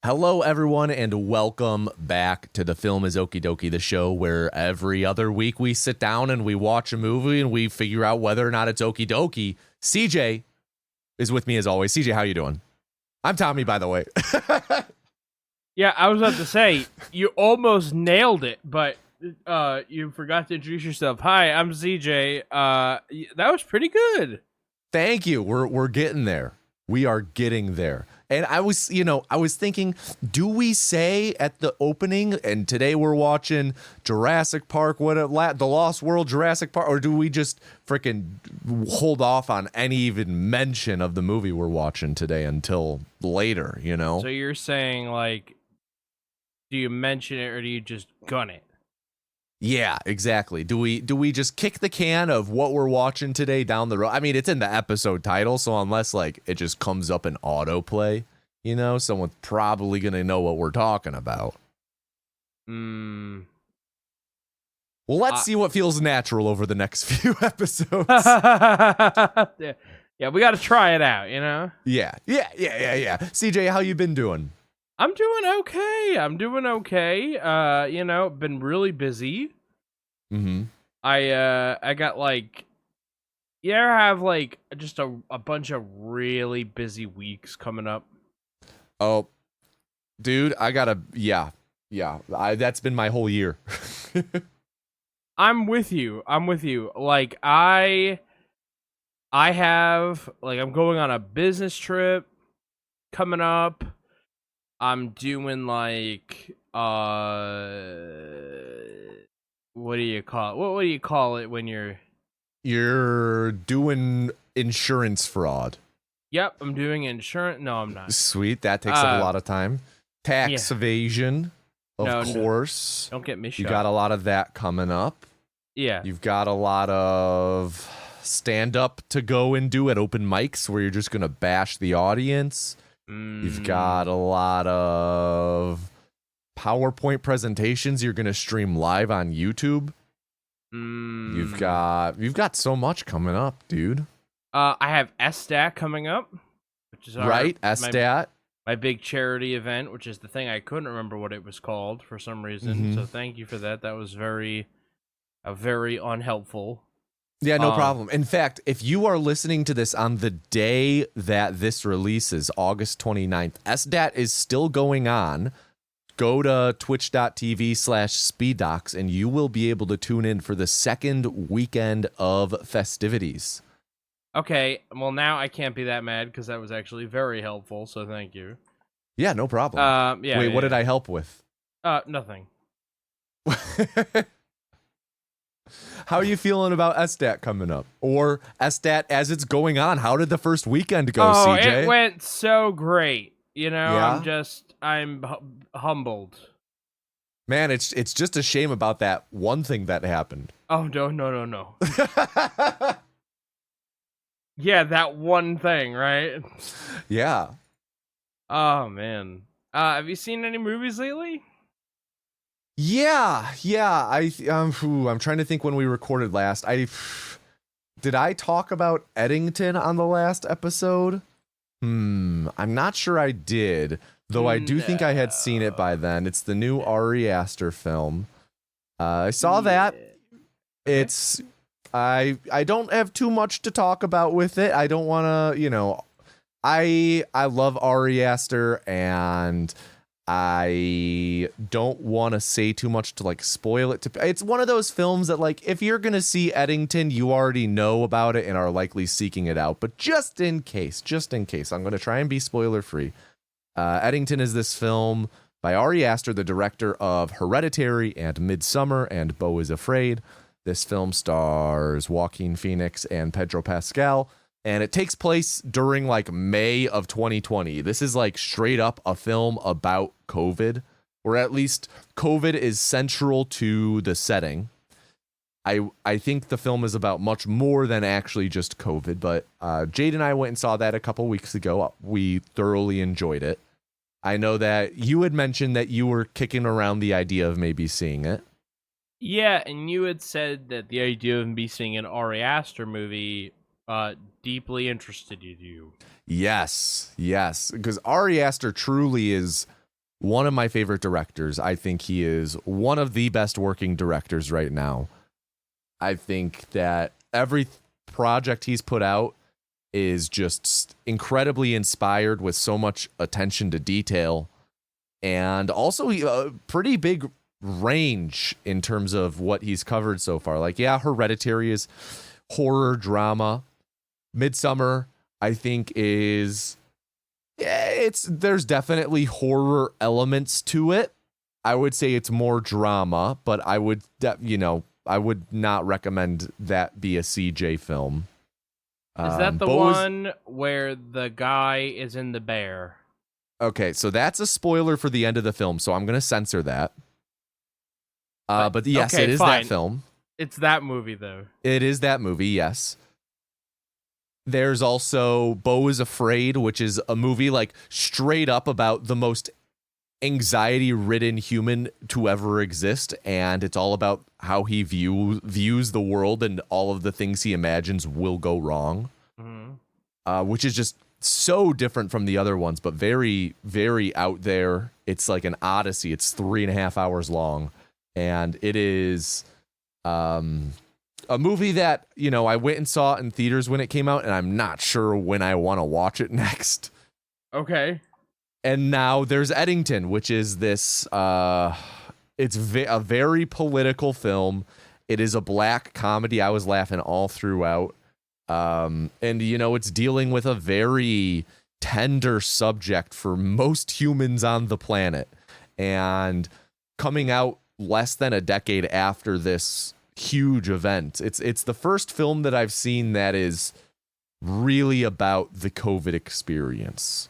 Hello, everyone, and welcome back to The Film is Okie Dokie, the show where every other week we sit down and we watch a movie and we figure out whether or not it's okie dokie. CJ is with me as always. CJ, how you doing? I'm Tommy, by the way. Yeah, I was about to say, you almost nailed it, but you forgot to introduce yourself. Hi, I'm CJ. That was pretty good. Thank you. We're getting there. We are getting there. And I was thinking, do we say at the opening, and today we're watching Jurassic Park, The Lost World Jurassic Park, or do we just freaking hold off on any even mention of the movie we're watching today until later, you know? So you're saying, like, do you mention it or do you just gun it? Yeah, exactly. Do we just kick the can of what we're watching today down the road? I mean, it's in the episode title, so unless like it just comes up in autoplay, you know, someone's probably gonna know what we're talking about. Well, let's see what feels natural over the next few episodes. Yeah, we got to try it out, you know? Yeah. CJ, how you been doing? I'm doing okay. Been really busy. Mm-hmm. I got like, you ever have like just a bunch of really busy weeks coming up? Oh, dude, yeah. That's been my whole year. I'm with you. Like I have like, I'm going on a business trip coming up. I'm doing like what do you call it? What do you call it when you're doing insurance fraud? Yep, I'm doing insurance. No, I'm not. Sweet, that takes up a lot of time. Tax evasion, of course. Don't get me shut. You got a lot of that coming up. Yeah. You've got a lot of stand up to go and do at open mics where you're just gonna bash the audience. You've got a lot of PowerPoint presentations you're going to stream live on YouTube. You've got so much coming up, dude. I have SSTAT coming up, which is SSTAT. My big charity event, which is the thing I couldn't remember what it was called for some reason. So thank you for that. That was very unhelpful. Yeah, no problem. In fact, if you are listening to this on the day that this releases, August 29th, SDAT is still going on. Go to twitch.tv/speeddocs and you will be able to tune in for the second weekend of festivities. Okay, well now I can't be that mad because that was actually very helpful, so thank you. Yeah, no problem. Wait, what did I help with? Nothing. How are you feeling about SSTAT coming up? Or SSTAT as it's going on? How did the first weekend go, CJ? It went so great. You know, yeah? I'm humbled. Man, it's just a shame about that one thing that happened. Oh, no. Yeah, that one thing, right? Yeah. Oh, man. Have you seen any movies lately? Yeah. I'm trying to think when we recorded last. Did I talk about Eddington on the last episode? I'm not sure I did, though I do think I had seen it by then. It's the new Ari Aster film. I saw that. It's I don't have too much to talk about with it. I don't want to, I love Ari Aster and I don't want to say too much to like spoil it. It's one of those films that like if you're gonna see Eddington, you already know about it and are likely seeking it out. But just in case, I'm gonna try and be spoiler free. Eddington is this film by Ari Aster, the director of Hereditary and Midsommar and Beau is Afraid. This film stars Joaquin Phoenix and Pedro Pascal. And it takes place during like May of 2020. This is like straight up a film about COVID, or at least COVID is central to the setting. I think the film is about much more than actually just COVID, but Jade and I went and saw that a couple weeks ago. We thoroughly enjoyed it. I know that you had mentioned that you were kicking around the idea of maybe seeing it. Yeah, and you had said that the idea of me seeing an Ari Aster movie deeply interested you. Yes, yes, because Ari Aster truly is one of my favorite directors. I think he is one of the best working directors right now. I think that every project he's put out is just incredibly inspired with so much attention to detail, and also a pretty big range in terms of what he's covered so far. Like, yeah, Hereditary is horror drama. Midsummer, I think, is there's definitely horror elements to it. I would say it's more drama, but I would I would not recommend that be a CJ film. Is that the one where the guy is in the bear? Okay, so that's a spoiler for the end of the film, so I'm going to censor that. But yes, okay, it is fine. that film. It's that movie, though. It is that movie, yes. There's also Beau is Afraid, which is a movie like straight up about the most anxiety-ridden human to ever exist, and it's all about how he views the world and all of the things he imagines will go wrong, which is just so different from the other ones, but very, very out there. It's like an odyssey. It's 3.5 hours long, and it is a movie that, I went and saw it in theaters when it came out, and I'm not sure when I want to watch it next. Okay. And now there's Eddington, which is this, it's a very political film. It is a black comedy. I was laughing all throughout. And, it's dealing with a very tender subject for most humans on the planet. And coming out less than a decade after this huge event. It's the first film that I've seen that is really about the COVID experience.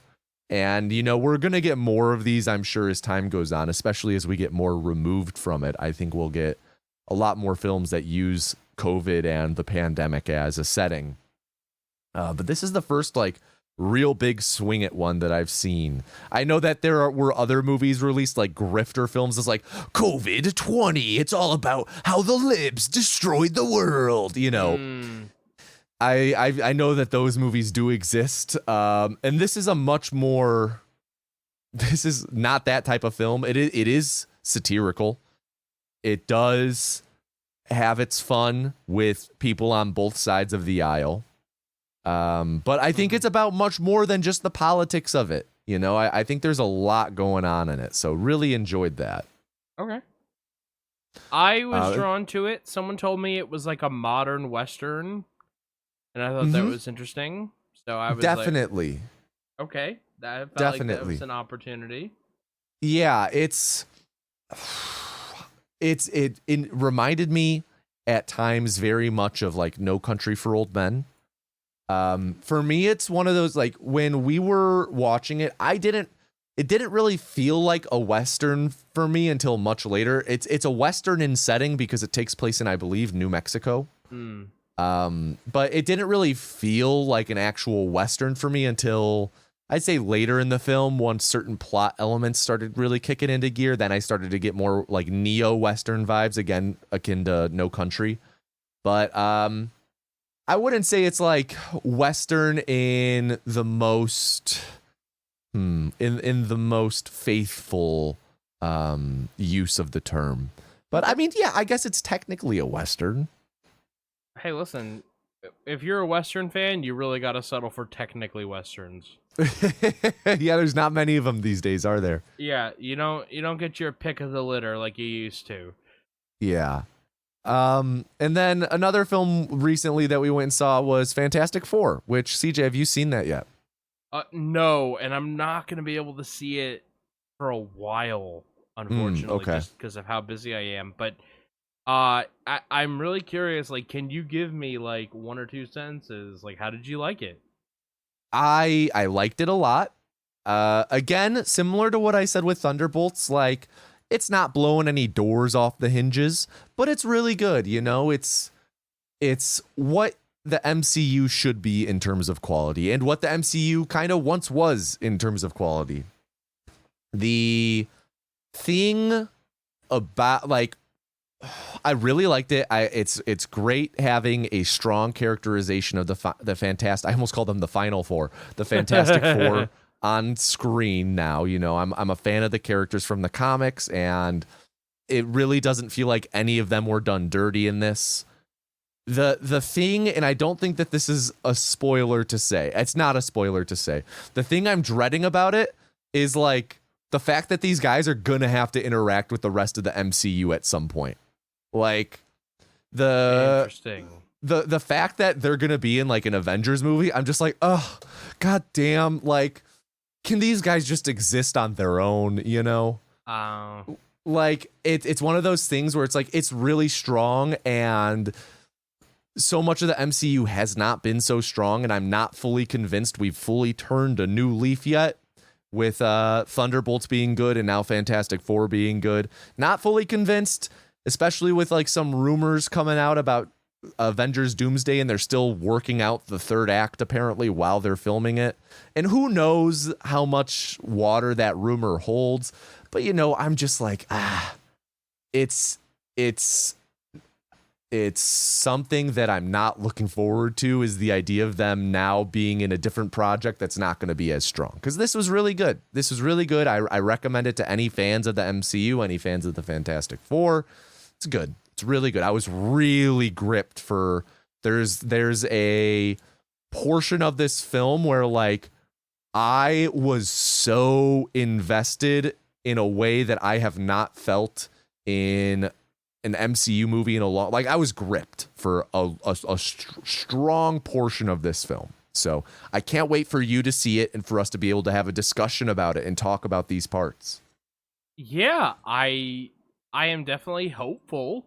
And, we're going to get more of these, I'm sure, as time goes on, especially as we get more removed from it. I think we'll get a lot more films that use COVID and the pandemic as a setting. But this is the first, real big swing at one that I've seen. I know that there were other movies released, like grifter films. It's like COVID-20. It's all about how the libs destroyed the world, I know that those movies do exist, and this is this is not that type of film. It is satirical. It does have its fun with people on both sides of the aisle, but I think it's about much more than just the politics of it. I think there's a lot going on in it, so really enjoyed that. Okay. I was drawn to it. Someone told me it was like a modern Western. And I thought that was interesting. So I was definitely okay. That felt like that was an opportunity. Yeah, it reminded me at times very much of like No Country for Old Men. For me, it's one of those, like, when we were watching it, it didn't really feel like a Western for me until much later. It's a Western in setting because it takes place in, I believe, New Mexico. But it didn't really feel like an actual Western for me until I'd say later in the film, once certain plot elements started really kicking into gear. Then I started to get more like neo-Western vibes, again, akin to No Country. But I wouldn't say it's like Western in the most in the most faithful use of the term. But I mean, yeah, I guess it's technically a Western. Hey, listen, if you're a Western fan, you really got to settle for technically Westerns. Yeah, there's not many of them these days, are there? Yeah, you don't get your pick of the litter like you used to. Yeah. And then another film recently that we went and saw was Fantastic Four, which, CJ, have you seen that yet? No, and I'm not going to be able to see it for a while, unfortunately, just because of how busy I am. But I'm really curious, like, can you give me like one or two sentences? Like, how did you like it? I liked it a lot. Again, similar to what I said with Thunderbolts, like, it's not blowing any doors off the hinges, but it's really good. It's what the MCU should be in terms of quality, and what the MCU kind of once was in terms of quality. The thing about, like, I really liked it. It's great having a strong characterization of the fantastic. I almost called them the Final Four, the Fantastic Four on screen now. You know, I'm a fan of the characters from the comics, and it really doesn't feel like any of them were done dirty in this. The thing, and I don't think that this is a spoiler to say. It's not a spoiler to say. The thing I'm dreading about it is like the fact that these guys are gonna have to interact with the rest of the MCU at some point. Like Interesting. The fact that they're gonna be in like an Avengers movie, I'm just like, oh, god damn, like, can these guys just exist on their own, you know? Like it's one of those things where it's like it's really strong, and so much of the MCU has not been so strong, and I'm not fully convinced we've fully turned a new leaf yet, with Thunderbolts being good and now Fantastic Four being good. Not fully convinced, especially with like some rumors coming out about Avengers Doomsday, and they're still working out the third act apparently while they're filming it. And who knows how much water that rumor holds. But you know, I'm just like, it's something that I'm not looking forward to, is the idea of them now being in a different project that's not going to be as strong. Because this was really good. This was really good. I recommend it to any fans of the MCU, any fans of the Fantastic Four. It's good. It's really good. I was really gripped for there's a portion of this film where like I was so invested in a way that I have not felt in an MCU movie in a long, like I was gripped for a strong portion of this film. So I can't wait for you to see it and for us to be able to have a discussion about it and talk about these parts. Yeah, I am definitely hopeful.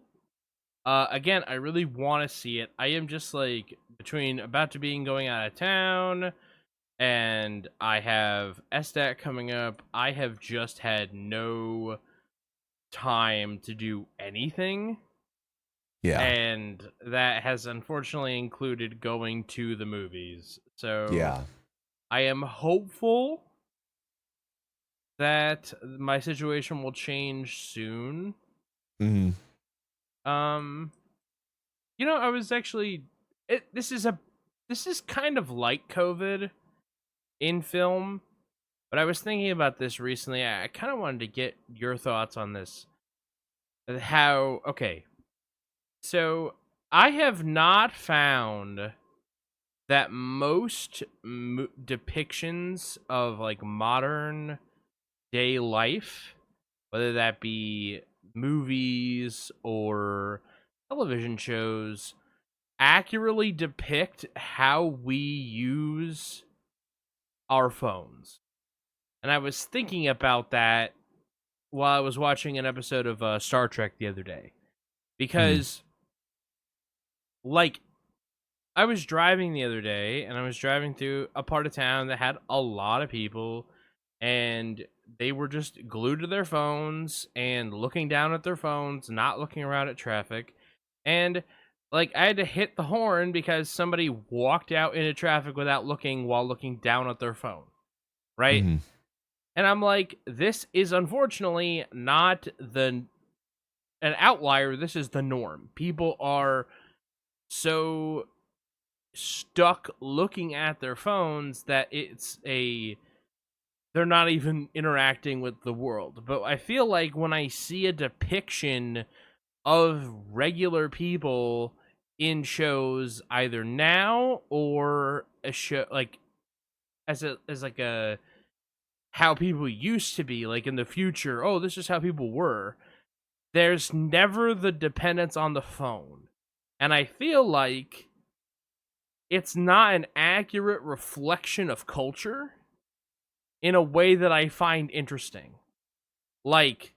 Again, I really want to see it. I am just like between about to being going out of town, and I have SDAT coming up. I have just had no time to do anything. Yeah. And that has unfortunately included going to the movies. So yeah, I am hopeful that my situation will change soon. Mm-hmm. You know, I was actually this is kind of like COVID in film, but I was thinking about this recently. I kind of wanted to get your thoughts on this. How, okay. So, I have not found that most depictions of like modern day life, whether that be movies or television shows, accurately depict how we use our phones. And I was thinking about that while I was watching an episode of Star Trek the other day. Because, like, I was driving the other day, and I was driving through a part of town that had a lot of people, and they were just glued to their phones and looking down at their phones, not looking around at traffic. And, like, I had to hit the horn because somebody walked out into traffic without looking while looking down at their phone. Right? Mm-hmm. And I'm like, this is unfortunately not an outlier. This is the norm. People are so stuck looking at their phones that they're not even interacting with the world. But I feel like when I see a depiction of regular people in shows, either now or a show like as like a how people used to be, like in the future, oh, this is how people were, there's never the dependence on the phone. And I feel like it's not an accurate reflection of culture in a way that I find interesting. Like,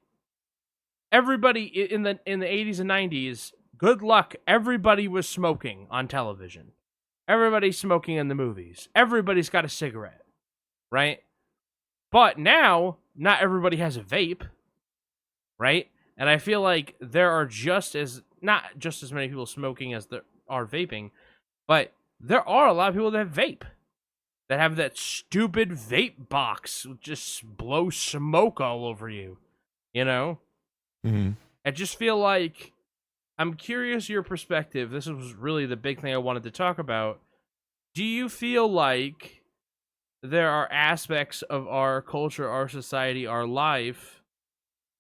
everybody in the 80s and 90s, good luck, everybody was smoking on television. Everybody's smoking in the movies. Everybody's got a cigarette, right? But now, not everybody has a vape, right? And I feel like there are not just as many people smoking as there are vaping, but there are a lot of people that vape, that have that stupid vape box, just blow smoke all over you, you know? Mm-hmm. I just feel like I'm curious your perspective. This was really the big thing I wanted to talk about. Do you feel like there are aspects of our culture, our society, our life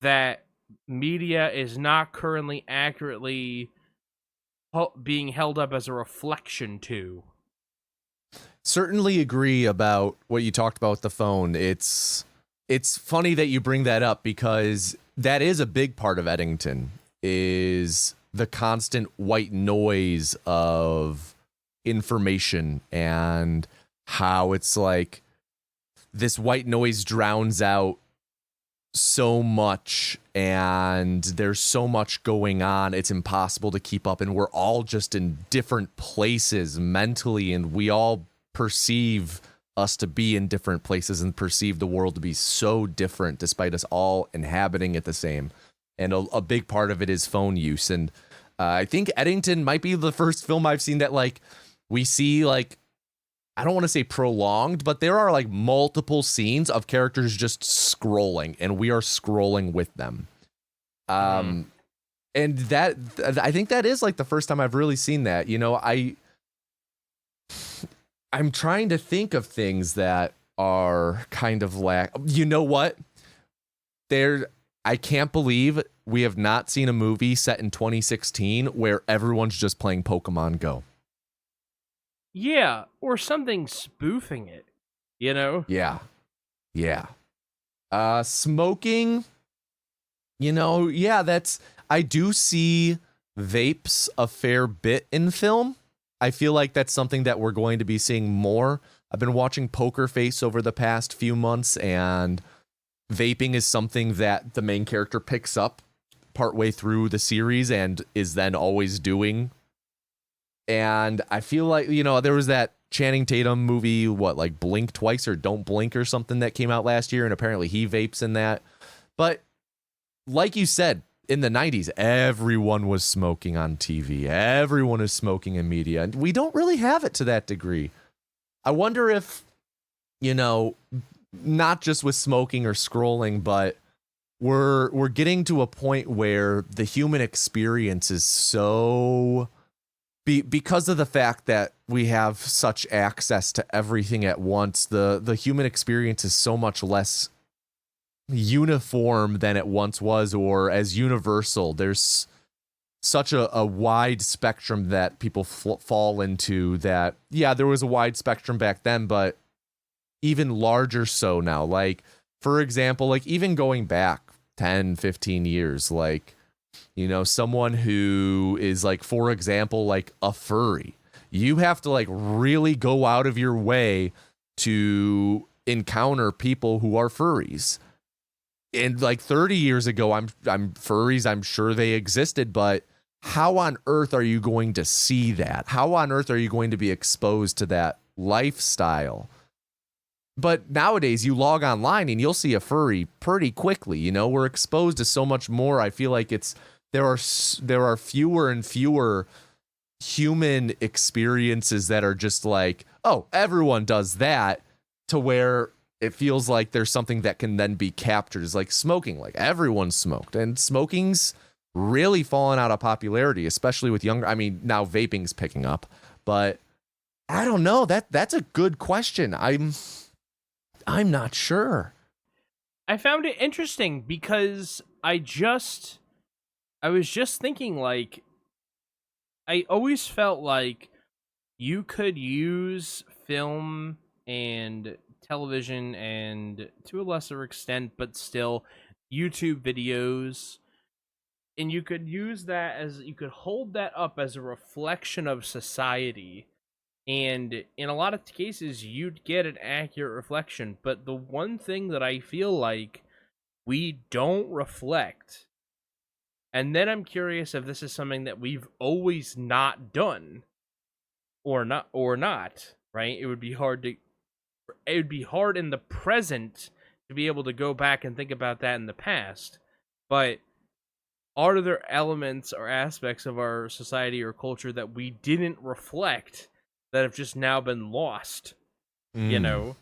that media is not currently accurately being held up as a reflection to? Certainly agree about what you talked about with the phone. It's funny that you bring that up because that is a big part of Eddington, is the constant white noise of information and how it's like this white noise drowns out so much and there's so much going on, it's impossible to keep up, and we're all just in different places mentally, and we all perceive us to be in different places and perceive the world to be so different despite us all inhabiting it the same. And a big part of it is phone use. And I think Eddington might be the first film I've seen that like we see like, I don't want to say prolonged, but there are like multiple scenes of characters just scrolling and we are scrolling with them. And that, I think that is like the first time I've really seen that. You know, I'm trying to think of things that are kind of you know what? I can't believe we have not seen a movie set in 2016 where everyone's just playing Pokemon Go. Yeah, or something spoofing it, you know? Yeah. Smoking, you know, yeah, I do see vapes a fair bit in film. I feel like that's something that we're going to be seeing more. I've been watching Poker Face over the past few months, and vaping is something that the main character picks up partway through the series and is then always doing. And I feel like, you know, there was that Channing Tatum movie, like Blink Twice or Don't Blink or something that came out last year, and apparently he vapes in that. But like you said, in the 90s, everyone was smoking on TV. Everyone is smoking in media. And we don't really have it to that degree. I wonder if, you know, not just with smoking or scrolling, but we're getting to a point where the human experience is so... because of the fact that we have such access to everything at once, the human experience is so much less uniform than it once was, or as universal. There's such a wide spectrum that people fall into that, yeah, there was a wide spectrum back then, but even larger so now. Like, for example, like even going back 10, 15 years, like, you know, someone who is like, for example, like a furry, you have to like really go out of your way to encounter people who are furries. And like 30 years ago, I'm furries, I'm sure they existed, but how on earth are you going to see that? How on earth are you going to be exposed to that lifestyle? But nowadays, you log online and you'll see a furry pretty quickly. You know, we're exposed to so much more. I feel like there are fewer and fewer human experiences that are just like, oh, everyone does that, to where it feels like there's something that can then be captured. Is like smoking. Like everyone smoked, and smoking's really fallen out of popularity, especially with younger. I mean, now vaping's picking up, but I don't know. That's a good question. I'm not sure. I found it interesting because I was just thinking, like, I always felt like you could use film and television and, to a lesser extent, but still, YouTube videos, and you could use that you could hold that up as a reflection of society. And in a lot of cases, you'd get an accurate reflection. But the one thing that I feel like we don't reflect, and then I'm curious if this is something that we've always not done, or not, right? It would be hard in the present to be able to go back and think about that in the past. But are there elements or aspects of our society or culture that we didn't reflect that have just now been lost, you know?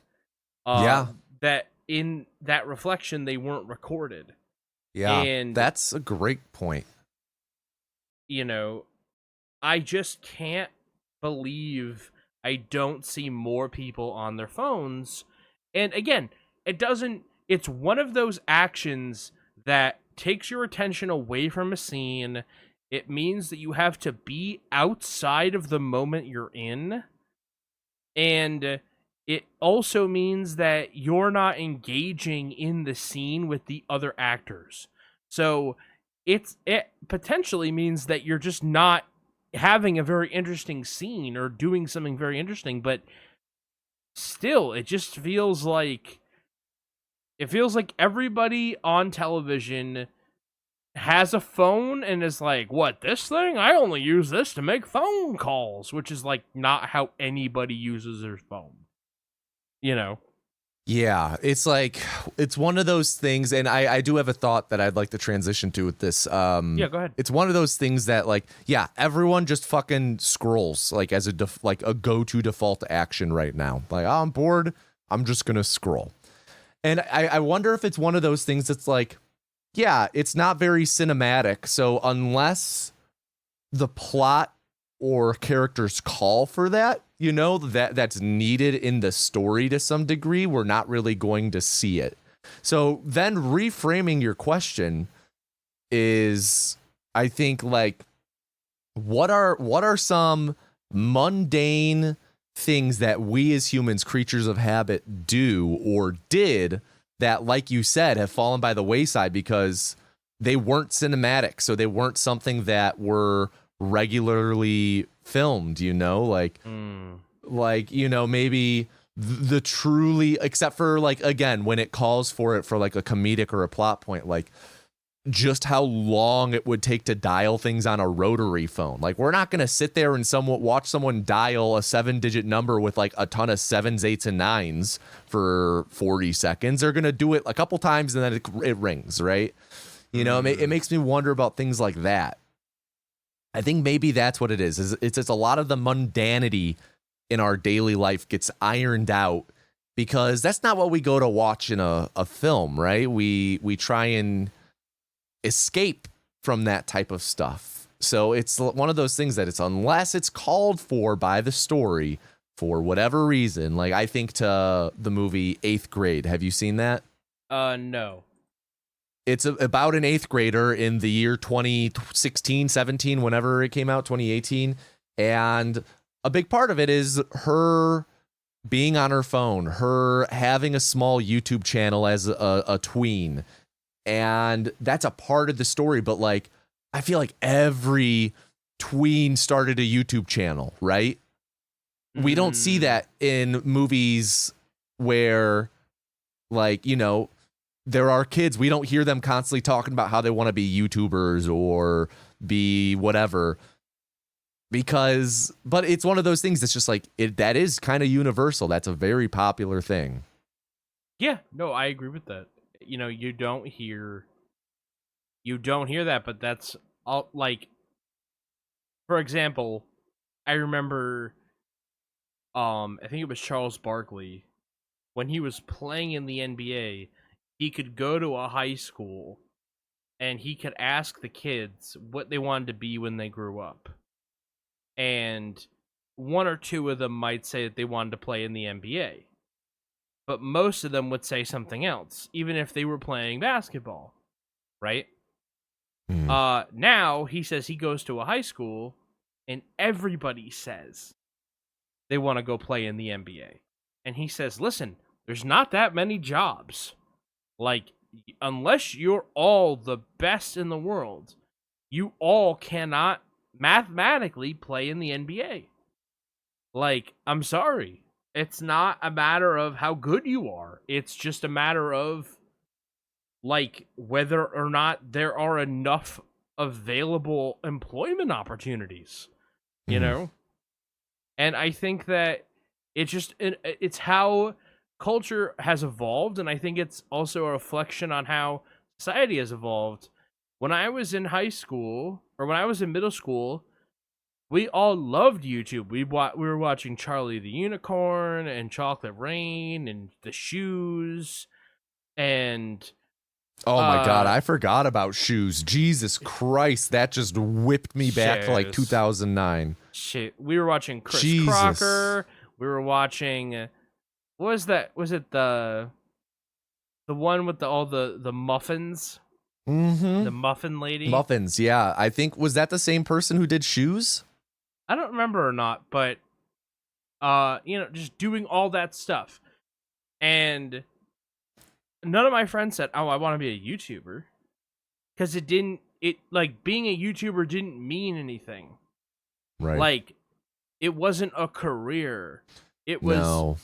Yeah. That in that reflection, they weren't recorded. Yeah, And that's a great point. you know, I just can't believe I don't see more people on their phones. And again, it's one of those actions that takes your attention away from a scene. It means that you have to be outside of the moment you're in. And it also means that you're not engaging in the scene with the other actors. So it potentially means that you're just not having a very interesting scene or doing something very interesting, but still it just feels like everybody on television has a phone and is like, what, this thing? I only use this to make phone calls, which is like not how anybody uses their phone. You know? Yeah, it's like, it's one of those things, and I do have a thought that I'd like to transition to with this. Yeah, go ahead. It's one of those things that, like, yeah, everyone just fucking scrolls, like, as a go-to default action right now. Like, oh, I'm bored, I'm just gonna scroll. And I wonder if it's one of those things that's like, yeah, it's not very cinematic, so unless the plot or characters call for that, you know, that's needed in the story to some degree, we're not really going to see it. So then reframing your question is, I think, like, what are some mundane things that we as humans, creatures of habit, do or did that, like you said, have fallen by the wayside because they weren't cinematic, so they weren't something that were regularly filmed, you know, like you know, maybe the truly, except for, like, again, when it calls for it for like a comedic or a plot point, like just how long it would take to dial things on a rotary phone. Like, we're not going to sit there and watch someone dial a 7-digit number with like a ton of 7s, 8s, and 9s for 40 seconds. They're going to do it a couple times and then it rings, right? You know, it makes me wonder about things like that. I think maybe that's what it is. It's a lot of the mundanity in our daily life gets ironed out because that's not what we go to watch in a film, right? We try and escape from that type of stuff. So it's one of those things that it's, unless it's called for by the story for whatever reason, like I think to the movie 8th Grade. Have you seen that? No. It's about an 8th grader in the year 2016, 17, whenever it came out, 2018. And a big part of it is her being on her phone, her having a small YouTube channel as a tween. And that's a part of the story. But, like, I feel like every tween started a YouTube channel, right? We don't see that in movies where, like, you know, there are kids. We don't hear them constantly talking about how they want to be YouTubers or be whatever. But it's one of those things that's just like, that is kind of universal. That's a very popular thing. Yeah, no, I agree with that. You know, you don't hear that, but that's all. Like, for example, I remember, I think it was Charles Barkley, when he was playing in the NBA, he could go to a high school and he could ask the kids what they wanted to be when they grew up. And one or two of them might say that they wanted to play in the NBA. But most of them would say something else, even if they were playing basketball, right? Now, he says he goes to a high school, and everybody says they want to go play in the NBA. And he says, listen, there's not that many jobs. Like, unless you're all the best in the world, you all cannot mathematically play in the NBA. Like, I'm sorry. It's not a matter of how good you are. It's just a matter of, like, whether or not there are enough available employment opportunities, you know? And I think that it's how culture has evolved, and I think it's also a reflection on how society has evolved. When I was in high school, or when I was in middle school, we all loved YouTube. We were watching Charlie the Unicorn and Chocolate Rain and The Shoes and Oh my God, I forgot about shoes. Jesus Christ, that just whipped me back to like 2009. Shit, we were watching Chris Jesus. Crocker. We were watching. What was that? Was it the one with all the muffins? Mm-hmm. The muffin lady. Muffins, yeah. I think was that the same person who did shoes? I don't remember or not, but just doing all that stuff, and none of my friends said, "Oh, I want to be a YouTuber," because being a YouTuber didn't mean anything. Right. Like, it wasn't a career. It was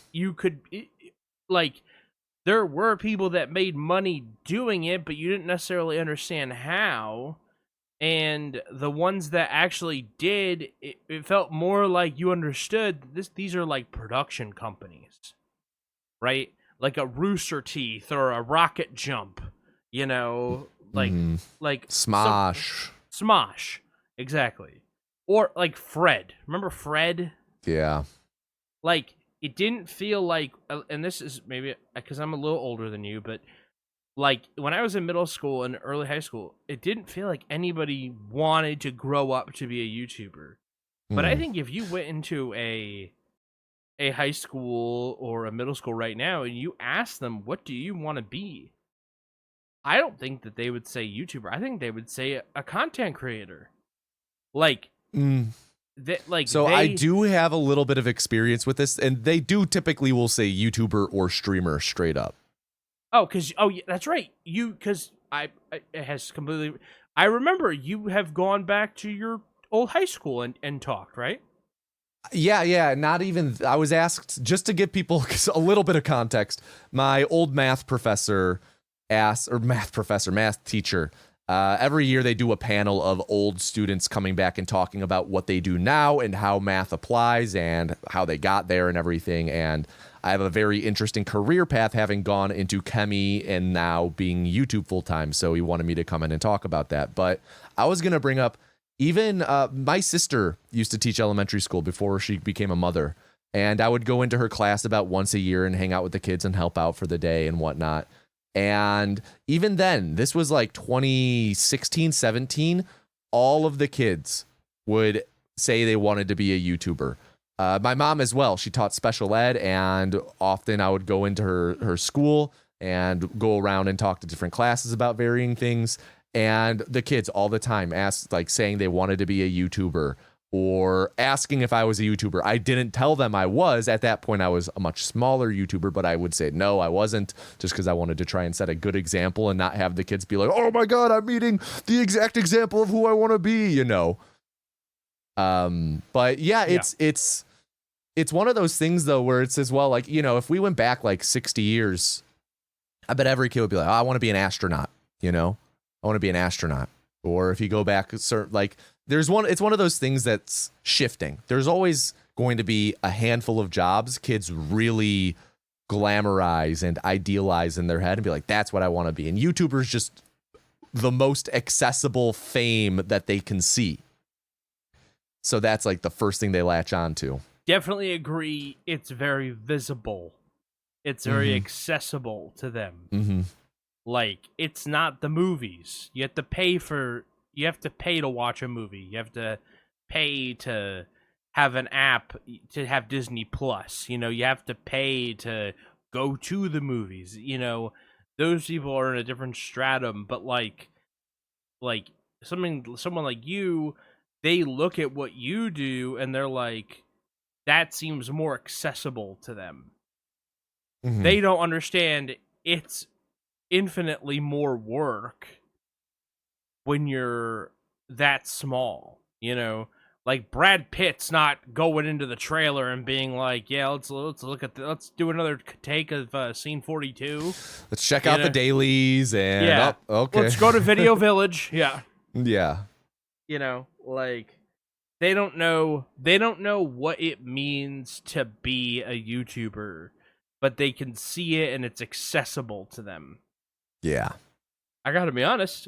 there were people that made money doing it, but you didn't necessarily understand how. And the ones that actually did, it felt more like you understood these are like production companies, right? Like a Rooster Teeth or a Rocket Jump, like Smosh. Smosh, exactly. Or like Fred. Remember Fred? Yeah. Like, it didn't feel like, and this is maybe because I'm a little older than you, but like when I was in middle school and early high school, it didn't feel like anybody wanted to grow up to be a YouTuber. But I think if you went into a high school or a middle school right now and you ask them, what do you want to be? I don't think that they would say YouTuber. I think they would say a content creator. Like, I do have a little bit of experience with this, and they do typically will say YouTuber or streamer straight up. Yeah, that's right. I remember you have gone back to your old high school and talked, right? Yeah. Not even, I was asked, just to give people a little bit of context, my old math teacher, every year they do a panel of old students coming back and talking about what they do now and how math applies and how they got there and everything. And I have a very interesting career path, having gone into chemi and now being YouTube full time. So he wanted me to come in and talk about that. But I was going to bring up, even my sister used to teach elementary school before she became a mother. And I would go into her class about once a year and hang out with the kids and help out for the day and whatnot. And even then, this was like 2016, 17, all of the kids would say they wanted to be a YouTuber. My mom as well, she taught special ed, and often I would go into her school and go around and talk to different classes about varying things. And the kids all the time saying they wanted to be a YouTuber or asking if I was a YouTuber. I didn't tell them I was. At that point, I was a much smaller YouTuber, but I would say, no, I wasn't, just because I wanted to try and set a good example and not have the kids be like, oh my God, I'm meeting the exact example of who I want to be, But yeah, it's one of those things, though, where it says, well, like, if we went back like 60 years, I bet every kid would be like, oh, I want to be an astronaut, I want to be an astronaut. Or if you go back, it's one of those things that's shifting. There's always going to be a handful of jobs kids really glamorize and idealize in their head and be like, that's what I want to be. And YouTubers just the most accessible fame that they can see. So that's like the first thing they latch on to. Definitely agree. It's very visible. It's very accessible to them. Mm-hmm. Like, it's not the movies. You have to pay to watch a movie. You have to pay to have an app to have Disney Plus. You have to pay to go to the movies. Those people are in a different stratum. But like someone like you, they look at what you do and they're like, that seems more accessible to them. Mm-hmm. They don't understand it's infinitely more work when you're that small, like Brad Pitt's not going into the trailer and being like, yeah, let's let's do another take of scene 42. Let's check out the dailies and okay. Let's go to Video Village. Yeah. Yeah. Like they don't know what it means to be a YouTuber, but they can see it and it's accessible to them. Yeah. I gotta be honest,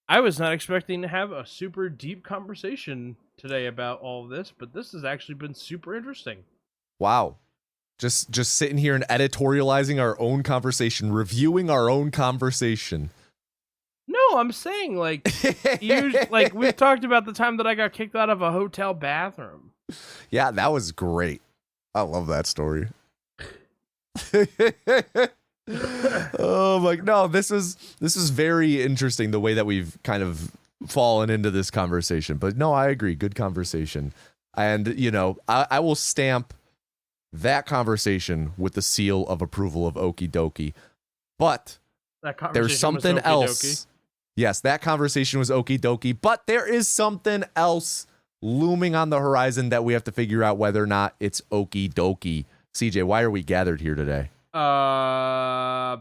I was not expecting to have a super deep conversation today about all of this, but this has actually been super interesting. Wow. Just sitting here and editorializing our own conversation, reviewing our own conversation. No, I'm saying like we've talked about the time that I got kicked out of a hotel bathroom. Yeah, that was great. I love that story. Oh my, no, this is very interesting, the way that we've kind of fallen into this conversation. But no, I agree. Good conversation. And, you know, I will stamp that conversation with the seal of approval of Okie Dokie. But there's something else. Yes, that conversation was Okie Dokie, but there is something else looming on the horizon that we have to figure out whether or not it's Okie Dokie. CJ, why are we gathered here today?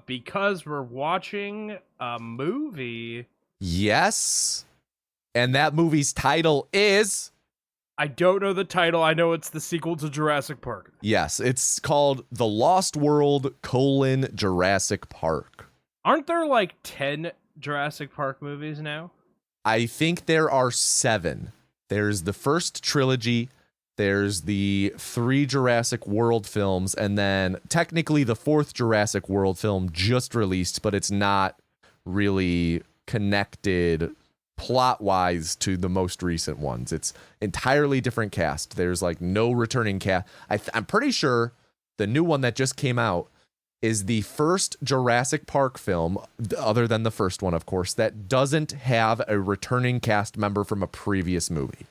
Because we're watching a movie. Yes. And that movie's title is... I don't know the title. I know it's the sequel to Jurassic Park. Yes, it's called The Lost World: Jurassic Park. Aren't there like 10 Jurassic Park movies now? I think there are 7. There's the first trilogy, there's the 3 Jurassic World films, and then technically the 4th Jurassic World film just released, but it's not really connected plot-wise to the most recent ones. It's entirely different cast. There's like no returning cast. I'm pretty sure the new one that just came out is the first Jurassic Park film, other than the first one, of course, that doesn't have a returning cast member from a previous movie.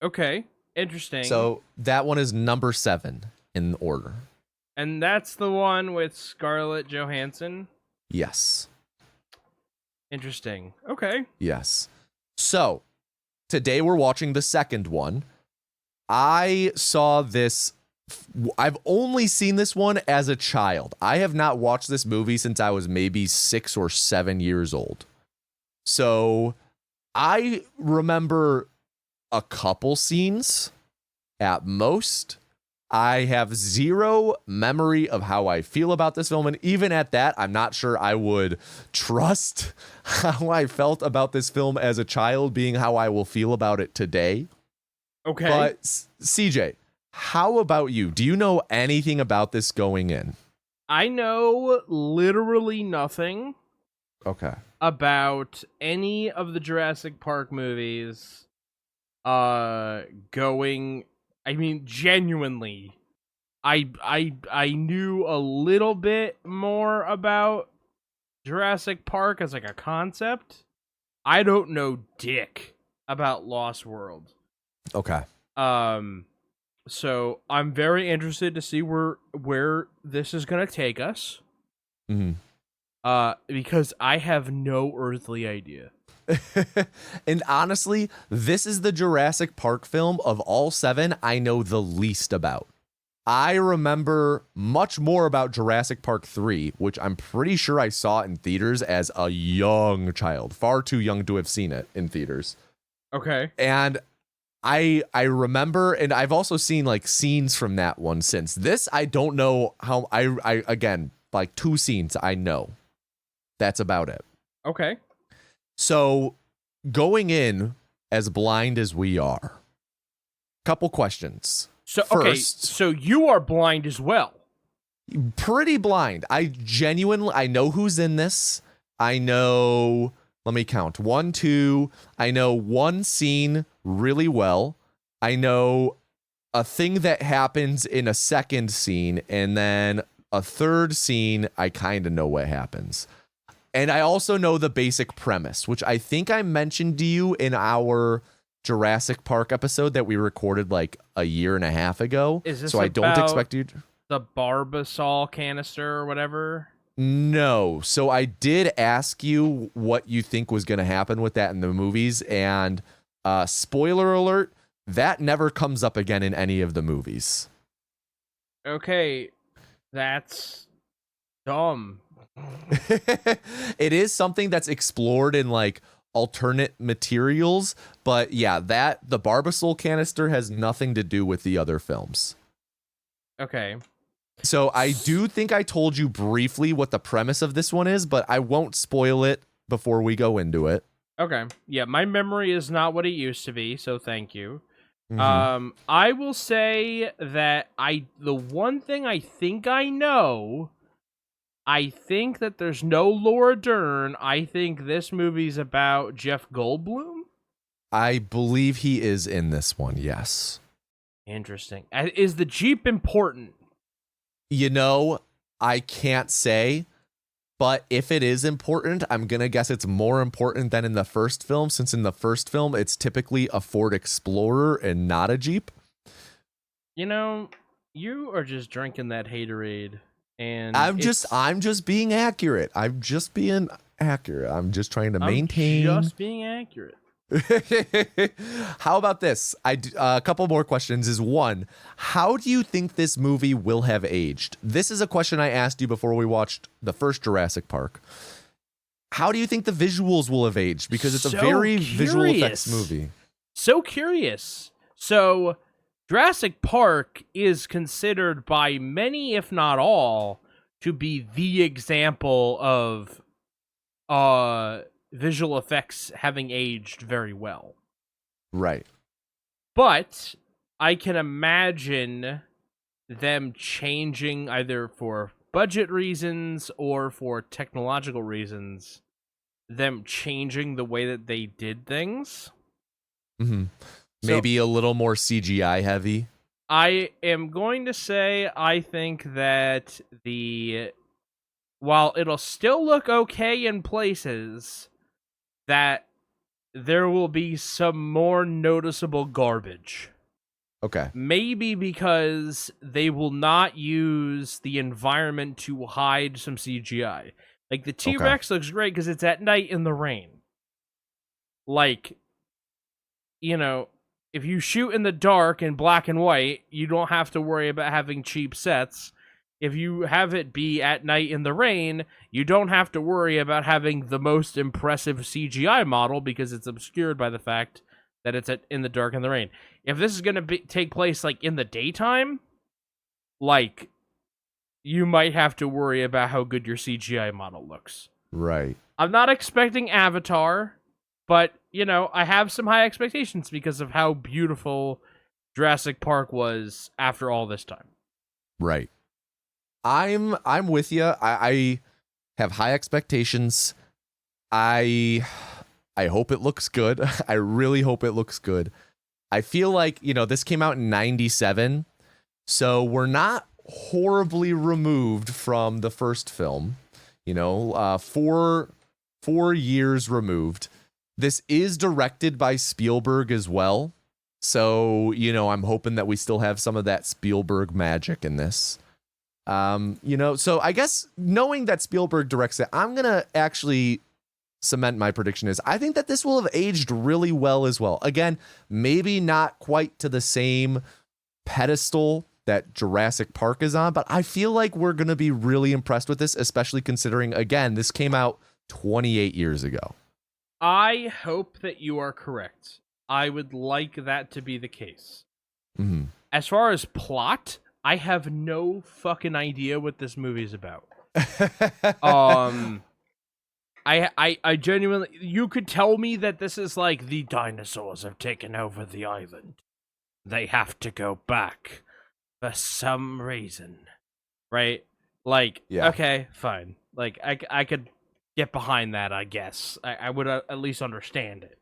Okay, interesting. So that one is number 7 in order. And that's the one with Scarlett Johansson? Yes. Interesting. Okay. Yes. So today we're watching the second one. I saw this. I've only seen this one as a child. I have not watched this movie since I was maybe 6 or 7 years old. So I remember a couple scenes at most. I have zero memory of how I feel about this film. And even at that, I'm not sure I would trust how I felt about this film as a child being how I will feel about it today. Okay. But CJ, how about you? Do you know anything about this going in? I know literally nothing. Okay. About any of the Jurassic Park movies going... I mean, genuinely, I knew a little bit more about Jurassic Park as like a concept. I don't know dick about Lost World. Okay. So I'm very interested to see where this is gonna take us. Mm-hmm. Because I have no earthly idea. And honestly, this is the Jurassic Park film of all 7 I know the least about. I remember much more about Jurassic Park 3, which I'm pretty sure I saw in theaters as a young child, far too young to have seen it in theaters. Okay. And I remember, and I've also seen like scenes from that one since. This, I don't know how, I again, like 2 scenes I know. That's about it. Okay. So, going in as blind as we are, couple questions. So, First, okay, so you are blind as well. Pretty blind. I know who's in this. I know, let me count. 1, 2. I know one scene really well. I know a thing that happens in a second scene, and then a third scene, I kind of know what happens. And I also know the basic premise, which I think I mentioned to you in our Jurassic Park episode that we recorded like a year and a half ago. Is this so I don't expect you to... the Barbasol canister or whatever? No. So I did ask you what you think was going to happen with that in the movies. And spoiler alert, that never comes up again in any of the movies. Okay. That's dumb. It is something that's explored in like alternate materials, but yeah, the Barbasol canister has nothing to do with the other films. Okay. So I do think I told you briefly what the premise of this one is, but I won't spoil it before we go into it. Okay. Yeah, my memory is not what it used to be, so thank you. I will say that the one thing I think I know, I think that there's no Laura Dern. I think this movie's about Jeff Goldblum. I believe he is in this one, yes. Interesting. Is the Jeep important? You know, I can't say, but if it is important, I'm going to guess it's more important than in the first film, since in the first film, it's typically a Ford Explorer and not a Jeep. You know, you are just drinking that haterade, and I'm just being accurate. I'm just being accurate. I'm just trying to maintain. Just being accurate. How about this? A couple more questions is one, how do you think this movie will have aged? This is a question I asked you before we watched the first Jurassic Park. How do you think the visuals will have aged? Because it's a very visual effects movie. So curious. So Jurassic Park is considered by many, if not all, to be the example of visual effects having aged very well. Right. But I can imagine them changing either for budget reasons or for technological reasons, them changing the way that they did things. Mm-hmm. Maybe a little more CGI heavy. I am going to say I think that while it'll still look okay in places, that there will be some more noticeable garbage. Okay. Maybe because they will not use the environment to hide some CGI. Like, the T-Rex looks great because it's at night in the rain. Like, you know, if you shoot in the dark in black and white, you don't have to worry about having cheap sets. If you have it be at night in the rain, you don't have to worry about having the most impressive CGI model because it's obscured by the fact that it's in the dark and the rain. If this is going to take place like in the daytime, like, you might have to worry about how good your CGI model looks. Right. I'm not expecting Avatar, but, you know, I have some high expectations because of how beautiful Jurassic Park was after all this time. Right. I'm with you. I have high expectations. I hope it looks good. I really hope it looks good. I feel like, you know, this came out in 97, so we're not horribly removed from the first film. You know, 4 years removed. This is directed by Spielberg as well. So, you know, I'm hoping that we still have some of that Spielberg magic in this. You know, so I guess knowing that Spielberg directs it, I'm going to actually cement my prediction is I think that this will have aged really well as well. Again, maybe not quite to the same pedestal that Jurassic Park is on, but I feel like we're going to be really impressed with this, especially considering, again, this came out 28 years ago. I hope that you are correct. I would like that to be the case. Mm-hmm. As far as plot, I have no fucking idea what this movie's about. I genuinely, you could tell me that this is like the dinosaurs have taken over the island. They have to go back for some reason, right? Like, yeah. Okay, fine. Like, I could get behind that, I guess. I would at least understand it.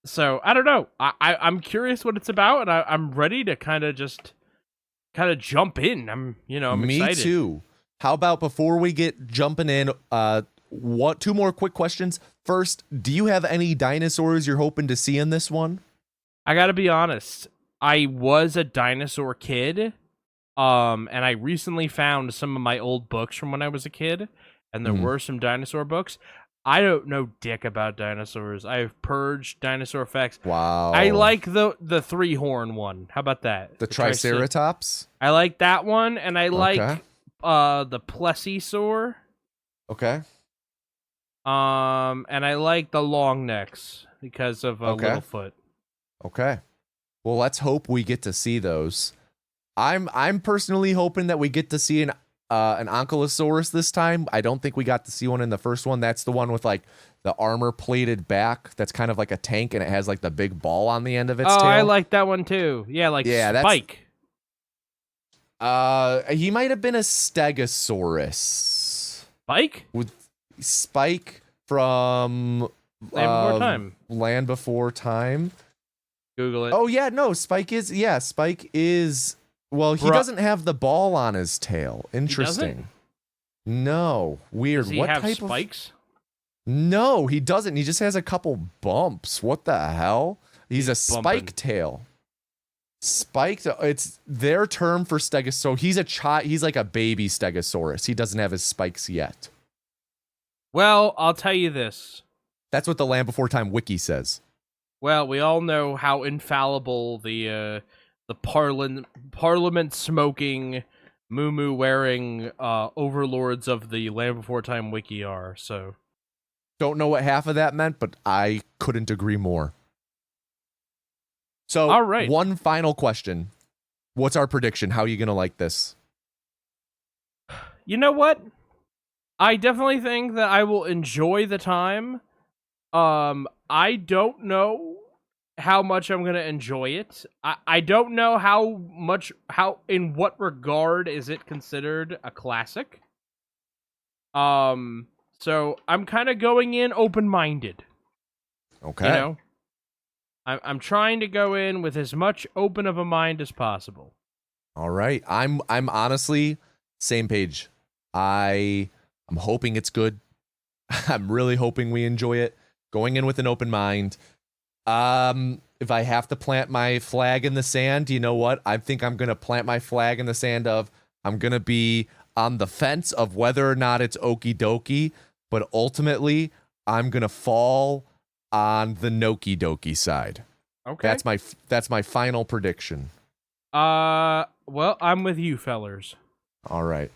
So I don't know. I'm curious what it's about, and I'm ready to kind of jump in. I'm excited. Me too. How about before we get jumping in, 2 more quick questions. First, do you have any dinosaurs you're hoping to see in this one? I gotta be honest. I was a dinosaur kid, and I recently found some of my old books from when I was a kid, and there were some dinosaur books. I don't know dick about dinosaurs. I've purged dinosaur facts. Wow. I like the 3-horn one. How about that? The Triceratops? I like that one, and I like the plesiosaur. Okay. And I like the long necks because of Littlefoot. Okay. Well, let's hope we get to see those. I'm personally hoping that we get to see an an Ankylosaurus this time. I don't think we got to see one in the first one. That's the one with like the armor plated back. That's kind of like a tank, and it has like the big ball on the end of its tail. I like that one too. Yeah, like Spike. He might have been a Stegosaurus. Spike? With Spike from Land Before Time. Google it. Oh yeah, no, Spike is well, he doesn't have the ball on his tail. Interesting. No. Weird. Does he what have type spikes? No, he doesn't. He just has a couple bumps. What the hell? He's a spike tail. Spiked. It's their term for Stegosaurus. So he's a child. He's like a baby Stegosaurus. He doesn't have his spikes yet. Well, I'll tell you this. That's what the Land Before Time wiki says. Well, we all know how infallible the parliament smoking, moo wearing overlords of the Land Before Time wiki are. So, don't know what half of that meant, but I couldn't agree more. So, all right. One final question. What's our prediction? How are you going to like this? You know what? I definitely think that I will enjoy the time. I don't know how much I'm going to enjoy it. I don't know how in what regard is it considered a classic. So I'm kind of going in open-minded. Okay. You know? I'm trying to go in with as much open of a mind as possible. All right. I'm honestly same page. I'm hoping it's good. I'm really hoping we enjoy it. Going in with an open mind. If I have to plant my flag in the sand, you know what? I think I'm going to plant my flag in the sand of I'm going to be on the fence of whether or not it's okie dokie, but ultimately I'm going to fall on the Noki Doki side. Okay. That's my final prediction. Well, I'm with you, fellers. All right.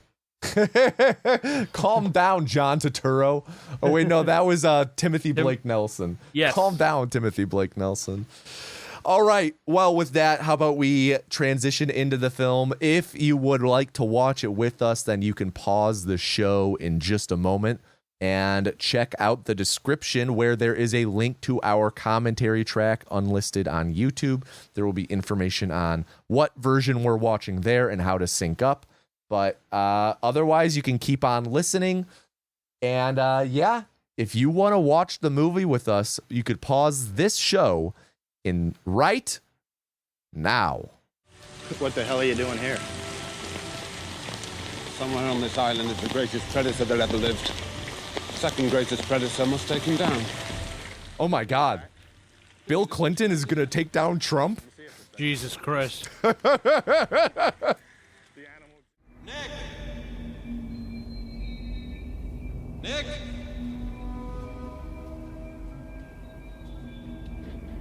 Calm down, John Turturro. Oh wait, no, that was Timothy Blake Nelson. Yes. Calm down, Timothy Blake Nelson. All right. Well, with that, how about we transition into the film? If you would like to watch it with us, then you can pause the show in just a moment and check out the description where there is a link to our commentary track unlisted on YouTube. There will be information on what version we're watching there and how to sync up. But otherwise, you can keep on listening. And yeah, if you want to watch the movie with us, you could pause this show in right now. What the hell are you doing here? Someone on this island is the greatest predator that ever lived. Second greatest predator must take him down. Oh my God. Bill Clinton is going to take down Trump? Jesus Christ. Nick! Nick!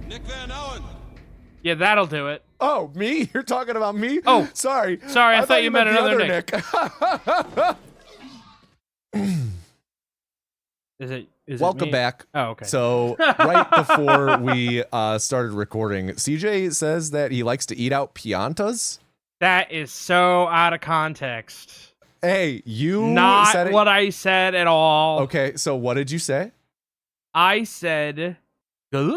Nick Van Owen! Yeah, that'll do it. Oh, me? You're talking about me? Oh, sorry. I thought you meant another Nick. Is Welcome it me? back. Oh, okay. So right before we started recording, CJ says that he likes to eat out piantas. That is so out of context. Hey, you not said it. What I said at all. Okay, so what did you say? I said, and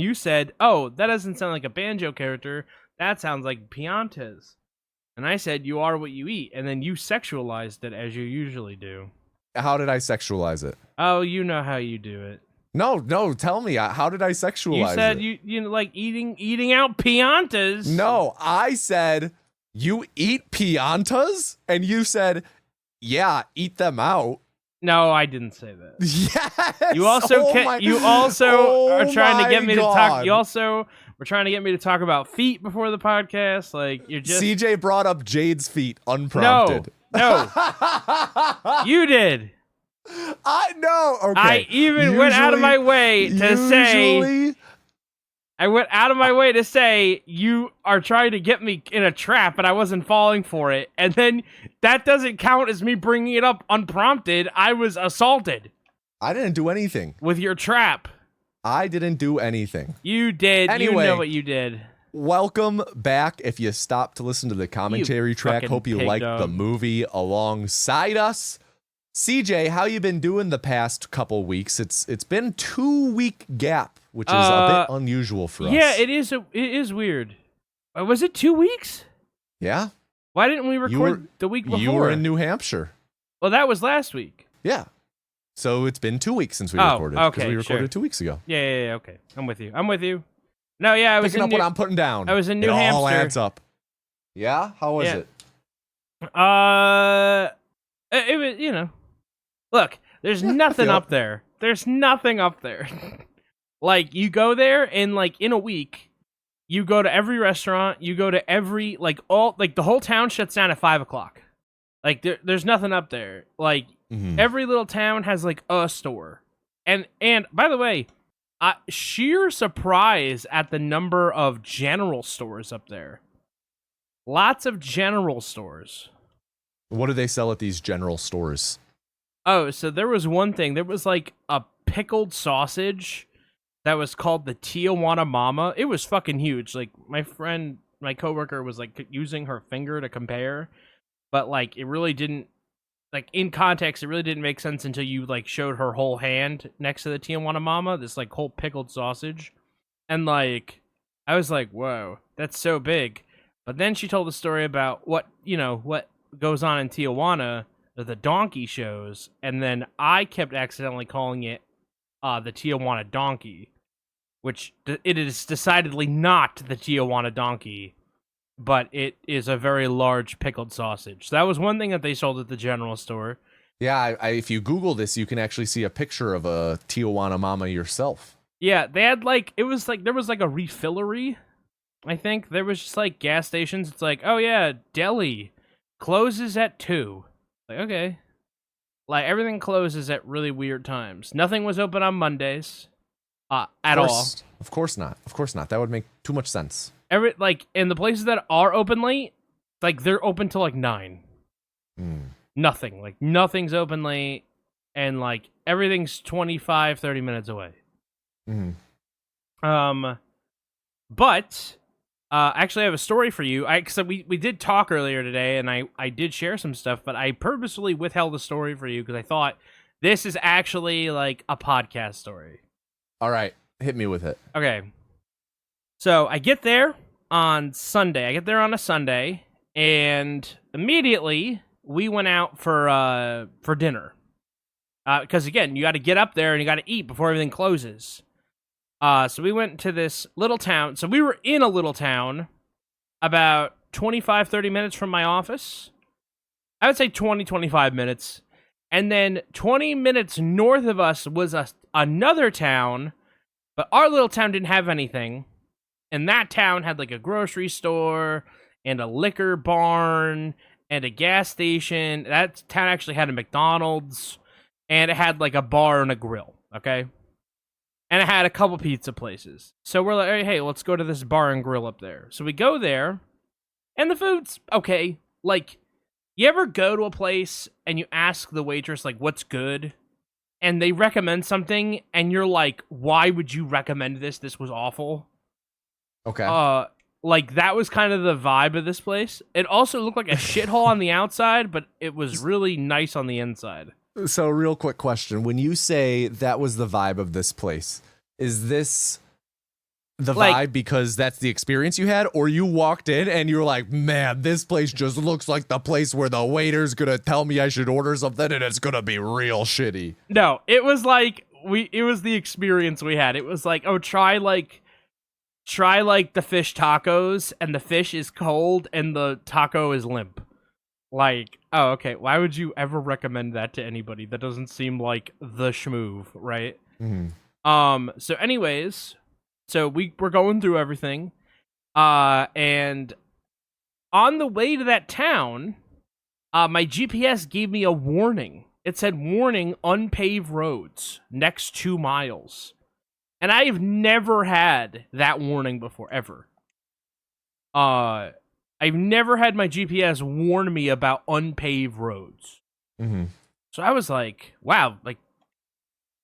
you said, oh, that doesn't sound like a banjo character. That sounds like piantas. And I said, you are what you eat. And then you sexualized it as you usually do. How did I sexualize it? Oh, you know how you do it. No, tell me. How did I sexualize it? You said you like eating out piantas. No, I said, you eat piantas? And you said, yeah, eat them out. No, I didn't say that. Yes. You also are trying to get me to talk. You also were trying to get me to talk about feet before the podcast. Like you're just CJ brought up Jade's feet unprompted. No. You did. I know. Okay. I even went out of my way to say. I went out of my way to say you are trying to get me in a trap, but I wasn't falling for it. And then that doesn't count as me bringing it up unprompted. I was assaulted. I didn't do anything with your trap. I didn't do anything. You did. Anyway, you know what you did. welcome back. If you stopped to listen to the commentary track, hope you liked the movie alongside us. CJ, how you been doing the past couple weeks? It's been 2-week gap, which is a bit unusual for us. Yeah, it is weird. Was it 2 weeks? Yeah. Why didn't we record the week before? You were in New Hampshire. Well, that was last week. Yeah. So it's been 2 weeks since we recorded. Okay, because we recorded 2 weeks ago. Yeah, okay. I'm with you. No, yeah, I was picking up what I'm putting down. I was in New Hampshire. It all adds up. Yeah? How was it? It was, you know. Look, there's nothing up there. There's nothing up there. Like, you go there and, like, in a week, you go to every restaurant, you go to every, like, the whole town shuts down at 5 o'clock. Like, there's nothing up there. Like, every little town has, like, a store. And by the way, sheer surprise at the number of general stores up there. Lots of general stores. What do they sell at these general stores? Oh, so there was one thing. There was like a pickled sausage that was called the Tijuana Mama. It was fucking huge. Like, my coworker was like using her finger to compare, but like it really didn't, like, in context, it really didn't make sense until you like showed her whole hand next to the Tijuana Mama, this like whole pickled sausage. And like, I was like, whoa, that's so big. But then she told the story about what goes on in Tijuana, the donkey shows, and then I kept accidentally calling it the Tijuana Donkey, which it is decidedly not the Tijuana Donkey, but it is a very large pickled sausage. So that was one thing that they sold at the general store. Yeah, if you Google this, you can actually see a picture of a Tijuana Mama yourself. Yeah, they had like, it was like, there was like a refillery, I think. There was just like gas stations. It's like, oh yeah, deli closes at 2. Like, okay. Like, everything closes at really weird times. Nothing was open on Mondays at all. Of course not. Of course not. That would make too much sense. And the places that are open late, like, they're open till like 9. Nothing. Like, nothing's open late, and like everything's 25, 30 minutes away. But actually, I have a story for you. Because we did talk earlier today, and I did share some stuff, but I purposefully withheld the story for you because I thought this is actually like a podcast story. All right, hit me with it. Okay. So I get there on Sunday. I get there on a Sunday, and immediately we went out for dinner. Because again, you got to get up there and you got to eat before everything closes. So we went to this little town. So we were in a little town about 25, 30 minutes from my office. I would say 20, 25 minutes. And then 20 minutes north of us was another town, but our little town didn't have anything. And that town had like a grocery store and a liquor barn and a gas station. That town actually had a McDonald's, and it had like a bar and a grill, okay? And it had a couple pizza places. So we're like, hey, let's go to this bar and grill up there. So we go there, and the food's okay. Like, you ever go to a place and you ask the waitress, like, what's good? And they recommend something, and you're like, why would you recommend this? This was awful. Okay. Like, that was kind of the vibe of this place. It also looked like a shithole on the outside, but it was really nice on the inside. So, real quick question. When you say that was the vibe of this place, is this the vibe because that's the experience you had? Or you walked in and you were like, man, this place just looks like the place where the waiter's going to tell me I should order something and it's going to be real shitty? No, it was like, it was the experience we had. It was like, oh, try the fish tacos, and the fish is cold and the taco is limp. Like, oh, okay, why would you ever recommend that to anybody? That doesn't seem like the schmoove, right? So anyways, so we're going through everything, and on the way to that town, my GPS gave me a warning. It said, warning, unpaved roads, next 2 miles. And I've never had that warning before, ever. I've never had my GPS warn me about unpaved roads. So I was like, wow, like,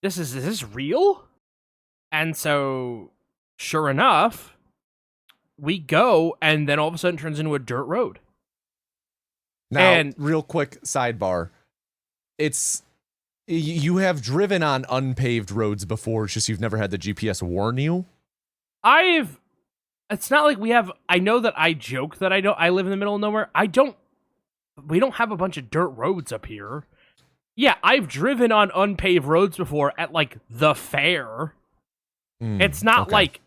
is this real? And so, sure enough, we go, and then all of a sudden it turns into a dirt road. Now, And- real quick sidebar. You have driven on unpaved roads before, it's just you've never had the GPS warn you? It's not like we have, I know that I joke that I live in the middle of nowhere. We don't have a bunch of dirt roads up here. Yeah, I've driven on unpaved roads before at, like, the fair. It's not like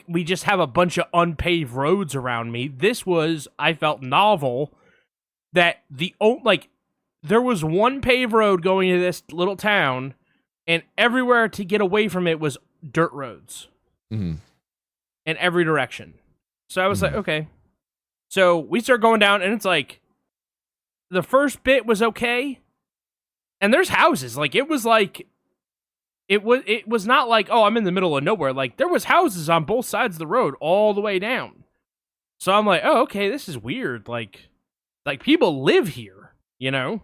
we just have a bunch of unpaved roads around me. This was, I felt, novel that there was one paved road going to this little town, and everywhere to get away from it was dirt roads. In every direction. So I was like, okay. So we start going down, and it's like, the first bit was okay, and there's houses. Like, it was not like, oh, I'm in the middle of nowhere. Like, there was houses on both sides of the road all the way down. So I'm like, oh, okay, this is weird. Like people live here, you know?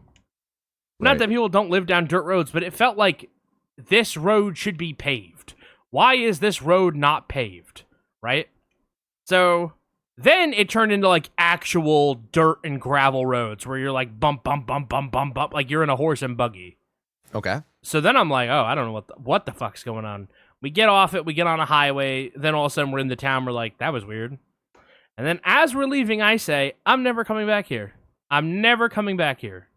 Not that people don't live down dirt roads, but it felt like this road should be paved. Why is this road not paved? Right? So then it turned into, like, actual dirt and gravel roads where you're like bump, bump, bump, bump, bump, bump, like you're in a horse and buggy. Okay. So then I'm like, oh, I don't know what the fuck's going on. We get off it, we get on a highway, then all of a sudden we're in the town, we're like, that was weird. And then as we're leaving, I say, I'm never coming back here. I'm never coming back here.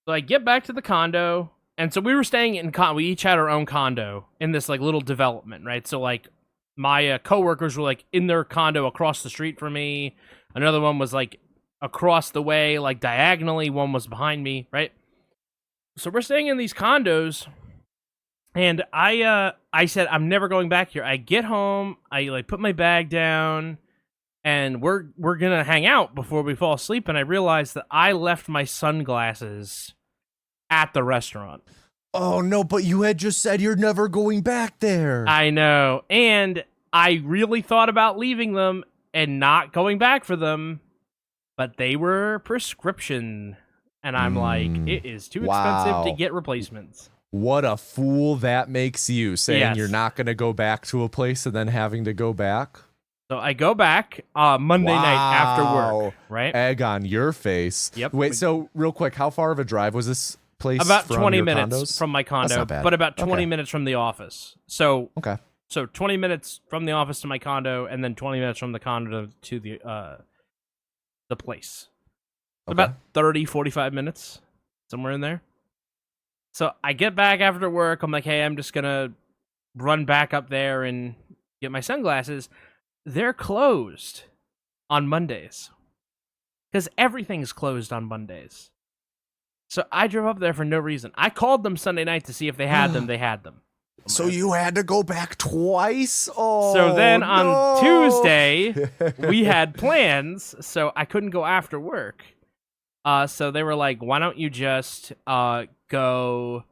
So I get back to the condo, and so we were staying in we each had our own condo in this, like, little development, right? So, like, my coworkers were, like, in their condo across the street from me. Another one was, like, across the way, like, diagonally. One was behind me, right? So we're staying in these condos, and I said, I'm never going back here. I get home, I, like, put my bag down, and we're gonna hang out before we fall asleep, and I realized that I left my sunglasses at the restaurant. Oh, no, but you had just said you're never going back there. I know, and I really thought about leaving them and not going back for them, but they were prescription, and I'm like, it is too expensive to get replacements. What a fool that makes you, saying you're Yes. not going to go back to a place and then having to go back. So I go back Monday night after work, right? Egg on your face. Yep. Wait, so real quick, how far of a drive was this place? About from 20 your minutes condos? from my condo, not bad. but about 20 Okay. minutes from the office. So Okay. 20 minutes from the office to my condo, and then 20 minutes from the condo to the place. Okay. About 30, 45 minutes, somewhere in there. So I get back after work. I'm like, hey, I'm just going to run back up there and get my sunglasses. They're closed on Mondays because everything's closed on Mondays. So I drove up there for no reason. I called them Sunday night to see if they had them. They had them. So you had to go back twice? Oh, So then no. on Tuesday, we had plans, so I couldn't go after work. So they were like, why don't you just go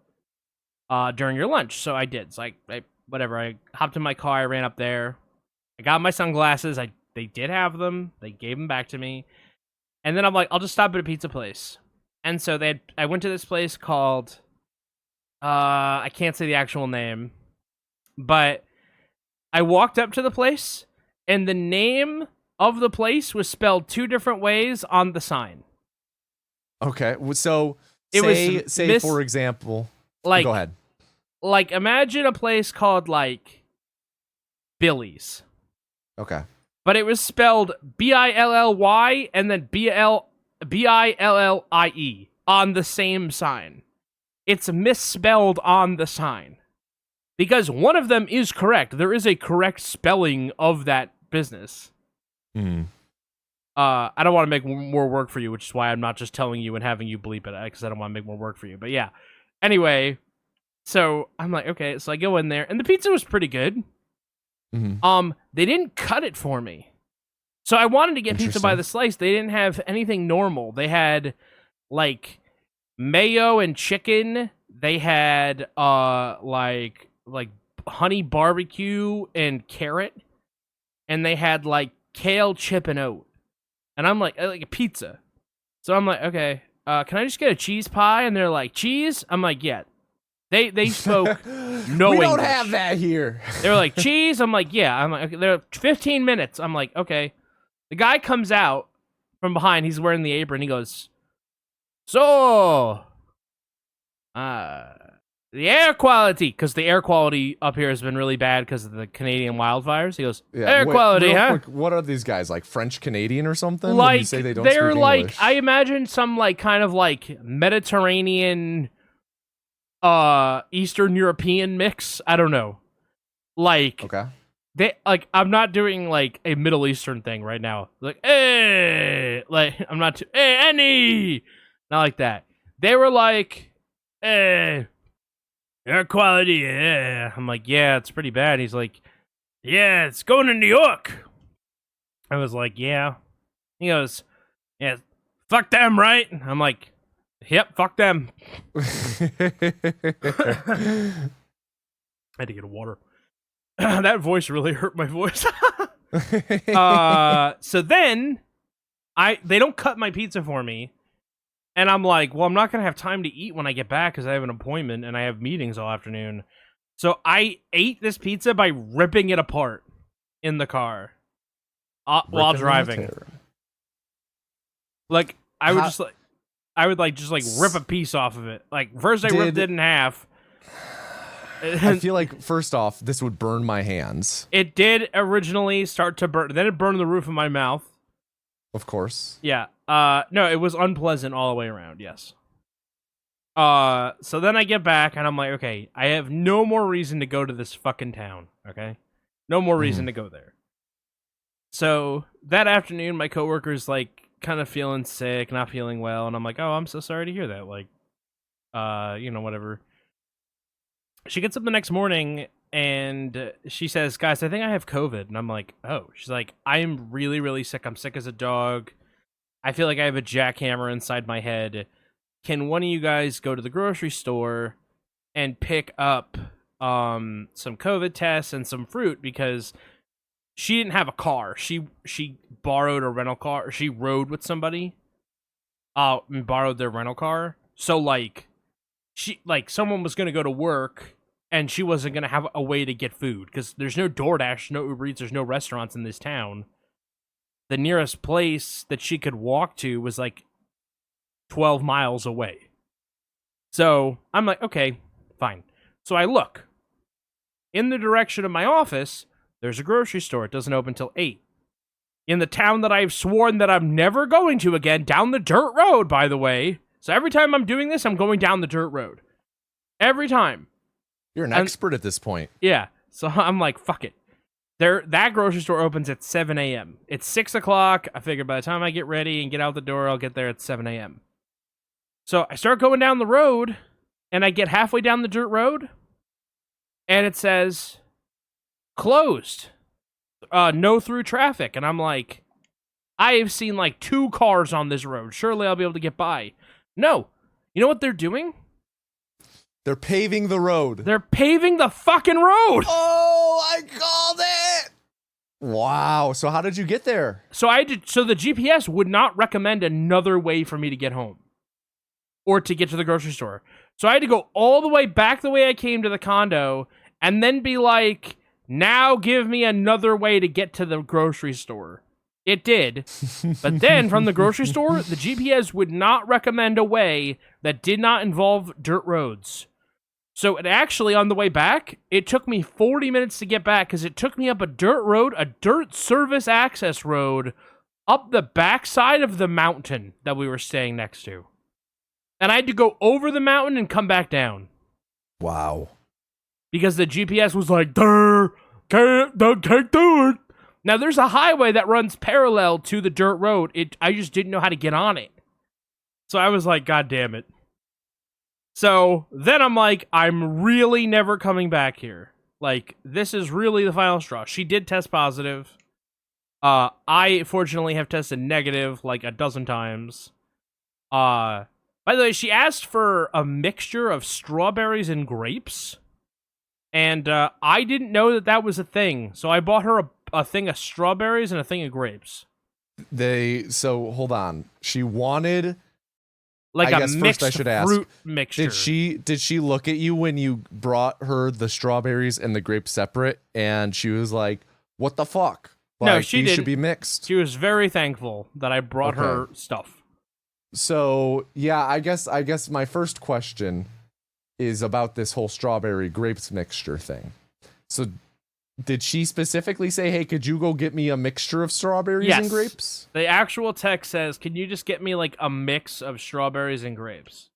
during your lunch? So I did. So whatever. I hopped in my car. I ran up there. I got my sunglasses. They did have them. They gave them back to me. And then I'm like, I'll just stop at a pizza place. And so I went to this place called, I can't say the actual name, but I walked up to the place, and the name of the place was spelled two different ways on the sign. Okay, so It say for example, Like, go ahead. Like, imagine a place called, like, Billy's. Okay. But it was spelled Billy and then Billie on the same sign. It's misspelled on the sign. Because one of them is correct. There is a correct spelling of that business. Mm. I don't want to make more work for you, which is why I'm not just telling you and having you bleep it, because I don't want to make more work for you. But yeah. Anyway, so I'm like, okay, so I go in there, and the pizza was pretty good. Mm-hmm. They didn't cut it for me. So I wanted to get pizza by Interesting. the slice. They didn't have anything normal. They had, like, mayo and chicken. They had, like honey barbecue and carrot. And they had, like, kale, chip, and oat. And I'm like a pizza. So I'm like, okay, can I just get a cheese pie? And they're like, cheese? I'm like, yeah. They spoke no We English. don't have that here. They were like, cheese? I'm like, yeah. I'm like, okay, they're 15 minutes. I'm like, okay. The guy comes out from behind. He's wearing the apron. He goes, so, the air quality, because the air quality up here has been really bad because of the Canadian wildfires. He goes, air quality, real huh? quick, what are these guys, like French Canadian or something? Like, when you say they don't they're speak like, English? I imagine some like kind of like Mediterranean, Eastern European mix. I don't know. Like, Okay. they like, I'm not doing like a Middle Eastern thing right now. Like, hey, like I'm not. Hey, Annie, not like that. They were like, hey, air quality. Yeah, I'm like, yeah, it's pretty bad. He's like, yeah, it's going to New York. I was like, yeah. He goes, yeah, fuck them, right? I'm like, yep, fuck them. I had to get water. That voice really hurt my voice. So then they don't cut my pizza for me. And I'm like, well, I'm not going to have time to eat when I get back because I have an appointment and I have meetings all afternoon. So I ate this pizza by ripping it apart in the car while driving. Like, I would just rip a piece off of it. Like, first I ripped it in half. I feel like, first off, this would burn my hands. It did originally start to burn. Then it burned the roof of my mouth. Of course. Yeah. No, it was unpleasant all the way around, yes. So then I get back, and I'm like, okay, I have no more reason to go to this fucking town, okay? No more reason to go there. So, that afternoon, my coworker's, like, kind of feeling sick, not feeling well, and I'm like, oh, I'm so sorry to hear that, like, whatever. She gets up the next morning, and she says, guys, I think I have COVID. And I'm like, oh. She's like, I'm really, really sick. I'm sick as a dog. I feel like I have a jackhammer inside my head. Can one of you guys go to the grocery store and pick up some COVID tests and some fruit? Because she didn't have a car. She borrowed a rental car. She rode with somebody and borrowed their rental car. So, like, someone was going to go to work and she wasn't going to have a way to get food because there's no DoorDash, no Uber Eats, there's no restaurants in this town. The nearest place that she could walk to was like 12 miles away. So I'm like, okay, fine. So I look. In the direction of my office, there's a grocery store. It doesn't open till 8. In the town that I've sworn that I'm never going to again, down the dirt road, by the way. So every time I'm doing this, I'm going down the dirt road. Every time. You're an expert at this point. Yeah. So I'm like, fuck it. That grocery store opens at 7 a.m. It's 6 o'clock. I figure by the time I get ready and get out the door, I'll get there at 7 a.m. So I start going down the road, and I get halfway down the dirt road, and it says, closed. No through traffic. And I'm like, I have seen like 2 cars on this road. Surely I'll be able to get by. No. You know what they're doing? They're paving the road. They're paving the fucking road. Oh, I called it. Wow. So how did you get there? So the GPS would not recommend another way for me to get home or to get to the grocery store. So I had to go all the way back the way I came to the condo and then be like, now give me another way to get to the grocery store. It did. But then from the grocery store, the GPS would not recommend a way that did not involve dirt roads. So it actually, on the way back, it took me 40 minutes to get back because it took me up a dirt road, a dirt service access road, up the backside of the mountain that we were staying next to. And I had to go over the mountain and come back down. Wow. Because the GPS was like, can't do it. Now, there's a highway that runs parallel to the dirt road. I just didn't know how to get on it. So I was like, God damn it. So then I'm like, I'm really never coming back here. Like, this is really the final straw. She did test positive. I, fortunately, have tested negative like a dozen times. By the way, she asked for a mixture of strawberries and grapes. And I didn't know that was a thing. So I bought her a thing of strawberries and a thing of grapes. So hold on. She wanted Like I a guess mixed first I should ask, fruit mixture. Did she look at you when you brought her the strawberries and the grapes separate, and she was like, "What the fuck? Like, No, she these didn't. should be mixed." She was very thankful that I brought her stuff. So yeah, I guess my first question is about this whole strawberry grapes mixture thing. So did she specifically say, "Hey, could you go get me a mixture of strawberries and grapes?" The actual text says, "Can you just get me like a mix of strawberries and grapes?"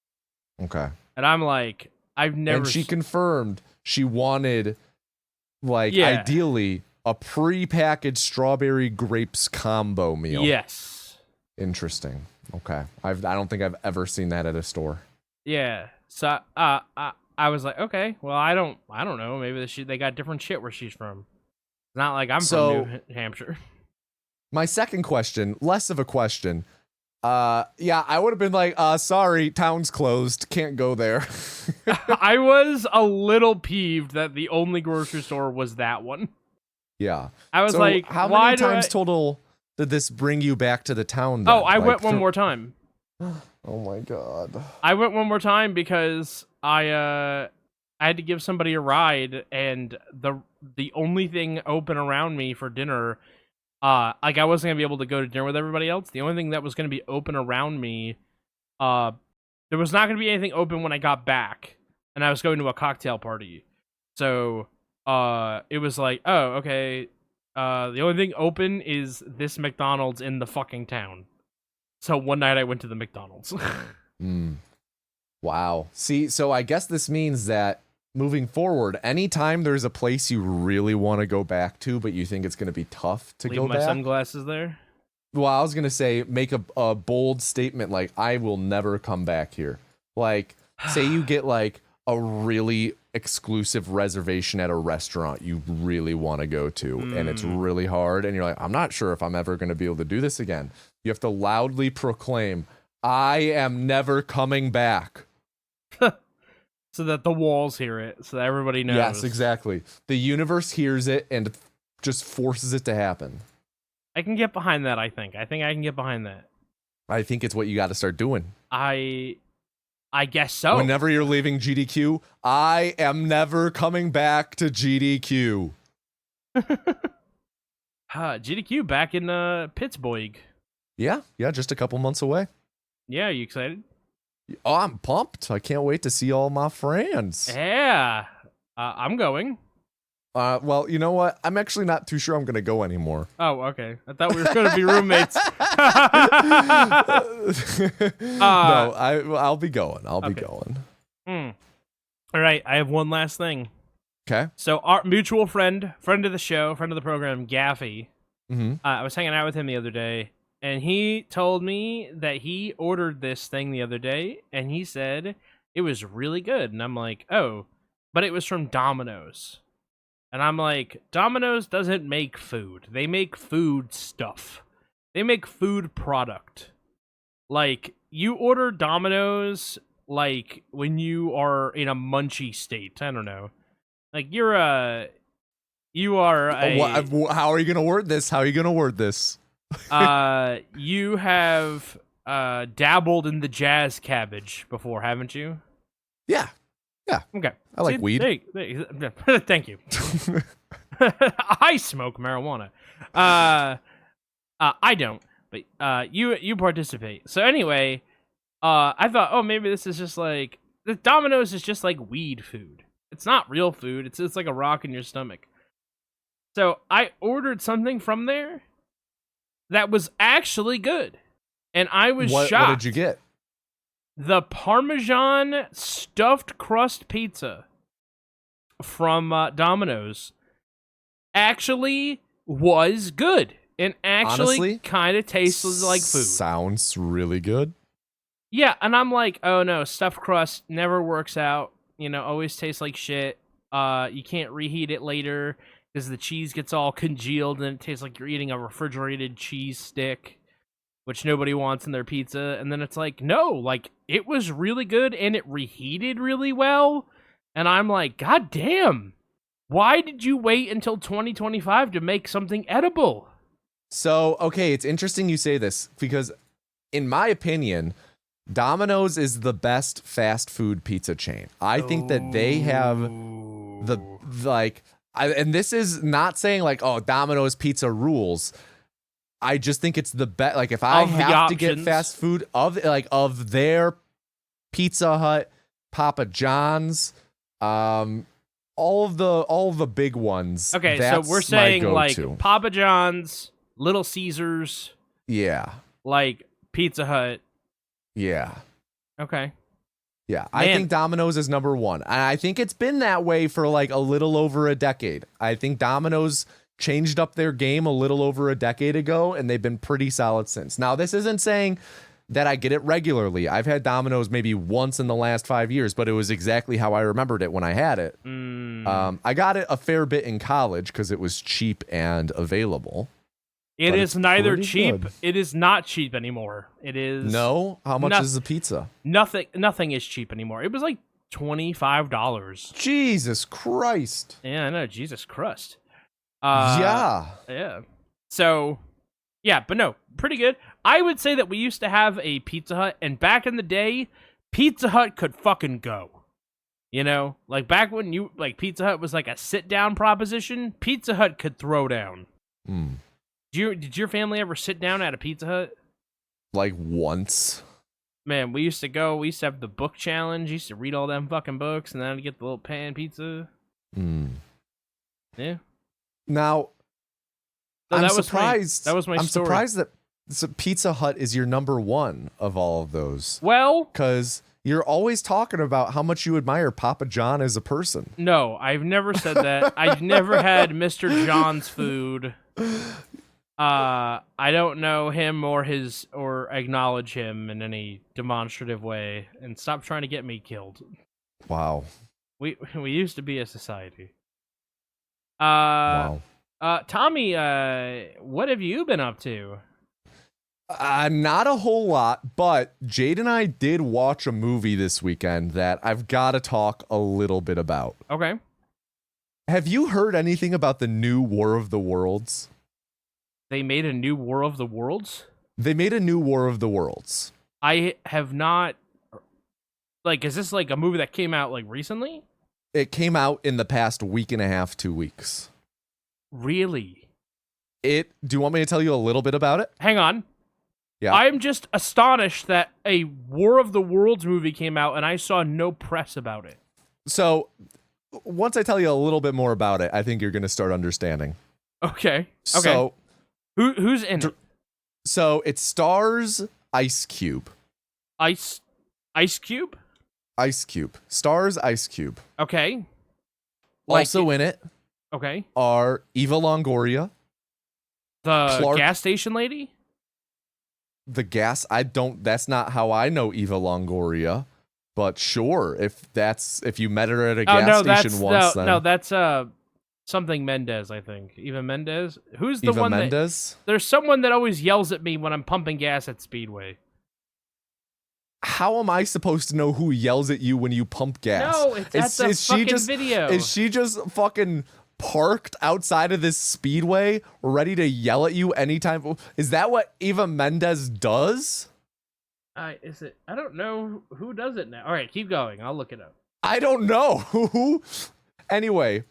Okay. And I'm like, I've never. And she confirmed she wanted, like, ideally a pre-packaged strawberry grapes combo meal. Yes. Interesting. Okay. I don't think I've ever seen that at a store. Yeah. So I was like, okay, well, I don't know. Maybe they got different shit where she's from. It's not like I'm from New Hampshire. My second question, less of a question. Yeah, I would have been like, sorry, town's closed. Can't go there. I was a little peeved that the only grocery store was that one. Yeah. I was like, how many times total did this bring you back to the town then? Oh, I went one more time. Oh my god. I went one more time because I had to give somebody a ride, and the only thing open around me for dinner, like I wasn't gonna be able to go to dinner with everybody else. The only thing that was gonna be open around me, there was not gonna be anything open when I got back, and I was going to a cocktail party. So it was like, oh, okay. The only thing open is this McDonald's in the fucking town. So one night I went to the McDonald's. Wow. See, so I guess this means that moving forward, anytime there's a place you really want to go back to, but you think it's going to be tough to Leave go my back. sunglasses there. Well, I was going to say, make a bold statement like, I will never come back here. Like, say you get like a really exclusive reservation at a restaurant you really want to go to, and it's really hard, and you're like, I'm not sure if I'm ever going to be able to do this again. You have to loudly proclaim, I am never coming back. So that the walls hear it, so that everybody knows. Yes, exactly. The universe hears it and just forces it to happen. I can get behind that, I think. I think I can get behind that. I think it's what you got to start doing. I guess so. Whenever you're leaving GDQ, I am never coming back to GDQ. GDQ back in Pittsburgh. Yeah, just a couple months away. Yeah, are you excited? Oh, I'm pumped. I can't wait to see all my friends. Yeah, I'm going. Well, you know what? I'm actually not too sure I'm going to go anymore. Oh, okay. I thought we were going to be roommates. No, I'll be going. I'll be going. All right, I have one last thing. Okay. So our mutual friend of the show, friend of the program, Gaffy, Mm-hmm. I was hanging out with him the other day, and he told me that he ordered this thing the other day, and he said it was really good. And I'm like, oh, but it was from Domino's. And I'm like, Domino's doesn't make food. They make food stuff. They make food product. Like, you order Domino's, like, when you are in a munchy state. I don't know. Like, you are a... How are you going to word this? You have dabbled in the jazz cabbage before, haven't you? Yeah. Okay. I like weed. Thank you. I smoke marijuana. I don't, but you participate. So anyway, I thought, oh, maybe this is just like the Domino's is just like weed food. It's not real food. It's like a rock in your stomach. So I ordered something from there that was actually good, and I was shocked. What did you get? The Parmesan stuffed crust pizza from Domino's actually was good and actually kind of tasted like food. Sounds really good. Yeah, and I'm like, oh no, stuffed crust never works out. You know, always tastes like shit. You can't reheat it later because the cheese gets all congealed and it tastes like you're eating a refrigerated cheese stick, which nobody wants in their pizza. And then it's like, no, like, it was really good and it reheated really well. And I'm like, God damn, why did you wait until 2025 to make something edible? So, okay, it's interesting you say this because, in my opinion, Domino's is the best fast food pizza chain. I think that they have the and this is not saying like, oh, Domino's pizza rules. I just think it's the best. Like, if I have to get fast food of their Pizza Hut, Papa John's, all of the big ones. Okay, so we're saying like Papa John's, Little Caesars. Yeah. Like Pizza Hut. Yeah. Okay. Yeah, man. I think Domino's is number one. And I think it's been that way for like a little over a decade. I think Domino's changed up their game a little over a decade ago, and they've been pretty solid since. Now, this isn't saying that I get it regularly. I've had Domino's maybe once in the last 5 years, but it was exactly how I remembered it when I had it. I got it a fair bit in college because it was cheap and available. It is neither cheap. Good. It is not cheap anymore. It is no. How much is the pizza? Nothing is cheap anymore. It was like $25. Jesus Christ. Yeah, I know. Jesus Christ. Yeah. So, yeah, but no, pretty good. I would say that we used to have a Pizza Hut, and back in the day, Pizza Hut could fucking go. You know, like back when Pizza Hut was like a sit down proposition, Pizza Hut could throw down. Did your family ever sit down at a Pizza Hut? Like once. Man, we used to have the book challenge. Used to read all them fucking books, and then I'd get the little pan pizza. Yeah. Now, I'm surprised. That was my story. I'm surprised that Pizza Hut is your number one of all of those. Well, because you're always talking about how much you admire Papa John as a person. No, I've never said that. I've never had Mr. John's food. I don't know him or acknowledge him in any demonstrative way. And stop trying to get me killed. Wow. We used to be a society. Wow. Tommy, what have you been up to? Not a whole lot, but Jade and I did watch a movie this weekend that I've got to talk a little bit about. Okay. Have you heard anything about the new War of the Worlds? They made a new War of the Worlds? They made a new War of the Worlds. I have not... Like, is this like a movie that came out like recently? It came out in the past week and a half, 2 weeks. Really? Do you want me to tell you a little bit about it? Hang on. Yeah. I'm just astonished that a War of the Worlds movie came out and I saw no press about it. So, once I tell you a little bit more about it, I think you're going to start understanding. Okay. So, who's in it? So, it stars Ice Cube. Ice Cube? Ice Cube. Stars Ice Cube. Okay. Also in it. Okay. Are Eva Longoria. The gas station lady? That's not how I know Eva Longoria, but sure, if you met her at a gas station once, then. No, that's something Mendez, I think. Eva Mendes? Who's the Eva one Mendes? There's someone that always yells at me when I'm pumping gas at Speedway. How am I supposed to know who yells at you when you pump gas? No, that's a fucking video. Is she just fucking parked outside of this Speedway, ready to yell at you anytime? Is that what Eva Mendes does? Is it? I don't know who does it now. All right, keep going. I'll look it up. I don't know who. Anyway,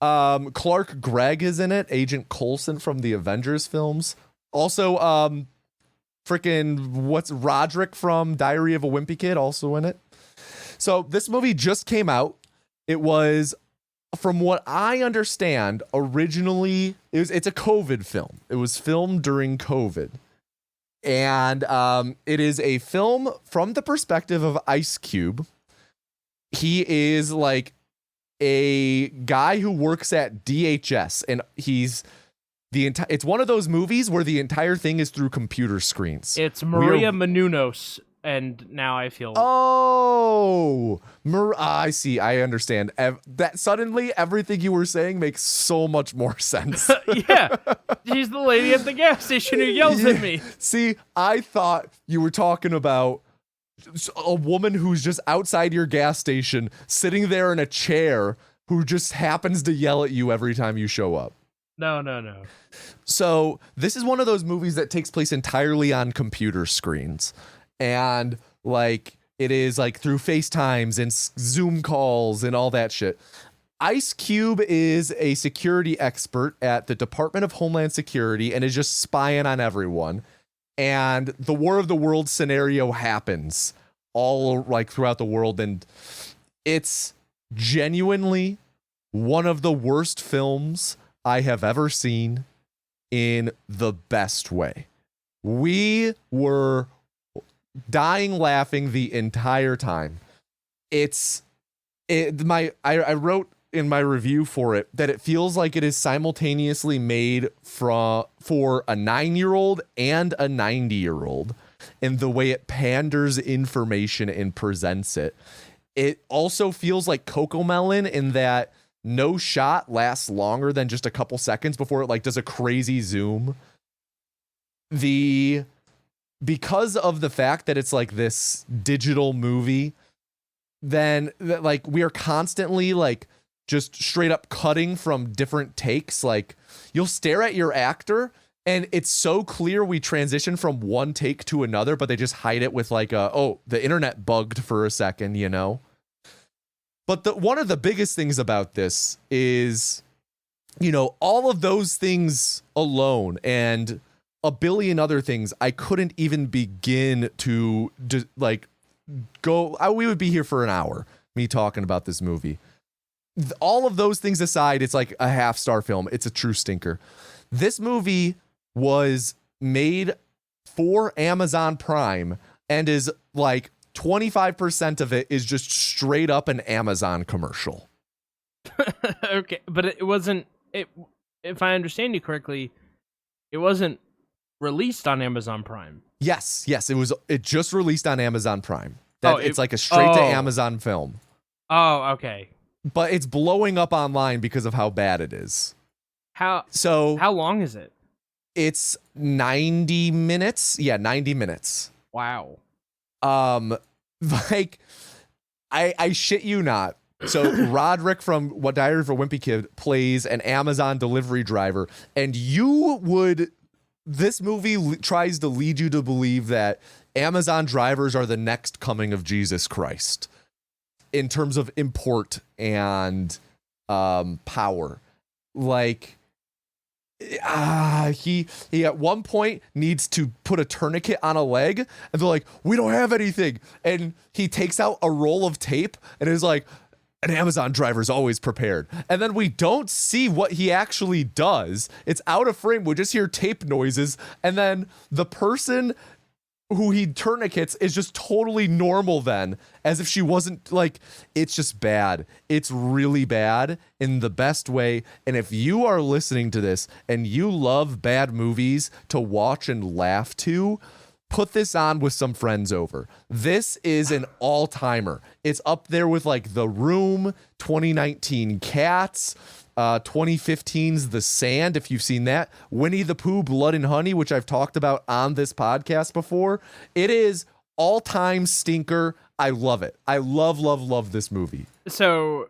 Clark Gregg is in it. Agent Coulson from the Avengers films. Also, what's Roderick from Diary of a Wimpy Kid also in it. So this movie just came out. It was, from what I understand, originally it's a COVID film. It was filmed during COVID. And it is a film from the perspective of Ice Cube. He is like a guy who works at DHS, and it's one of those movies where the entire thing is through computer screens. It's Maria Menounos, and now I feel... Oh! I see. I understand. That suddenly, everything you were saying makes so much more sense. Yeah. She's the lady at the gas station who yells at me. See, I thought you were talking about a woman who's just outside your gas station, sitting there in a chair, who just happens to yell at you every time you show up. No. So this is one of those movies that takes place entirely on computer screens. And Like, it is like through FaceTimes and Zoom calls and all that shit. Ice Cube is a security expert at the Department of Homeland Security and is just spying on everyone. And the War of the Worlds scenario happens all like throughout the world. And it's genuinely one of the worst films I have ever seen in the best way. We were dying laughing the entire time. I wrote in my review for it that it feels like it is simultaneously made for a 9-year-old and a 90-year-old in the way it panders information and presents it. It also feels like Cocomelon in that no shot lasts longer than just a couple seconds before it like does a crazy zoom. Because of the fact that it's like this digital movie, then like we are constantly like just straight up cutting from different takes. Like you'll stare at your actor and it's so clear we transition from one take to another, but they just hide it with like the internet bugged for a second, you know? But one of the biggest things about this is, you know, all of those things alone and a billion other things I couldn't even begin to like go. We would be here for an hour, me talking about this movie. All of those things aside, it's like a half-star film. It's a true stinker. This movie was made for Amazon Prime and is like 25% of it is just straight up an Amazon commercial. Okay, but it wasn't. If I understand you correctly, it wasn't released on Amazon Prime. Yes, it was. It just released on Amazon Prime. It's like a straight to Amazon film. Oh, okay. But it's blowing up online because of how bad it is. How long is it? It's 90 minutes. Yeah, 90 minutes. Wow. Like I shit you not. So Roderick from What Diary of a Wimpy Kid plays an Amazon delivery driver, and this movie tries to lead you to believe that Amazon drivers are the next coming of Jesus Christ in terms of import and power. Like he at one point needs to put a tourniquet on a leg and they're like, we don't have anything, and he takes out a roll of tape and is like, an Amazon driver is always prepared. And then we don't see what he actually does. It's out of frame. We just hear tape noises. And then the person who he tourniquets is just totally normal then, as if she wasn't. Like, it's just bad. It's really bad in the best way. And if you are listening to this and you love bad movies to watch and laugh to, put this on with some friends over. This is an all-timer. It's up there with like The Room, 2019 Cats, 2015's The Sand, if you've seen that, Winnie the Pooh, Blood and Honey, which I've talked about on this podcast before. It is all-time stinker. I love it. I love this movie. So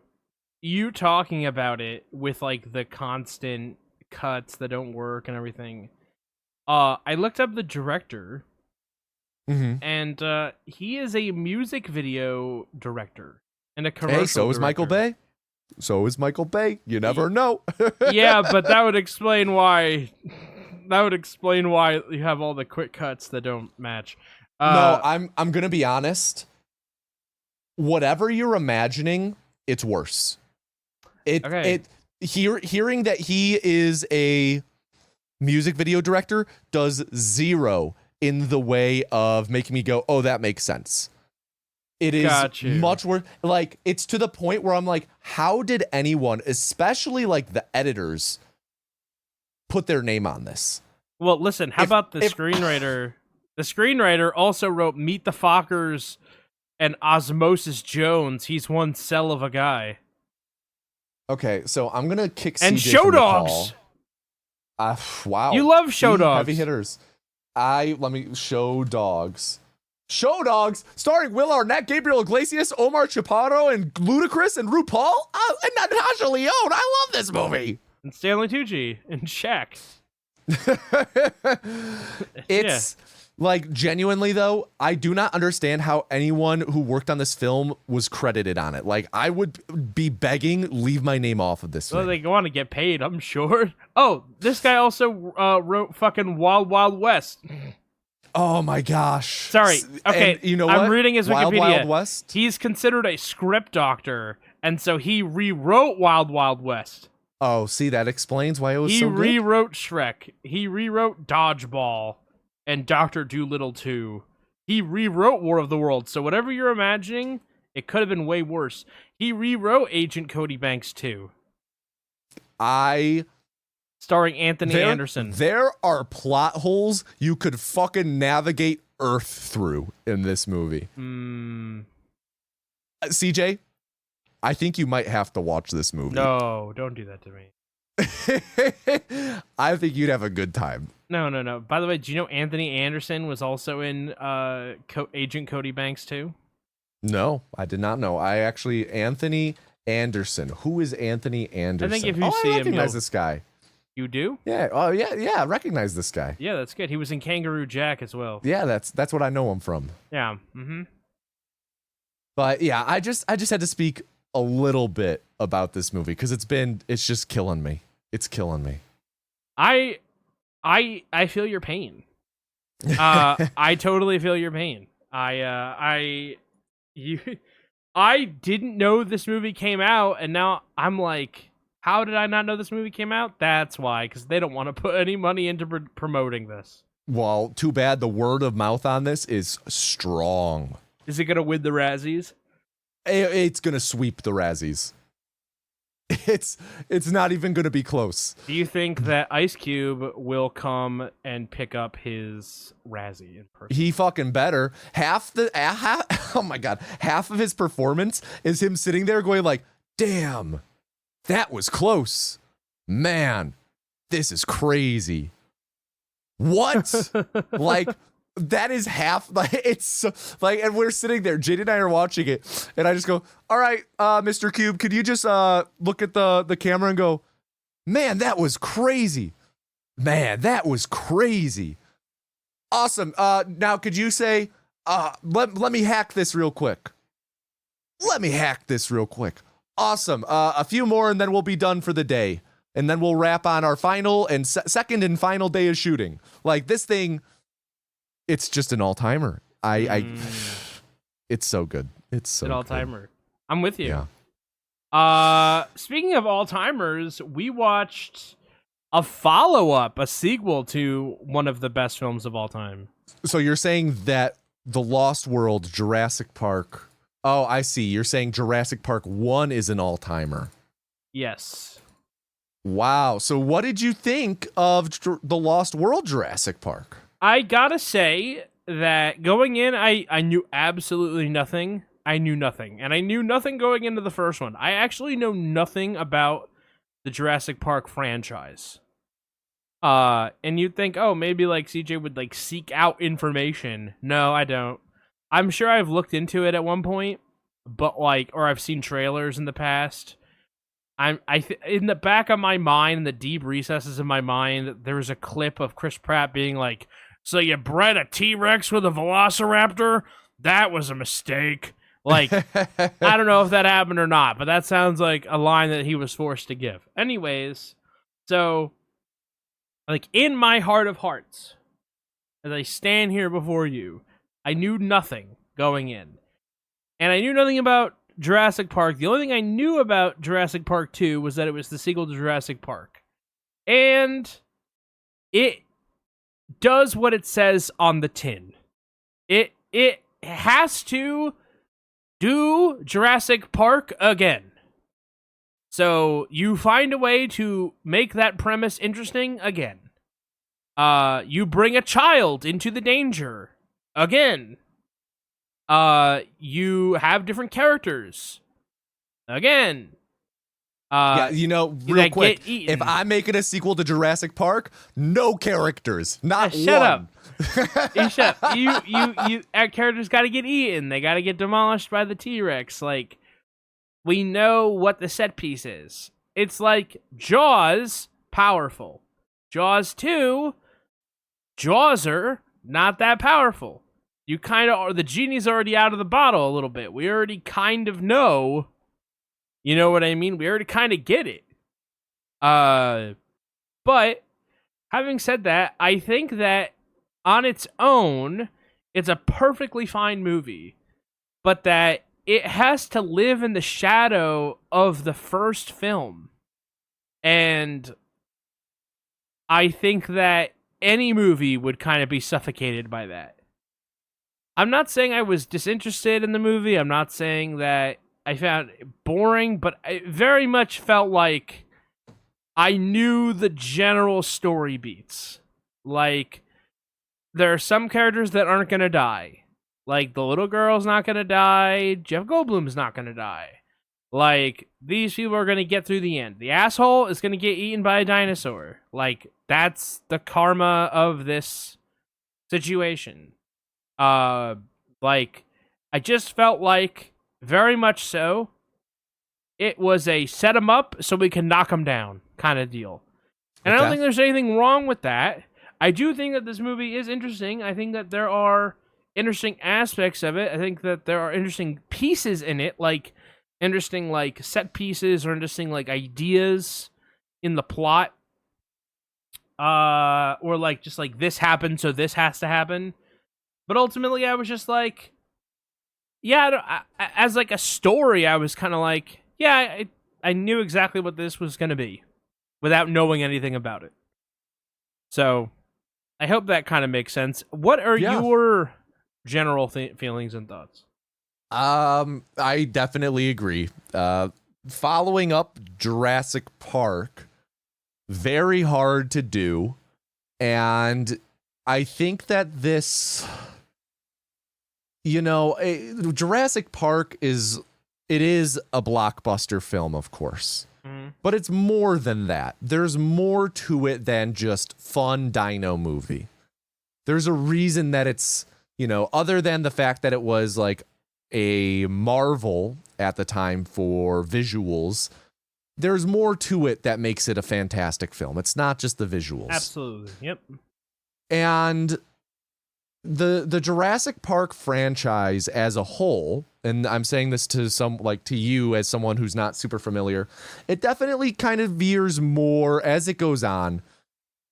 you talking about it with like the constant cuts that don't work and everything. I looked up the director. Mm-hmm. And he is a music video director and a commercial. Hey, so is Michael Bay. You never know. Yeah, but that would explain why. That would explain why you have all the quick cuts that don't match. No, I'm gonna be honest. Whatever you're imagining, it's worse. Hearing that he is a music video director does zero in the way of making me go, oh, that makes sense. It is much worse. Like, it's to the point where I'm like, how did anyone, especially like the editors, put their name on this? Well, listen, how about the screenwriter? The screenwriter also wrote Meet the Fockers and Osmosis Jones. He's one cell of a guy. Okay, so I'm going to kick CJ and Show Dogs. Wow. You love Show Dogs. Heavy hitters. Show Dogs. Show Dogs, starring Will Arnett, Gabriel Iglesias, Omar Chaparro, and Ludacris and RuPaul, and Natasha Lyonne. I love this movie. And Stanley Tucci and Shaq. It's Like, genuinely, though, I do not understand how anyone who worked on this film was credited on it. Like, I would be begging, leave my name off of this Well, thing. they want to get paid, I'm sure. Oh, this guy also wrote fucking Wild Wild West. Oh my gosh. Sorry. Okay, and you know what? I'm reading his Wild Wikipedia. Wild West? He's considered a script doctor, and so he rewrote Wild Wild West. Oh, see, that explains why it was He so good. rewrote Shrek. He rewrote Dodgeball and Dr. Dolittle 2. He rewrote War of the Worlds. So whatever you're imagining, it could have been way worse. He rewrote Agent Cody Banks 2. Starring Anthony Anderson. There are plot holes you could fucking navigate Earth through in this movie. CJ, I think you might have to watch this movie. No, don't do that to me. I think you'd have a good time. No. By the way, do you know Anthony Anderson was also in Agent Cody Banks 2? No, I did not know. Anthony Anderson. Who is Anthony Anderson? I think if you see I him, recognize this guy. You do? Yeah. Oh, yeah. I recognize this guy. Yeah, that's good. He was in Kangaroo Jack as well. Yeah, that's what I know him from. Yeah. Mm-hmm. But yeah, I just had to speak a little bit about this movie because it's just killing me. It's killing me. I feel your pain. I totally feel your pain. I didn't know this movie came out, and now I'm like, how did I not know this movie came out? That's why, because they don't want to put any money into promoting this. Well, too bad the word of mouth on this is strong. Is it gonna win the Razzies? It's gonna sweep the Razzies. It's not even gonna be close. Do you think that Ice Cube will come and pick up his Razzie in person? He fucking better. Oh my god, half of his performance is him sitting there going like, damn, that was close. Man, this is crazy. What? Like, that is half, like, it's so, like, and we're sitting there, JD and I are watching it, and I just go, all right, Mr. Cube, could you just look at the camera and go, man, that was crazy. Man, that was crazy. Awesome. Now could you say, let me hack this real quick. Awesome. A few more and then we'll be done for the day. And then we'll wrap on our final and second and final day of shooting. Like, this thing, it's just an all-timer. It's so good. It's so an all-timer. I'm with you. Yeah. Speaking of all-timers, we watched a follow-up, a sequel to one of the best films of all time. So you're saying that The Lost World, Jurassic Park. Oh, I see. You're saying Jurassic Park 1 is an all-timer. Yes. Wow. So what did you think of The Lost World, Jurassic Park? I gotta say that going in, I knew absolutely nothing. I knew nothing. And I knew nothing going into the first one. I actually know nothing about the Jurassic Park franchise. And you'd think, oh, maybe like CJ would like seek out information. No, I don't. I'm sure I've looked into it at one point, but like, or I've seen trailers in the past. In the back of my mind, in the deep recesses of my mind, there was a clip of Chris Pratt being like, so you bred a T-Rex with a Velociraptor? That was a mistake. Like, I don't know if that happened or not, but that sounds like a line that he was forced to give. Anyways, so, like, in my heart of hearts, as I stand here before you, I knew nothing going in. And I knew nothing about Jurassic Park. The only thing I knew about Jurassic Park 2 was that it was the sequel to Jurassic Park. And it does what it says on the tin. It has to do Jurassic Park again. So you find a way to make that premise interesting again. You bring a child into the danger again. You have different characters again. Yeah, real quick, if I'm making a sequel to Jurassic Park, no characters, not one. Shut up. Shut up. You characters got to get eaten. They got to get demolished by the T-Rex. Like, we know what the set piece is. It's like Jaws, powerful. Jaws 2, Jawser, not that powerful. You kind of are, the genie's already out of the bottle a little bit. We already kind of know, you know what I mean? We already kind of get it. But having said that, I think that on its own, it's a perfectly fine movie, but that it has to live in the shadow of the first film. And I think that any movie would kind of be suffocated by that. I'm not saying I was disinterested in the movie. I'm not saying that I found it boring, but it very much felt like I knew the general story beats. Like, there are some characters that aren't going to die. Like, the little girl's not going to die. Jeff Goldblum's not going to die. Like, these people are going to get through the end. The asshole is going to get eaten by a dinosaur. Like, that's the karma of this situation. Like, I just felt like, very much so, it was a set 'em up so we can knock 'em down kind of deal. And I don't think there's anything wrong with that. I do think that this movie is interesting. I think that there are interesting aspects of it. I think that there are interesting pieces in it, like interesting like set pieces or interesting like ideas in the plot. Or like just like this happened, so this has to happen. But ultimately, I was just like, yeah, as like a story, I was kind of like, yeah, I knew exactly what this was going to be without knowing anything about it. So I hope that kind of makes sense. What are your general feelings and thoughts? I definitely agree. Following up Jurassic Park, very hard to do. And I think that this, Jurassic Park is a blockbuster film, of course. But it's more than that. There's more to it than just fun dino movie. There's a reason that it's, other than the fact that it was like a marvel at the time for visuals, there's more to it that makes it a fantastic film. It's not just the visuals. Absolutely. Yep. And the Jurassic Park franchise as a whole, and I'm saying this to you as someone who's not super familiar, it definitely kind of veers more as it goes on.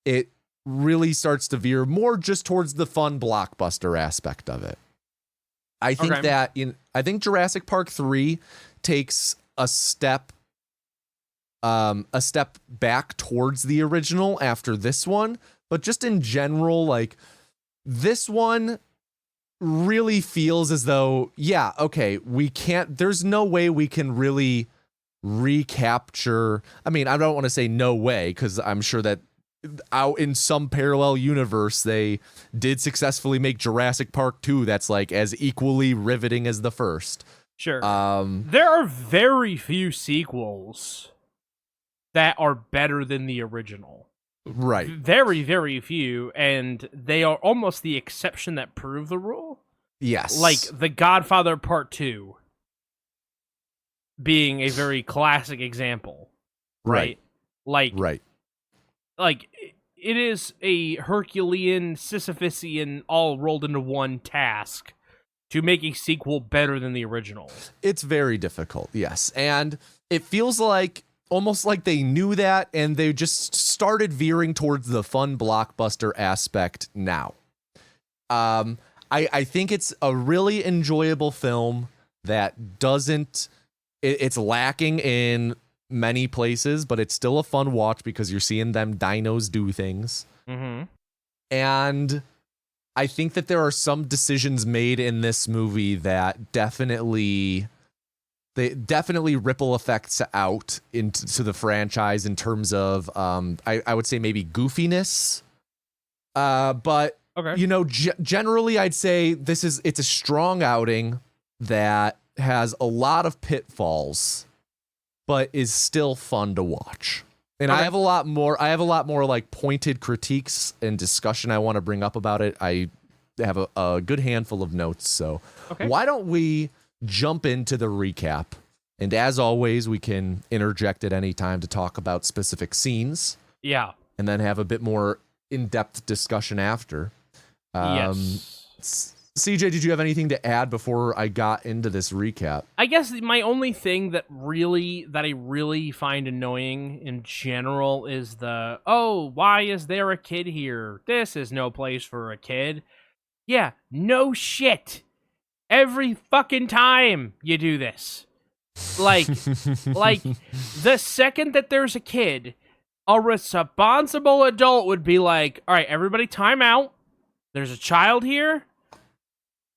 It really starts to veer more just towards the fun blockbuster aspect of it. I think I think Jurassic Park 3 takes a step back towards the original after this one, but just in general, like, this one really feels as though, there's no way we can really recapture. I mean, I don't want to say no way, because I'm sure that out in some parallel universe, they did successfully make Jurassic Park 2 that's like as equally riveting as the first. Sure. There are very few sequels that are better than the original. Right. Very, very few, and they are almost the exception that prove the rule. Yes. Like The Godfather Part 2 being a very classic example. Right? Like it is a Herculean, Sisyphusian, all rolled into one task to make a sequel better than the original. It's very difficult, yes. And it feels like almost like they knew that, and they just started veering towards the fun blockbuster aspect now. I think it's a really enjoyable film that doesn't... It's lacking in many places, but it's still a fun watch because you're seeing them dinos do things. Mm-hmm. And I think that there are some decisions made in this movie that definitely ripple effects out into the franchise in terms of I would say maybe goofiness, but okay. Generally I'd say it's a strong outing that has a lot of pitfalls but is still fun to watch. And okay. I have a lot more like pointed critiques and discussion I want to bring up about it. I have a good handful of notes, so Why don't we jump into the recap? And as always, we can interject at any time to talk about specific scenes. Yeah. And then have a bit more in-depth discussion after. Yes. CJ, did you have anything to add before I got into this recap? I guess my only thing that I really find annoying in general is why is there a kid here? This is no place for a kid. Yeah, no shit. Every fucking time you do this. Like the second that there's a kid, a responsible adult would be like, all right, everybody time out. There's a child here.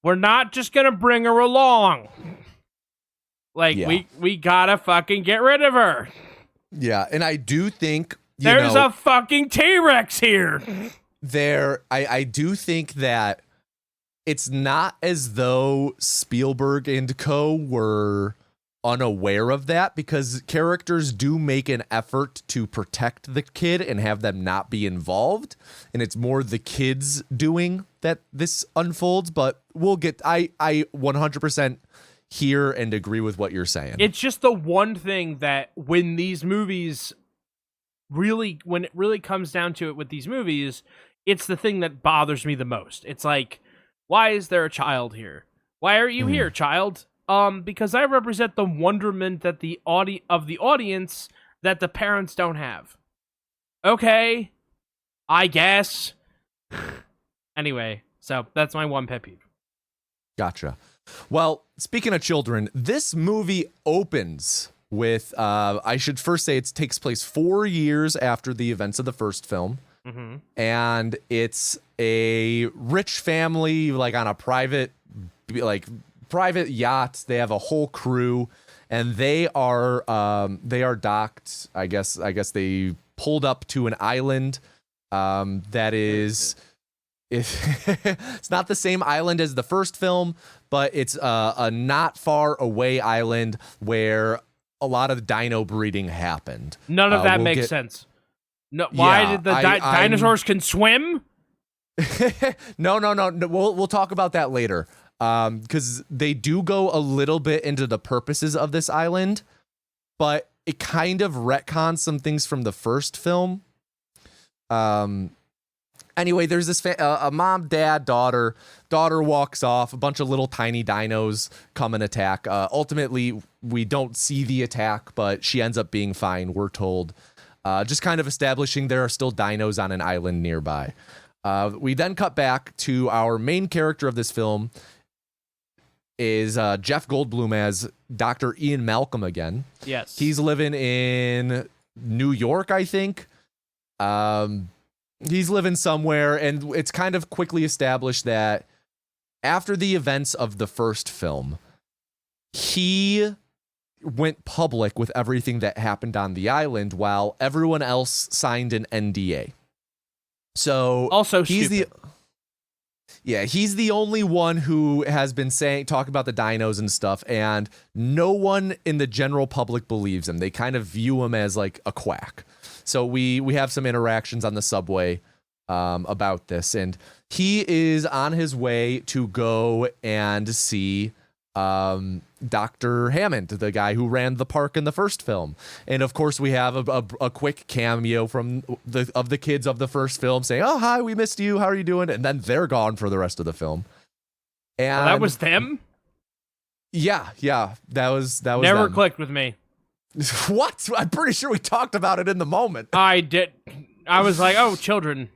We're not just gonna bring her along. Like, we gotta fucking get rid of her. Yeah, and I do think there's a fucking T-Rex here. I do think that it's not as though Spielberg and co. were unaware of that, because characters do make an effort to protect the kid and have them not be involved, and it's more the kids doing that this unfolds. But I 100% hear and agree with what you're saying. It's just the one thing that when it really comes down to it with these movies, it's the thing that bothers me the most. It's like, why is there a child here? Why are you here, child? Because I represent the wonderment that the audience that the parents don't have. Okay, I guess. Anyway, so that's my one pet peeve. Gotcha. Well, speaking of children, this movie opens with, I should first say it takes place 4 years after the events of the first film. Mm-hmm. And it's a rich family, like on a private yacht. They have a whole crew, and they are docked. I guess they pulled up to an island that is it's not the same island as the first film, but it's a not far away island where a lot of dino breeding happened. None of that makes sense. No, why did the dinosaurs can swim? No. We'll talk about that later. Because they do go a little bit into the purposes of this island, but it kind of retcons some things from the first film. Anyway, there's this a mom, dad, daughter. Daughter walks off. A bunch of little tiny dinos come and attack. Ultimately, we don't see the attack, but she ends up being fine, we're told. Just kind of establishing there are still dinos on an island nearby. We then cut back to our main character of this film is Jeff Goldblum as Dr. Ian Malcolm again. Yes. He's living in New York, I think. He's living somewhere, and it's kind of quickly established that after the events of the first film, he went public with everything that happened on the island while everyone else signed an NDA. So also he's stupid. he's the only one who has been talking about the dinos and stuff, and no one in the general public believes him. They kind of view him as like a quack. So we have some interactions on the subway about this, and he is on his way to go and see Dr. Hammond, the guy who ran the park in the first film. And of course we have a quick cameo from the kids of the first film saying, "Oh, hi, we missed you. How are you doing?" And then they're gone for the rest of the film. And that was them? Yeah. That was never them. Clicked with me. What? I'm pretty sure we talked about it in the moment. I did. I was like, oh, children.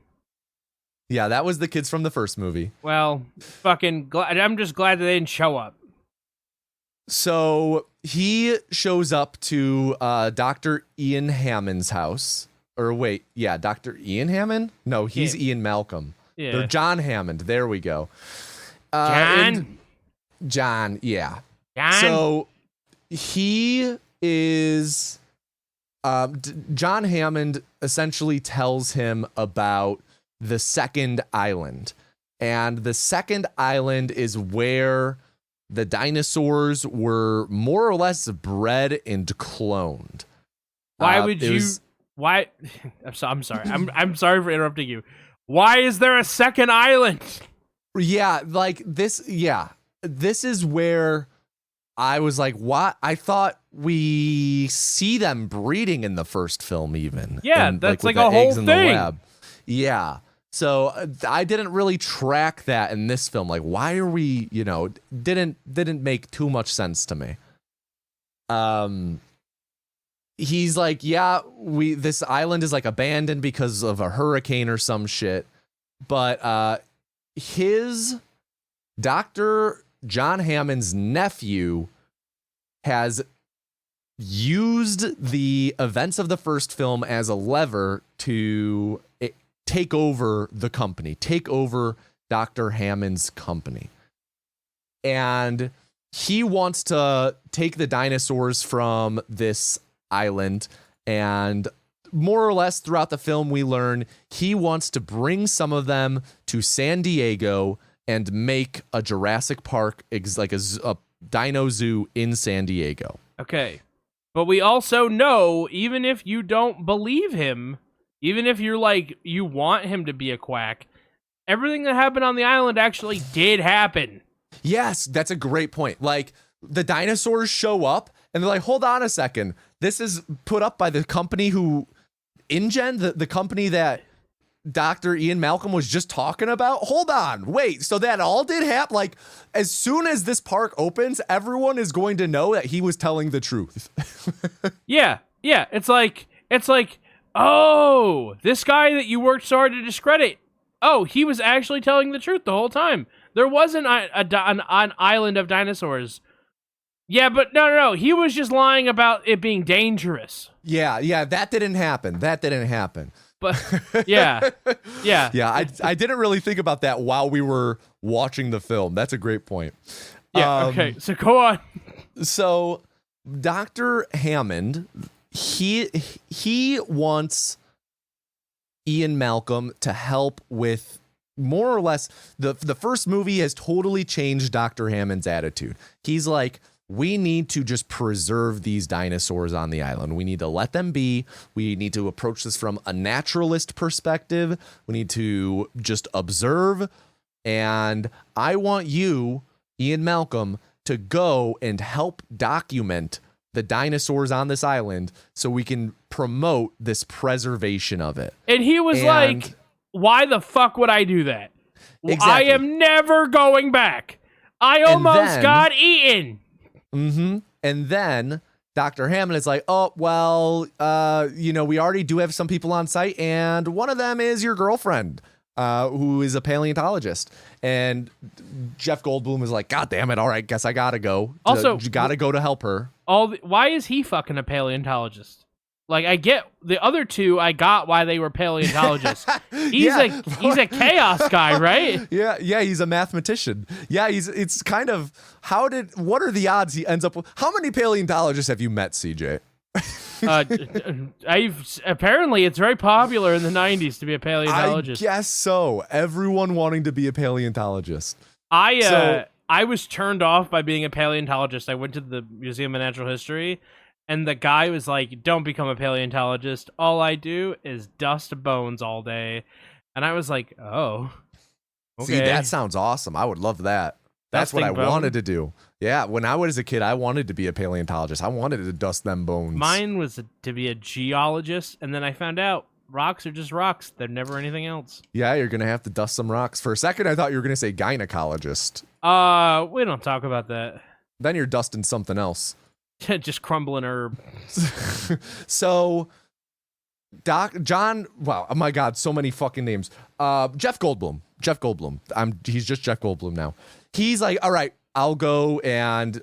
Yeah, that was the kids from the first movie. Well, fucking I'm just glad that they didn't show up. So he shows up to Dr. Ian Hammond's house. Or wait, yeah, Dr. Ian Hammond? No, he's Ian Malcolm. Yeah. Or John Hammond. There we go. John, yeah. John? So he is... John Hammond essentially tells him about the second island. And the second island is where the dinosaurs were more or less bred and cloned. Why would you? Why? I'm sorry. I'm sorry for interrupting you. Why is there a second island? Yeah, like this. Yeah, this is where I was like, what? I thought we see them breeding in the first film, even. Yeah, and, that's with like the a eggs whole in thing. The web. Yeah. So I didn't really track that in this film. Like, why are we, didn't make too much sense to me. He's like, yeah, this island is like abandoned because of a hurricane or some shit. But his Dr. John Hammond's nephew has used the events of the first film as a lever to take over the company, take over Dr. Hammond's company. And he wants to take the dinosaurs from this island, and more or less throughout the film we learn he wants to bring some of them to San Diego and make a Jurassic Park, like a dino zoo in San Diego. Okay. But we also know, even if you don't believe him, even if you're like, you want him to be a quack, everything that happened on the island actually did happen. Yes, that's a great point. Like, the dinosaurs show up and they're like, hold on a second. This is put up by the company who, InGen, the company that Dr. Ian Malcolm was just talking about. Hold on, wait, so that all did happen? Like, as soon as this park opens, everyone is going to know that he was telling the truth. yeah, it's like, oh, this guy that you worked so hard to discredit, oh, he was actually telling the truth the whole time. There wasn't an island of dinosaurs. Yeah, but no, he was just lying about it being dangerous. Yeah, that didn't happen. But yeah. I didn't really think about that while we were watching the film. That's a great point. Yeah. Okay. So go on. So Dr. Hammond, he wants Ian Malcolm to help with more or less the first movie has totally changed Dr. Hammond's attitude. He's like, we need to just preserve these dinosaurs on the island. We need to let them be. We need to approach this from a naturalist perspective. We need to just observe. And I want you, Ian Malcolm, to go and help document the dinosaurs on this island so we can promote this preservation of it. And he was like, why the fuck would I do that? Exactly. I am never going back. I almost got eaten. Mm-hmm. And then Dr. Hammond is like, oh, well, we already do have some people on site, and one of them is your girlfriend, who is a paleontologist. And Jeff Goldblum is like, God damn it, all right, guess I gotta go. You gotta go to help her. Why is he fucking a paleontologist? Like, I get the other two, I got why they were paleontologists. He's a chaos guy, right? Yeah, he's a mathematician. Yeah, it's kind of, what are the odds he ends up with? How many paleontologists have you met, CJ? Apparently it's very popular in the 90s to be a paleontologist. I guess so. Everyone wanting to be a paleontologist. I was turned off by being a paleontologist. I went to the Museum of Natural History, and the guy was like, don't become a paleontologist. All I do is dust bones all day. And I was like, oh, okay. See, that sounds awesome. I would love that. That's what I wanted to do. Yeah, when I was a kid, I wanted to be a paleontologist. I wanted to dust them bones. Mine was to be a geologist, and then I found out rocks are just rocks. They're never anything else. Yeah, you're going to have to dust some rocks. For a second, I thought you were going to say gynecologist. We don't talk about that. Then you're dusting something else. Just crumbling herb. So, wow, oh my God, so many fucking names. Jeff Goldblum. He's just Jeff Goldblum now. He's like, all right, I'll go and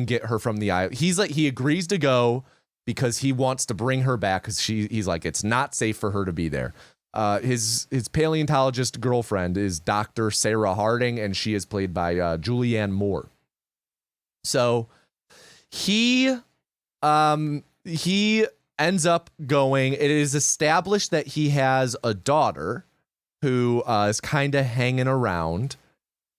get her from the island. He's like, he agrees to go because he wants to bring her back because he's like, it's not safe for her to be there. His paleontologist girlfriend is Dr. Sarah Harding, and she is played by Julianne Moore. So he ends up going. It is established that he has a daughter who is kind of hanging around,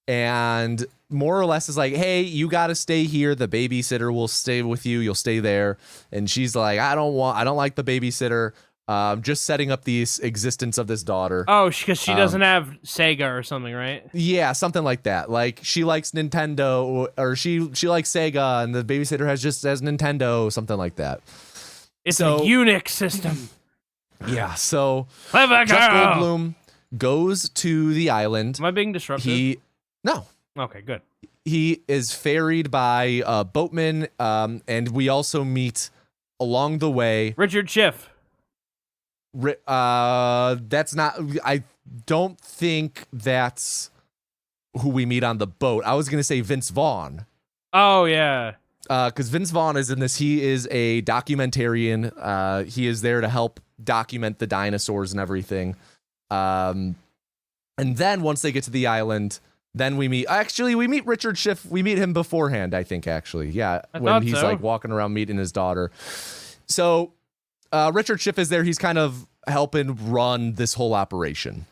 and more or less is like, hey, you got to stay here. The babysitter will stay with you. You'll stay there. And she's like, I don't like the babysitter. Just setting up the existence of this daughter. Oh, because she doesn't have Sega or something, right? Yeah, something like that. Like, she likes Nintendo, or she likes Sega, and the babysitter has Nintendo, something like that. It's a Unix system. Yeah, so Clever Jeff girl. Goldblum, goes to the island. Am I being disruptive? No. Okay, good. He is ferried by boatmen, and we also meet along the way Richard Schiff. That's not. I don't think that's who we meet on the boat. I was gonna say Vince Vaughn. Oh yeah. Because Vince Vaughn is in this. He is a documentarian. He is there to help document the dinosaurs and everything. And then once they get to the island, then we meet. Actually, we meet Richard Schiff. We meet him beforehand, I think. Actually, yeah, when he's like walking around meeting his daughter. So Richard Schiff is there. He's kind of helping run this whole operation.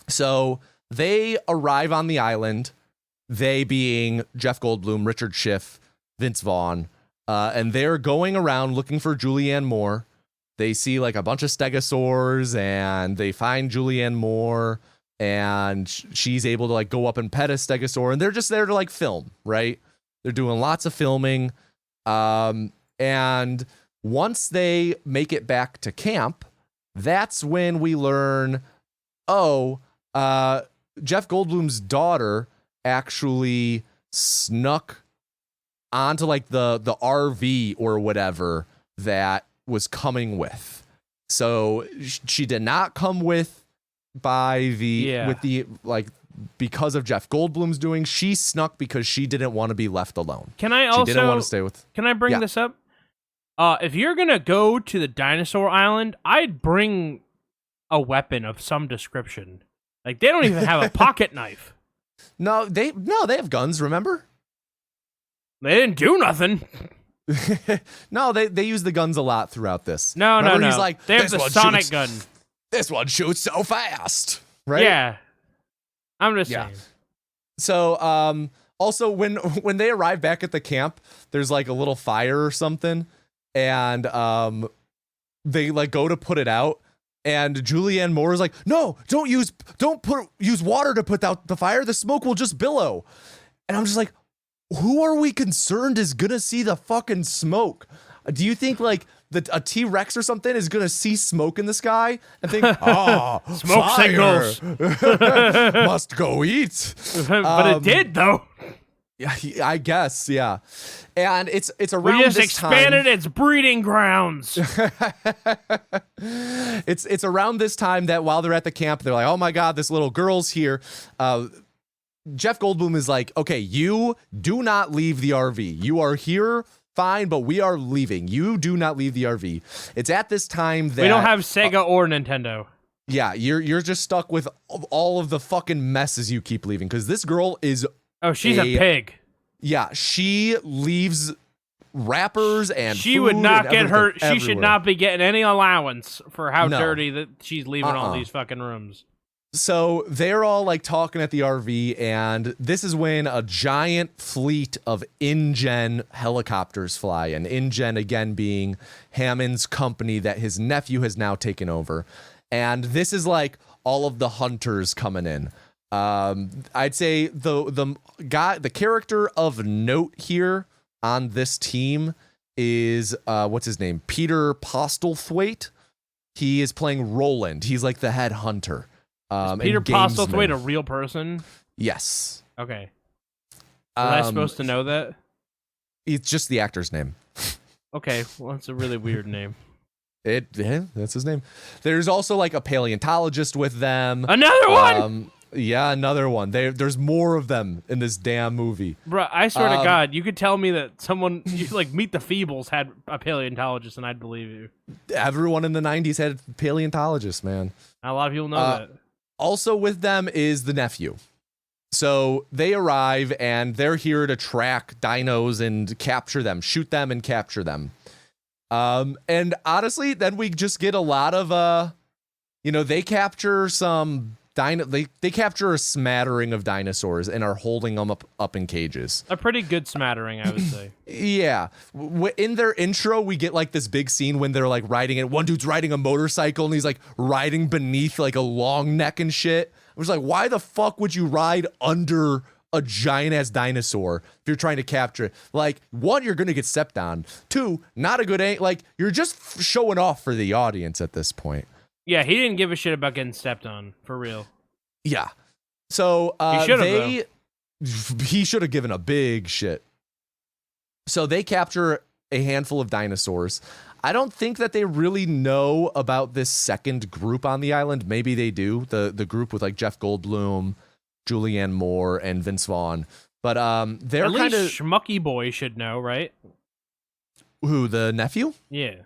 So they arrive on the island. They being Jeff Goldblum, Richard Schiff, Vince Vaughn, and they're going around looking for Julianne Moore. They see like a bunch of stegosaurs, and they find Julianne Moore, and she's able to like go up and pet a stegosaur, and they're just there to like film, right? They're doing lots of filming, and once they make it back to camp, that's when we learn, Jeff Goldblum's daughter actually snuck onto like the RV or whatever that was coming with. So she did not come with because of Jeff Goldblum's doing. She snuck because she didn't want to be left alone. Can I also? She didn't want to stay with. Can I bring this up? If you're gonna go to the dinosaur island, I'd bring a weapon of some description. Like they don't even have a pocket knife. No, they have guns. Remember? They didn't do nothing. No, they use the guns a lot throughout this. No. He's like, they have the sonic gun. This one shoots so fast, right? Yeah, I'm just saying. So, also when they arrive back at the camp, there's like a little fire or something, and they like go to put it out, and Julianne Moore is like, no, don't use water to put out the fire. The smoke will just billow. And I'm just like, who are we concerned is gonna see the fucking smoke? Do you think like a T-Rex or something is gonna see smoke in the sky and think, smoke fire. signals Must go eat? But it did though. Yeah, I guess, yeah. And it's around we just this expanded time, its breeding grounds. It's around this time that while they're at the camp, they're like, oh my god, this little girl's here. Jeff Goldblum is like, okay, you do not leave the RV. You are here, fine, but we are leaving. You do not leave the RV. It's at this time that we don't have Sega or Nintendo. Yeah, you're just stuck with all of the fucking messes you keep leaving, because this girl is she's a pig. Yeah, she leaves wrappers and she food would not get her. She everywhere. should not be getting any allowance for how No. dirty that she's leaving all these fucking rooms. So they're all like talking at the RV, and this is when a giant fleet of InGen helicopters fly. And InGen, again, being Hammond's company that his nephew has now taken over. And this is like all of the hunters coming in. I'd say the character of note here on this team is what's his name? Peter Postlethwaite. He is playing Roland. He's like the head hunter. Is Peter Postlethwaite a real person? Yes. Okay. Was I supposed to know that? It's just the actor's name. Okay, well, that's a really weird name. That's his name. There's also like a paleontologist with them. Another one. Yeah, another one. There's more of them in this damn movie. Bro, I swear to God, you could tell me that someone like Meet the Feebles had a paleontologist, and I'd believe you. Everyone in the 90s had paleontologists, man. Not a lot of people know that. Also with them is the nephew. So they arrive, and they're here to track dinos and capture them, shoot them and capture them. And honestly, then we just get a lot of, they capture some they capture a smattering of dinosaurs and are holding them up in cages. A pretty good smattering, I would say. Yeah. In their intro, we get like this big scene when they're like riding it. One dude's riding a motorcycle and he's like riding beneath like a long neck and shit. I was like, why the fuck would you ride under a giant ass dinosaur if you're trying to capture it? Like, one, you're gonna get stepped on. Two, not a good like you're just showing off for the audience at this point. Yeah, he didn't give a shit about getting stepped on, for real. Yeah. So he should have given a big shit. So they capture a handful of dinosaurs. I don't think that they really know about this second group on the island. Maybe they do. The group with like Jeff Goldblum, Julianne Moore, and Vince Vaughn. But they're kind of Schmucky Boy should know, right? Who, the nephew? Yeah.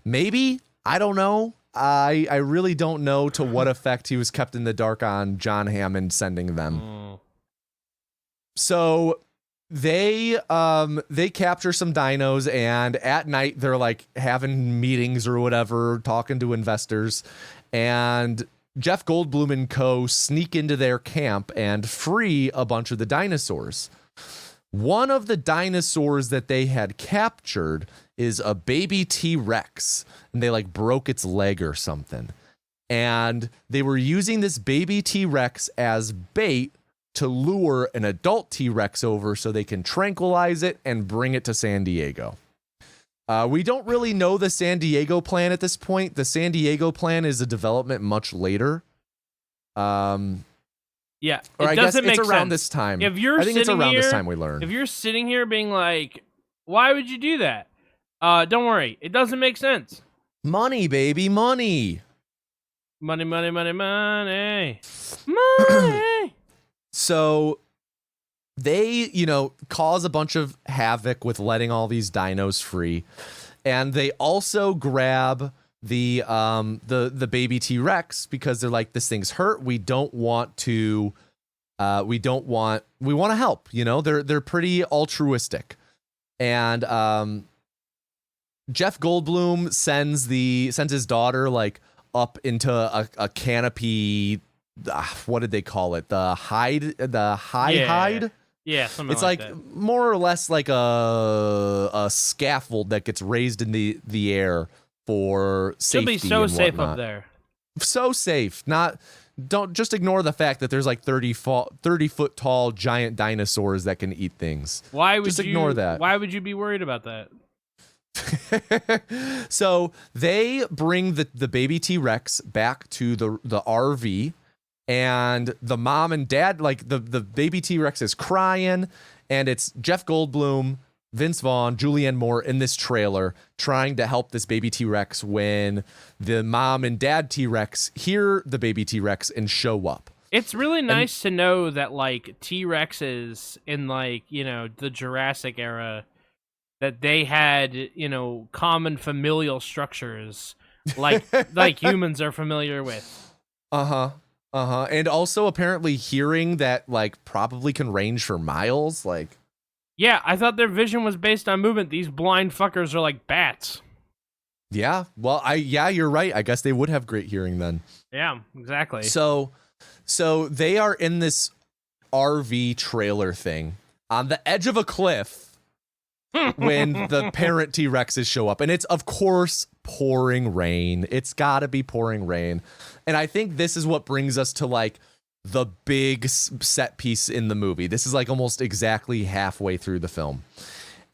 Maybe. I don't know. I really don't know to what effect he was kept in the dark on John Hammond sending them. So they capture some dinos, and at night they're like having meetings or whatever, talking to investors, and Jeff Goldblum and co sneak into their camp and free a bunch of the dinosaurs. One of the dinosaurs that they had captured is a baby T-Rex, and they like broke its leg or something. And they were using this baby T-Rex as bait to lure an adult T-Rex over so they can tranquilize it and bring it to San Diego. We don't really know the San Diego plan at this point. The San Diego plan is a development much later. Yeah, or I guess it's around sense. this time. If you're I think it's around here, this time we learn. If you're sitting here being like, why would you do that? Don't worry. It doesn't make sense. Money, baby, money. Money, money, money, money. Money. So they, cause a bunch of havoc with letting all these dinos free. And they also grab the baby T-Rex because they're like, this thing's hurt. We want to help, they're pretty altruistic. And Jeff Goldblum sends his daughter like up into a canopy. What did they call it? The hide. Yeah, something it's like like that. More or less like a scaffold that gets raised in the air for safety. She'll be so and safe whatnot. up there. So safe. Don't just ignore the fact that there's like 30 foot tall giant dinosaurs that can eat things. Why would just ignore that? Why would you be worried about that? So they bring the baby T-Rex back to the RV, and the mom and dad, like the baby T-Rex is crying, and it's Jeff Goldblum, Vince Vaughn, Julianne Moore in this trailer trying to help this baby T-Rex when the mom and dad T-Rex hear the baby T-Rex and show up. It's really nice to know that like T-Rexes in like, the Jurassic era, that they had, common familial structures like humans are familiar with. And also apparently hearing that like probably can range for miles, like. Yeah, I thought their vision was based on movement. These blind fuckers are like bats. Yeah, well, you're right. I guess they would have great hearing then. Yeah, exactly. So they are in this RV trailer thing on the edge of a cliff when the parent T-Rexes show up. And it's, of course, pouring rain. It's got to be pouring rain. And I think this is what brings us to, like, the big set piece in the movie. This is, like, almost exactly halfway through the film.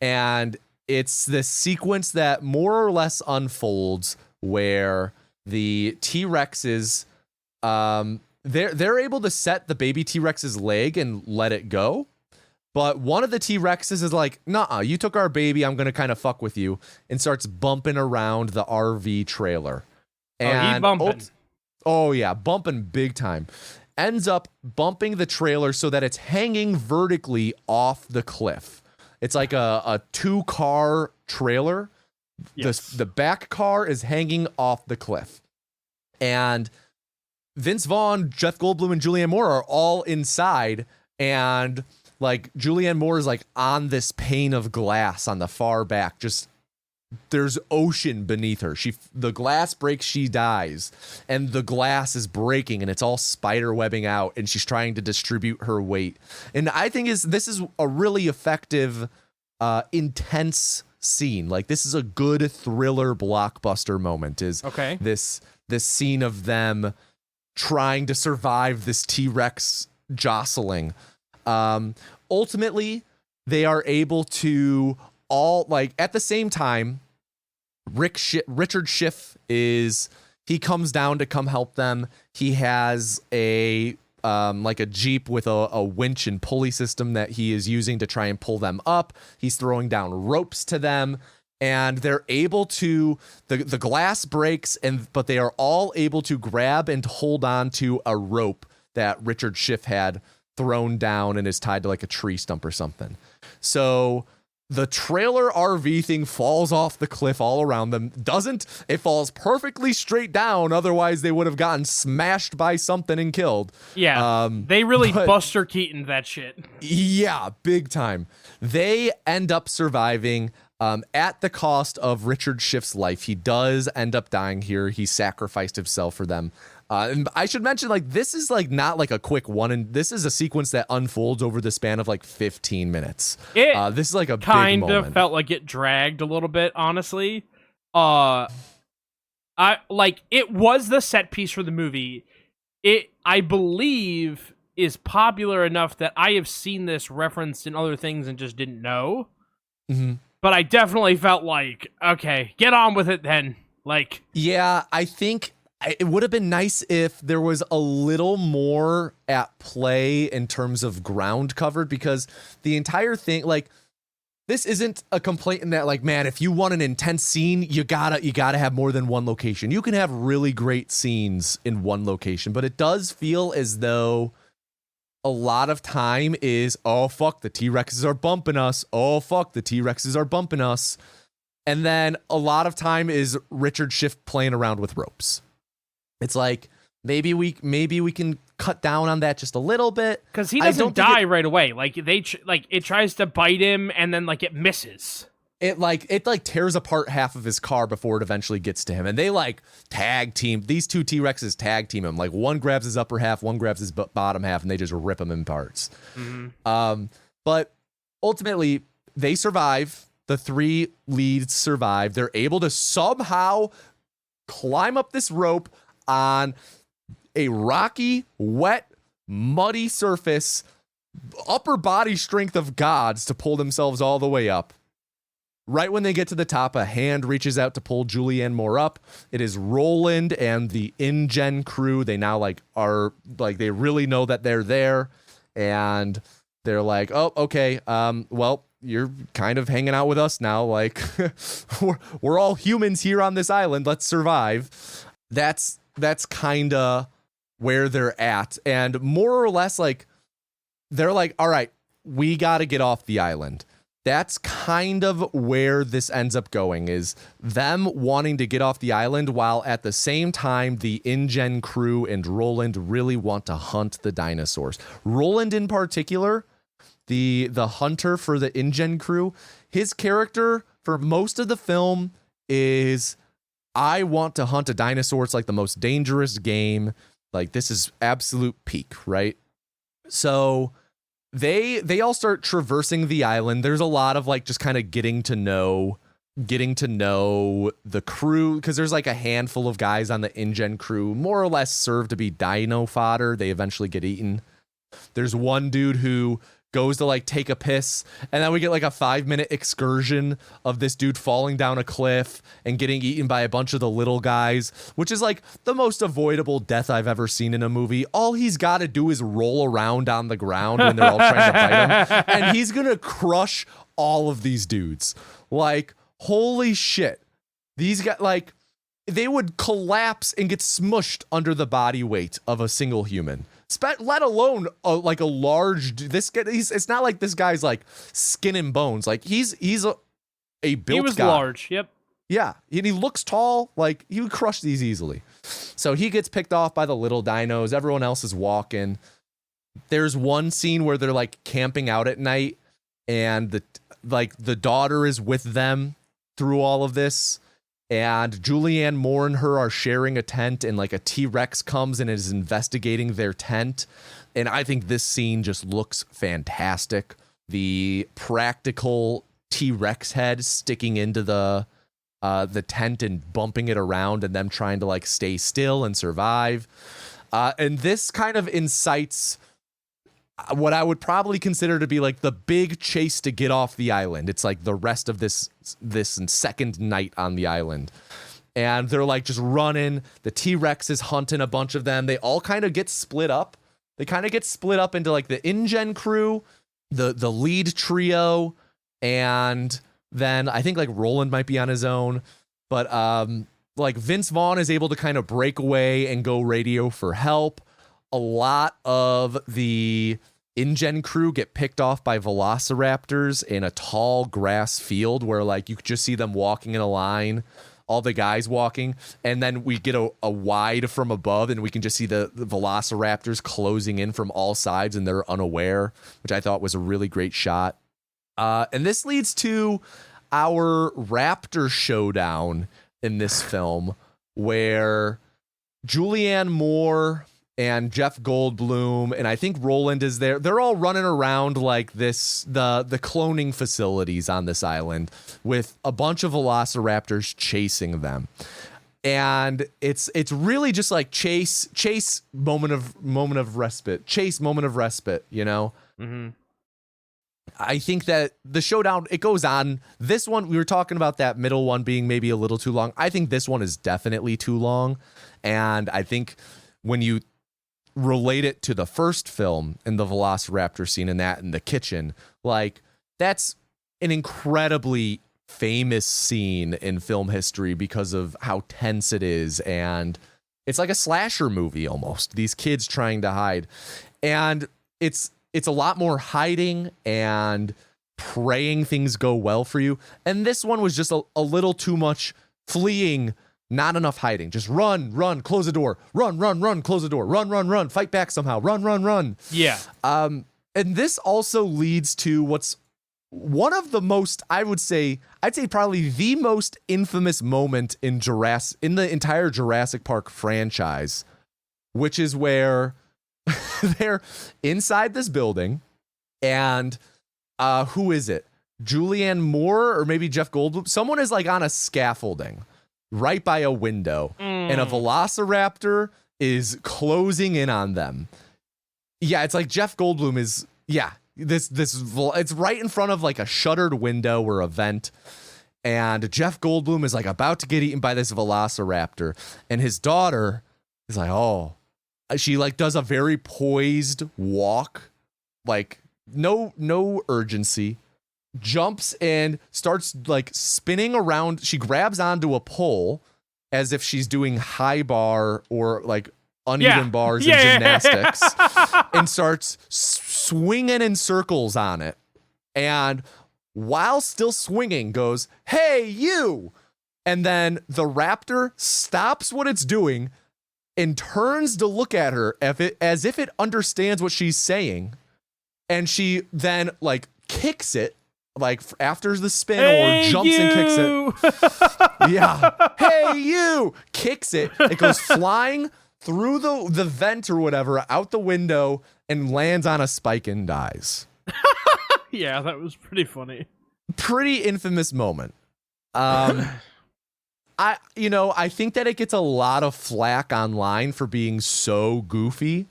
And it's this sequence that more or less unfolds where the T-Rexes, they're able to set the baby T-Rex's leg and let it go. But one of the T-Rexes is like, nah, you took our baby, I'm going to kind of fuck with you, and starts bumping around the RV trailer. And he bumping. Oh, yeah, bumping big time. Ends up bumping the trailer so that it's hanging vertically off the cliff. It's like a 2-car trailer. Yes. The back car is hanging off the cliff. And Vince Vaughn, Jeff Goldblum, and Julianne Moore are all inside, and like Julianne Moore is like on this pane of glass on the far back. Just there's ocean beneath her. The glass breaks, she dies, and the glass is breaking, and it's all spider webbing out, and she's trying to distribute her weight. And I think this is a really effective, intense scene. Like this is a good thriller blockbuster moment. Is okay. This scene of them trying to survive this T-Rex jostling. Ultimately, they are able to all, like, at the same time, Richard Schiff is he comes down to come help them. He has a like a Jeep with a winch and pulley system that he is using to try and pull them up. He's throwing down ropes to them, and they're able to, the glass breaks, but they are all able to grab and hold on to a rope that Richard Schiff had thrown down and is tied to like a tree stump or something. So the trailer RV thing falls off the cliff all around them. It falls perfectly straight down. Otherwise, they would have gotten smashed by something and killed. Yeah, they really Buster Keaton that shit. Yeah, big time. They end up surviving at the cost of Richard Schiff's life. He does end up dying here. He sacrificed himself for them. And I should mention, like, this is like not like a quick one, and this is a sequence that unfolds over the span of like 15 minutes. This is like a kind big moment. of felt like it dragged a little bit, honestly. It was the set piece for the movie. It, I believe, is popular enough that I have seen this referenced in other things and just didn't know. Mm-hmm. But I definitely felt like, okay, get on with it then. Like, yeah, I think it would have been nice if there was a little more at play in terms of ground covered, because the entire thing, like, this isn't a complaint in that, like, man, if you want an intense scene, you gotta have more than one location. You can have really great scenes in one location, but it does feel as though a lot of time is, oh fuck, the T-Rexes are bumping us. Oh fuck, the T-Rexes are bumping us. And then a lot of time is Richard Schiff playing around with ropes. It's like, maybe we can cut down on that just a little bit, because he doesn't die right away. Like, it tries to bite him, and then like it misses. It tears apart half of his car before it eventually gets to him, and they like tag team. These two T-Rexes tag team him. Like, one grabs his upper half, one grabs his bottom half, and they just rip him in parts. Mm-hmm. But ultimately, they survive. The three leads survive. They're able to somehow climb up this rope on a rocky, wet, muddy surface, upper body strength of gods to pull themselves all the way up. Right when they get to the top, a hand reaches out to pull Julianne Moore up. It is Roland and the InGen crew. They now they really know that they're there, and they're like, oh, okay, well, you're kind of hanging out with us now. Like, we're all humans here on this island. Let's survive. That's kind of where they're at. And more or less, like, they're like, all right, we got to get off the island. That's kind of where this ends up going, is them wanting to get off the island, while at the same time, the InGen crew and Roland really want to hunt the dinosaurs. Roland in particular, the hunter for the InGen crew, his character for most of the film is, I want to hunt a dinosaur. It's like the most dangerous game. Like, this is absolute peak, right? So they all start traversing the island. There's a lot of like just kind of getting to know the crew, because there's like a handful of guys on the InGen crew, more or less serve to be dino fodder. They eventually get eaten. There's one dude who goes to like take a piss, and then we get like a 5-minute excursion of this dude falling down a cliff and getting eaten by a bunch of the little guys, which is like the most avoidable death I've ever seen in a movie. All he's got to do is roll around on the ground when they're all trying to fight him, and he's gonna crush all of these dudes. Like, holy shit, these guys, like, they would collapse and get smushed under the body weight of a single human. Let alone like a large. It's not like this guy's like skin and bones. Like, he's a built guy. He was large. Yep. Yeah, and he looks tall. Like, he would crush these easily. So he gets picked off by the little dinos. Everyone else is walking. There's one scene where they're like camping out at night, and the daughter is with them through all of this. And Julianne Moore and her are sharing a tent, and like a T-Rex comes and is investigating their tent. And I think this scene just looks fantastic. The practical T-Rex head sticking into the tent and bumping it around, and them trying to like stay still and survive. And this kind of incites what I would probably consider to be like the big chase to get off the island. It's like the rest of this second night on the island. and they're like just running. The T-Rex is hunting a bunch of them. They all kind of get split up. They kind of get split up into like the InGen crew, the lead trio, and then I think like Roland might be on his own, but like Vince Vaughn is able to kind of break away and go radio for help. A lot of the InGen crew get picked off by velociraptors in a tall grass field where like you could just see them walking in a line, all the guys walking, and then we get a wide from above and we can just see the velociraptors closing in from all sides and they're unaware, which I thought was a really great shot. And this leads to our raptor showdown in this film, where Julianne Moore and Jeff Goldblum, and I think Roland is there. They're all running around like this, the cloning facilities on this island with a bunch of velociraptors chasing them. And it's really just like chase moment of respite, you know? Mm-hmm. I think that the showdown, it goes on. This one, we were talking about that middle one being maybe a little too long. I think this one is definitely too long. And I think when you relate it to the first film and the velociraptor scene in that in the kitchen, like that's an incredibly famous scene in film history because of how tense it is. And it's like a slasher movie almost. These kids trying to hide. And it's a lot more hiding and praying things go well for you. And this one was just a little too much fleeing, not enough hiding. Just run, close the door. Run, close the door. Run, fight back somehow. Run. Yeah. And this also leads to what's one of the most, I'd say probably the most infamous moment in the entire Jurassic Park franchise, which is where they're inside this building, and who is it? Julianne Moore or maybe Jeff Goldblum? Someone is like on a scaffolding right by a window, and a velociraptor is closing in on them. Yeah, it's like Jeff Goldblum is, it's right in front of like a shuttered window or a vent, and Jeff Goldblum is like about to get eaten by this velociraptor, and his daughter is like, oh. She like does a very poised walk, like no urgency, jumps and starts like spinning around. She grabs onto a pole as if she's doing high bar or like uneven bars in gymnastics, and starts swinging in circles on it. And while still swinging goes, "Hey, you!" And then the raptor stops what it's doing and turns to look at her as if it understands what she's saying. And she then like kicks it, like after the spin, or jumps and kicks it. Yeah. Hey, you! Kicks it. It goes flying through the vent or whatever, out the window, and lands on a spike and dies. Yeah, that was pretty funny. Pretty infamous moment. I think that it gets a lot of flack online for being so goofy.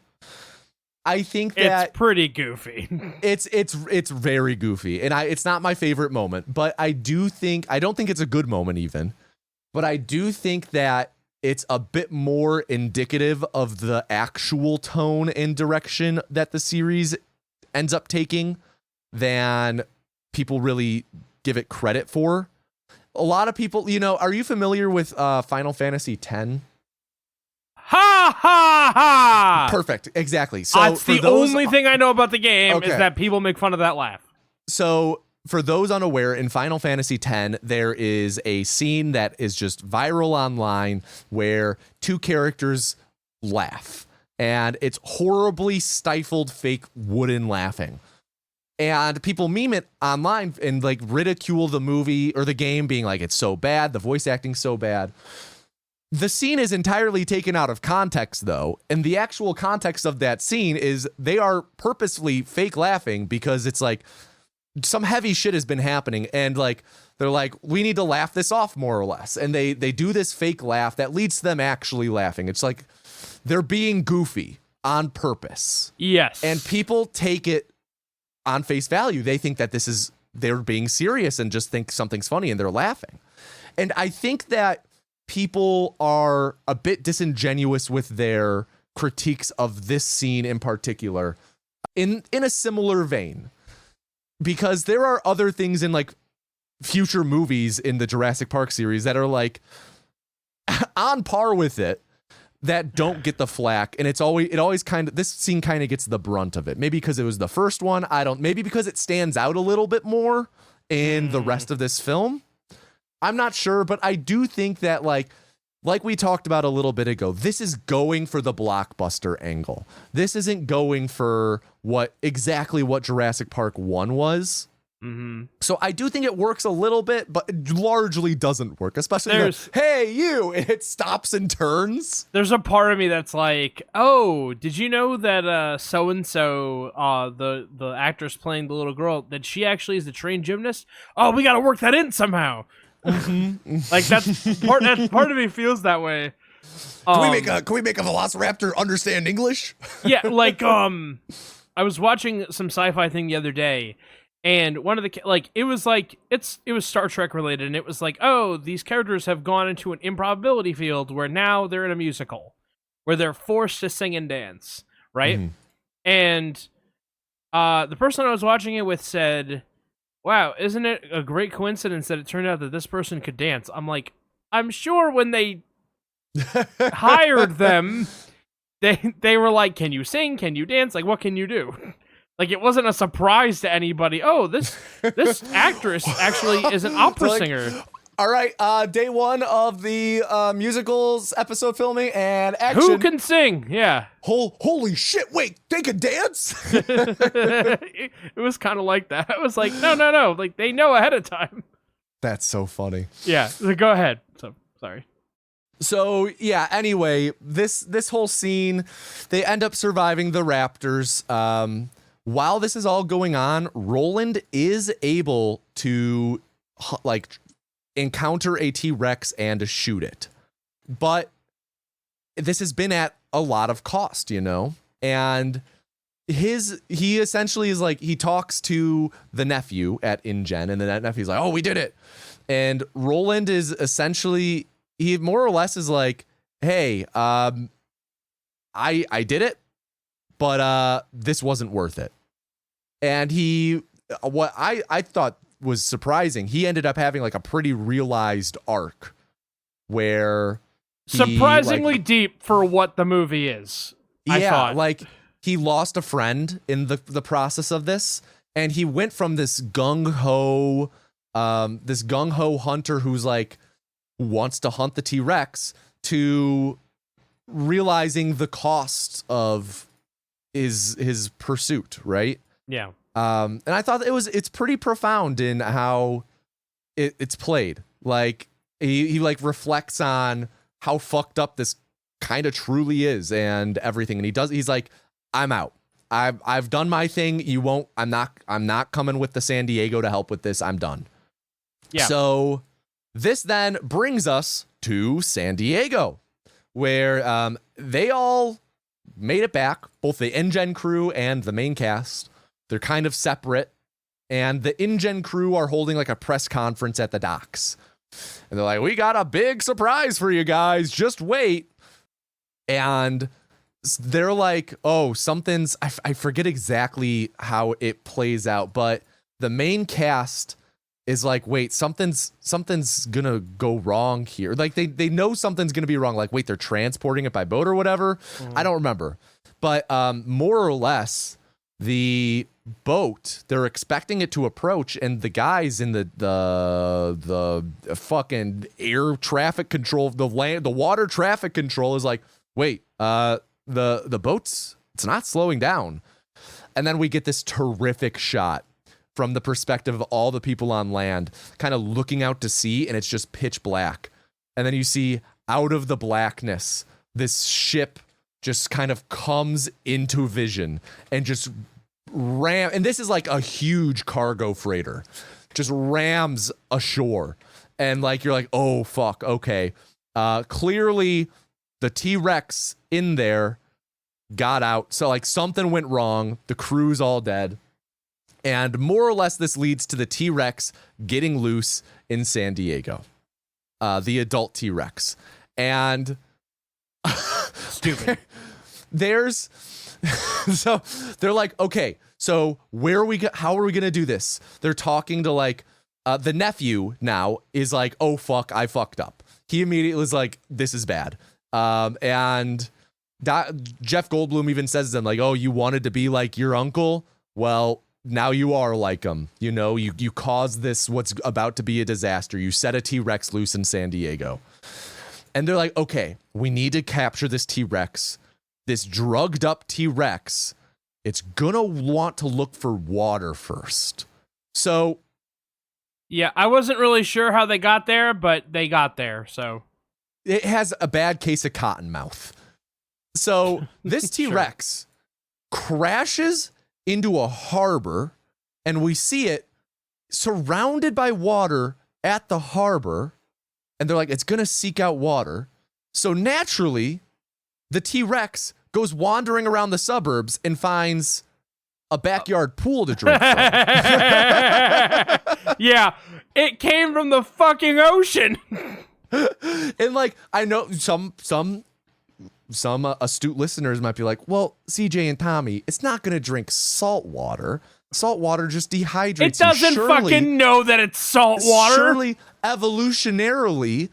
I think that it's pretty goofy. it's very goofy, and it's not my favorite moment, but I don't think it's a good moment even. But I do think that it's a bit more indicative of the actual tone and direction that the series ends up taking than people really give it credit for. A lot of people, are you familiar with Final Fantasy X? Ha ha ha! Perfect, exactly. So that's the only thing I know about the game is that people make fun of that laugh. So for those unaware, in Final Fantasy X, there is a scene that is just viral online where two characters laugh, and it's horribly stifled, fake wooden laughing. And people meme it online and like ridicule the movie or the game, being like, it's so bad, the voice acting's so bad. The scene is entirely taken out of context, though. And the actual context of that scene is they are purposefully fake laughing because it's like some heavy shit has been happening. And like, they're like, we need to laugh this off more or less. And they do this fake laugh that leads to them actually laughing. It's like they're being goofy on purpose. Yes. And people take it on face value. They think that they're being serious and just think something's funny and they're laughing. And I think that people are a bit disingenuous with their critiques of this scene in particular in a similar vein, because there are other things in like future movies in the Jurassic Park series that are like on par with it that don't get the flack, and it always kind of, this scene kind of gets the brunt of it. Maybe because it was the first one, maybe because it stands out a little bit more in the rest of this film. I'm not sure, but I do think that like we talked about a little bit ago, this is going for the blockbuster angle. This isn't going for exactly what Jurassic Park 1 was. Mm-hmm. So I do think it works a little bit, but it largely doesn't work, especially hey, you, it stops and turns. There's a part of me that's like, oh, did you know that so-and-so, the actress playing the little girl, that she actually is the trained gymnast? Oh, we got to work that in somehow. Like that's part of me feels that way. Can we make a velociraptor understand English? Yeah, like I was watching some sci-fi thing the other day, and one of the it was Star Trek related, and it was like, oh, these characters have gone into an improbability field where now they're in a musical where they're forced to sing and dance, right? Mm-hmm. And the person I was watching it with said, wow, isn't it a great coincidence that it turned out that this person could dance? I'm like, I'm sure when they hired them, they were like, can you sing? Can you dance? Like, what can you do? Like, it wasn't a surprise to anybody. Oh, this actress actually is an opera singer. All right, day one of the musicals episode filming and action. Who can sing? Yeah. Holy shit, wait, they can dance? It was kind of like that. I was like, no. Like, they know ahead of time. That's so funny. Yeah, go ahead. So, sorry. So, yeah, anyway, this whole scene, they end up surviving the raptors. While this is all going on, Roland is able to, like, encounter a T-Rex and shoot it. But this has been at a lot of cost, you know? And he essentially is like, he talks to the nephew at InGen, and then that nephew's like, oh, we did it. And Roland is essentially, he more or less is like, hey, I did it, but this wasn't worth it. And what I thought was surprising, he ended up having like a pretty realized arc where surprisingly deep for what the movie is. I thought. Like he lost a friend in the process of this, and he went from this gung-ho hunter who's like wants to hunt the T-Rex to realizing the cost of his pursuit, right? Yeah. And I thought it's pretty profound in how it's played. Like he like reflects on how fucked up this kind of truly is and everything. And he's like, I'm out. I've done my thing. I'm not coming with the San Diego to help with this. I'm done. Yeah. So this then brings us to San Diego, where they all made it back, both the InGen crew and the main cast. They're kind of separate, and the InGen crew are holding like a press conference at the docks. And they're like, we got a big surprise for you guys. Just wait. And they're like, oh, something's, I forget exactly how it plays out, but the main cast is like, wait, something's gonna go wrong here. Like they know something's gonna be wrong. Like, wait, they're transporting it by boat or whatever. I don't remember. But more or less, the boat, they're expecting it to approach, and the guys in the fucking air traffic control, the water traffic control is like, wait, the boat's, it's not slowing down. And then we get this terrific shot from the perspective of all the people on land kind of looking out to sea, and it's just pitch black. And then you see out of the blackness, this ship just kind of comes into vision and just and this is like a huge cargo freighter, just rams ashore. And like, you're like, oh fuck, okay. Clearly the T-Rex in there got out. So like something went wrong. The crew's all dead. And more or less this leads to the T-Rex getting loose in San Diego. the adult T-Rex. And Stupid. there's so they're like, okay, so how are we gonna do this? They're talking to like the nephew now is like, oh fuck, I fucked up. He immediately is like, this is bad. And Jeff Goldblum even says to them like, oh, you wanted to be like your uncle? Well, now you are like him. You know, you caused this, what's about to be a disaster. You set a T-Rex loose in San Diego. And they're like, okay, we need to capture this T-Rex. This drugged up T-Rex. It's gonna want to look for water first. So yeah, I wasn't really sure how they got there, but they got there, so. It has a bad case of cotton mouth. So this T-Rex crashes into a harbor, and we see it surrounded by water at the harbor, and they're like, it's gonna seek out water. So naturally, the T-Rex goes wandering around the suburbs and finds a backyard pool to drink from. Yeah, it came from the fucking ocean. And like, I know some astute listeners might be like, well, CJ and Tommy, it's not going to drink salt water. Salt water just dehydrates. It doesn't fucking know that it's salt water. Surely, evolutionarily,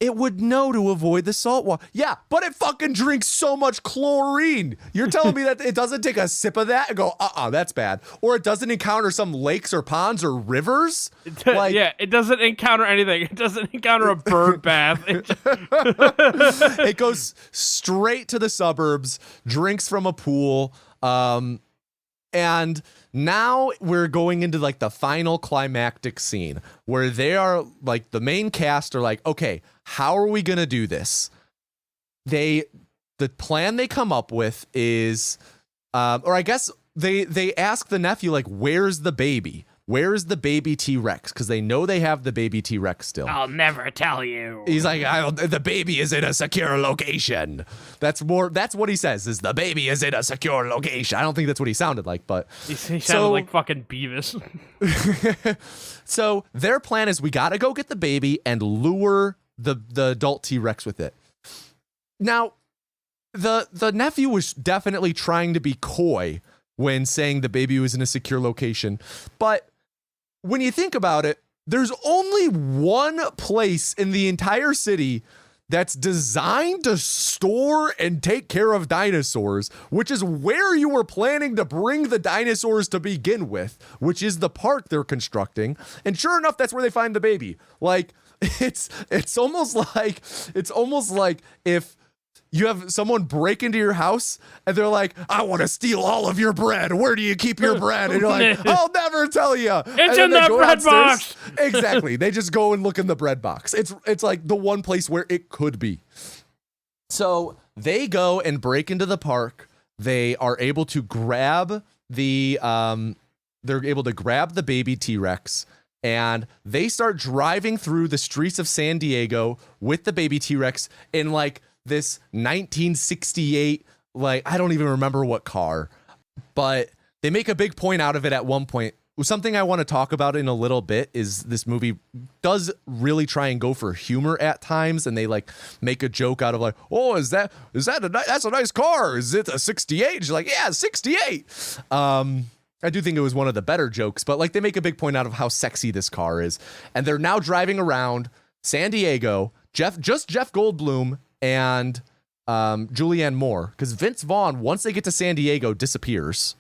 it would know to avoid the salt water. Yeah, but it fucking drinks so much chlorine. You're telling me that it doesn't take a sip of that and go, that's bad. Or it doesn't encounter some lakes or ponds or rivers? Yeah, it doesn't encounter anything. It doesn't encounter a bird bath. It goes straight to the suburbs, drinks from a pool, and now we're going into like the final climactic scene where they are like, the main cast are like, okay, how are we going to do this? The plan they come up with is, or I guess they ask the nephew, like, where's the baby? Where is the baby T-Rex? Because they know they have the baby T-Rex still. I'll never tell you. He's like, the baby is in a secure location. That's what he says, is the baby is in a secure location. I don't think that's what he sounded like, but he sounded like fucking Beavis. So their plan is, we got to go get the baby and lure the adult T-Rex with it. Now, the nephew was definitely trying to be coy when saying the baby was in a secure location, but when you think about it, there's only one place in the entire city that's designed to store and take care of dinosaurs, which is where you were planning to bring the dinosaurs to begin with, which is the park they're constructing. And sure enough, that's where they find the baby. Like, it's almost like if you have someone break into your house and they're like, I want to steal all of your bread. Where do you keep your bread? And you're like, I'll never tell you. It's in the bread box. Exactly. They just go and look in the bread box. It's like the one place where it could be. So they go and break into the park. They are able to grab the baby T-Rex, and they start driving through the streets of San Diego with the baby T-Rex in like this 1968, like, I don't even remember what car, but they make a big point out of it at one point. Something I want to talk about in a little bit is this movie does really try and go for humor at times, and they like make a joke out of like, oh, that's a nice car. Is it a 68? She's like, yeah, 68. I do think it was one of the better jokes, but like they make a big point out of how sexy this car is. And they're now driving around San Diego, Jeff Goldblum and Julianne Moore, because Vince Vaughn, once they get to San Diego, disappears.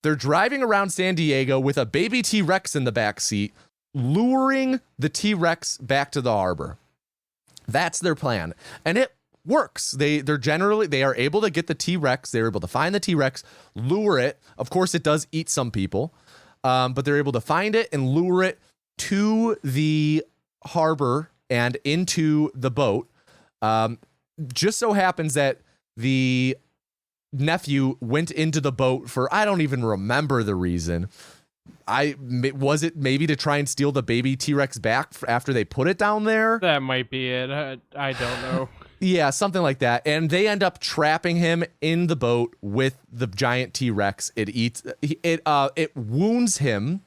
They're driving around San Diego with a baby T-Rex in the back seat, luring the T-Rex back to the harbor. That's their plan, and it works. They are able to get the T-Rex. They're able to find the T-Rex, lure it. Of course, it does eat some people, but they're able to find it and lure it to the harbor and into the boat. Just so happens that the nephew went into the boat for, I don't even remember the reason. Was it maybe to try and steal the baby T-Rex back after they put it down there? That might be it. I don't know. Yeah, something like that. And they end up trapping him in the boat with the giant T-Rex. It wounds him.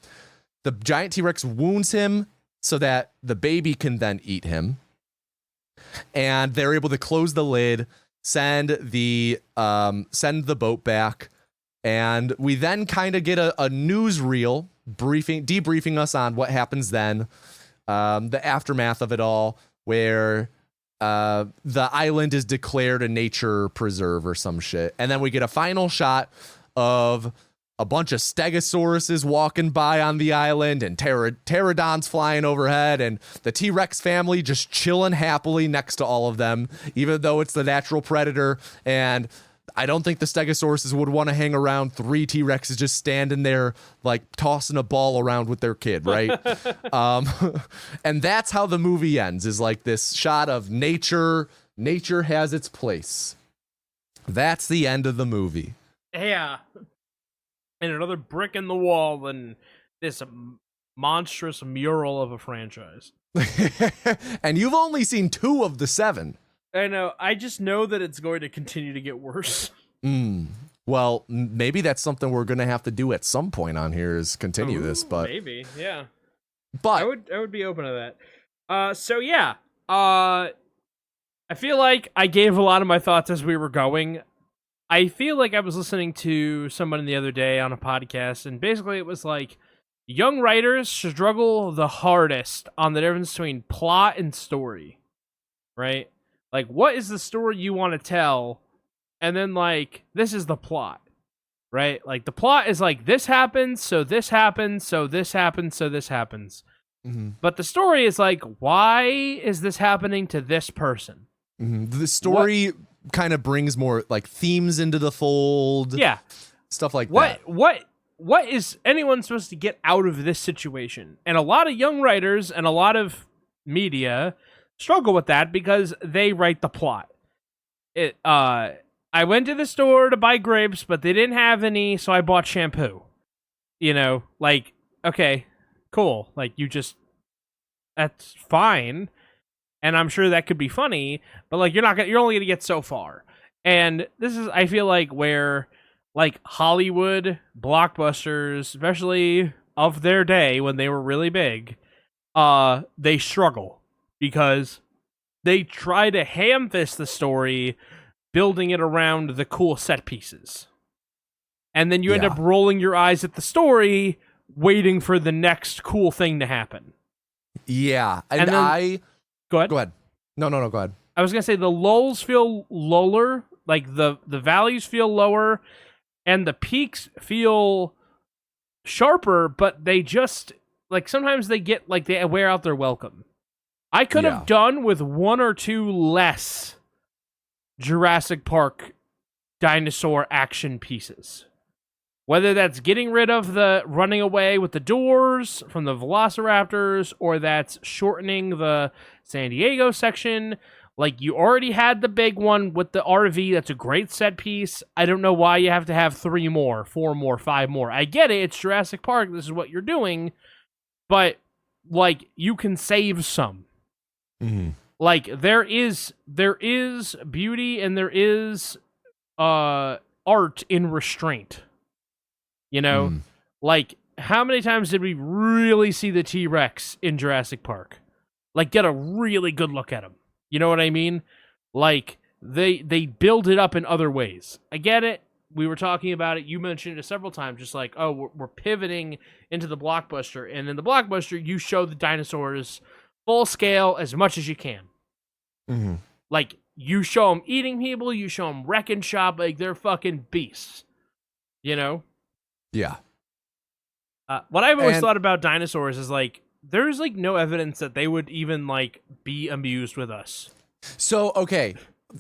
The giant T-Rex wounds him so that the baby can then eat him. and they're able to close the lid, send the boat back, and we then kind of get a newsreel debriefing us on what happens then, the aftermath of it all, where the island is declared a nature preserve or some shit, and then we get a final shot of a bunch of stegosauruses walking by on the island and pterodons flying overhead and the T-Rex family just chilling happily next to all of them, even though it's the natural predator. And I don't think the stegosauruses would want to hang around 3 T-Rexes just standing there like tossing a ball around with their kid, right? And that's how the movie ends, is like this shot of nature has its place. That's the end of the movie. Yeah. And another brick in the wall and this monstrous mural of a franchise. And you've only seen 2 of the 7. I know. I just know that it's going to continue to get worse. Well, maybe that's something we're going to have to do at some point on here, is continue this, but maybe, yeah. But I would be open to that. So yeah. I feel like I gave a lot of my thoughts as we were going. I feel like I was listening to someone the other day on a podcast, and basically it was like, young writers struggle the hardest on the difference between plot and story, right? Like, what is the story you want to tell? And then, like, this is the plot, right? Like, the plot is like, this happens, so this happens, so this happens, so this happens. Mm-hmm. But the story is like, why is this happening to this person? Mm-hmm. The story kind of brings more like themes into the fold. Yeah. Stuff like that. What is anyone supposed to get out of this situation? And a lot of young writers and a lot of media struggle with that because they write the plot. I went to the store to buy grapes, but they didn't have any, so I bought shampoo. You know, like, okay, cool. Like, that's fine. And I'm sure that could be funny, but like you're only gonna get so far. And this is, I feel like, where like Hollywood blockbusters, especially of their day when they were really big, they struggle because they try to ham-fist the story, building it around the cool set pieces. And then you end up rolling your eyes at the story, waiting for the next cool thing to happen. Yeah. And then, Go ahead. No, go ahead. I was going to say the lulls feel lower, like the valleys feel lower, and the peaks feel sharper, but they just, like, sometimes they get, like, they wear out their welcome. I could have done with 1 or 2 less Jurassic Park dinosaur action pieces. Whether that's getting rid of the running away with the doors from the velociraptors, or that's shortening the San Diego section. Like, you already had the big one with the RV. That's a great set piece. I don't know why you have to have 3 more, 4 more, 5 more. I get it. It's Jurassic Park. This is what you're doing. But, like, you can save some. Mm-hmm. Like, there is beauty and there is art in restraint. You know, like, how many times did we really see the T-Rex in Jurassic Park? Like, get a really good look at him. You know what I mean? Like, they build it up in other ways. I get it. We were talking about it. You mentioned it several times, just like, oh, we're pivoting into the blockbuster. And in the blockbuster, you show the dinosaurs full scale as much as you can. Mm-hmm. Like, you show them eating people, you show them wrecking shop, like, they're fucking beasts. You know? Yeah. What I've always thought about dinosaurs is, like, there's, like, no evidence that they would even, like, be amused with us. So, okay,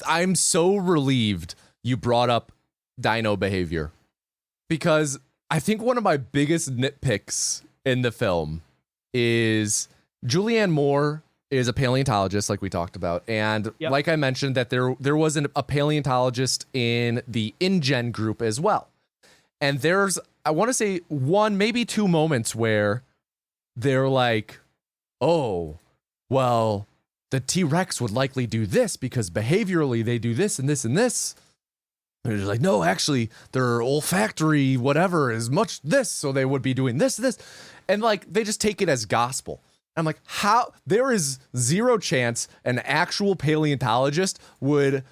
I'm so relieved you brought up dino behavior, because I think one of my biggest nitpicks in the film is Julianne Moore is a paleontologist, like we talked about, and like I mentioned, that there was a paleontologist in the InGen group as well. And there's, I want to say, 1, maybe 2 moments where they're like, oh, well, the T-Rex would likely do this because behaviorally they do this and this and this. And they're like, no, actually, their olfactory whatever is much this, so they would be doing this, this. And, like, they just take it as gospel. I'm like, how? There is zero chance an actual paleontologist would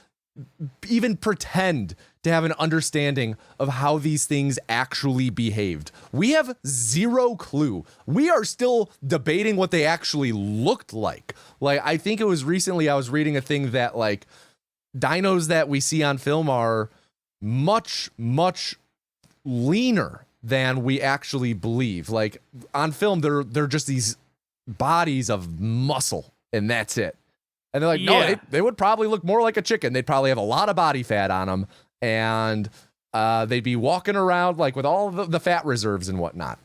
even pretend to have an understanding of how these things actually behaved. We have zero clue. We are still debating what they actually looked like. Like, I think it was recently I was reading a thing that like dinos that we see on film are much, much leaner than we actually believe. Like on film, they're just these bodies of muscle, and that's it. And they're like, no, they would probably look more like a chicken. They'd probably have a lot of body fat on them, and they'd be walking around like with all the fat reserves and whatnot.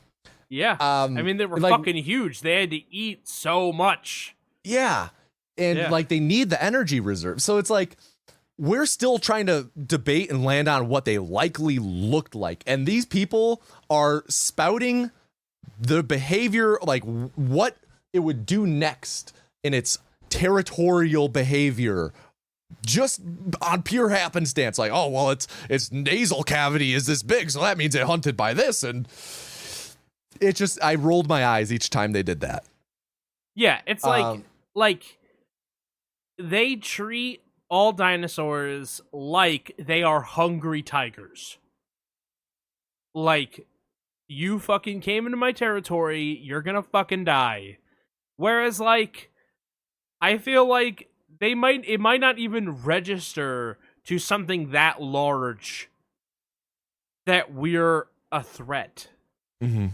Yeah. I mean, they were fucking huge. They had to eat so much. Yeah. And like they need the energy reserve. So it's like we're still trying to debate and land on what they likely looked like. And these people are spouting the behavior, like what it would do next in its territorial behavior, just on pure happenstance. Like, oh, well, its nasal cavity is this big, so that means it hunted by this. And it just, I rolled my eyes each time they did that. Yeah, it's like they treat all dinosaurs like they are hungry tigers. Like, you fucking came into my territory, you're gonna fucking die. Whereas, like, I feel like it might not even register to something that large that we're a threat. Mm-hmm.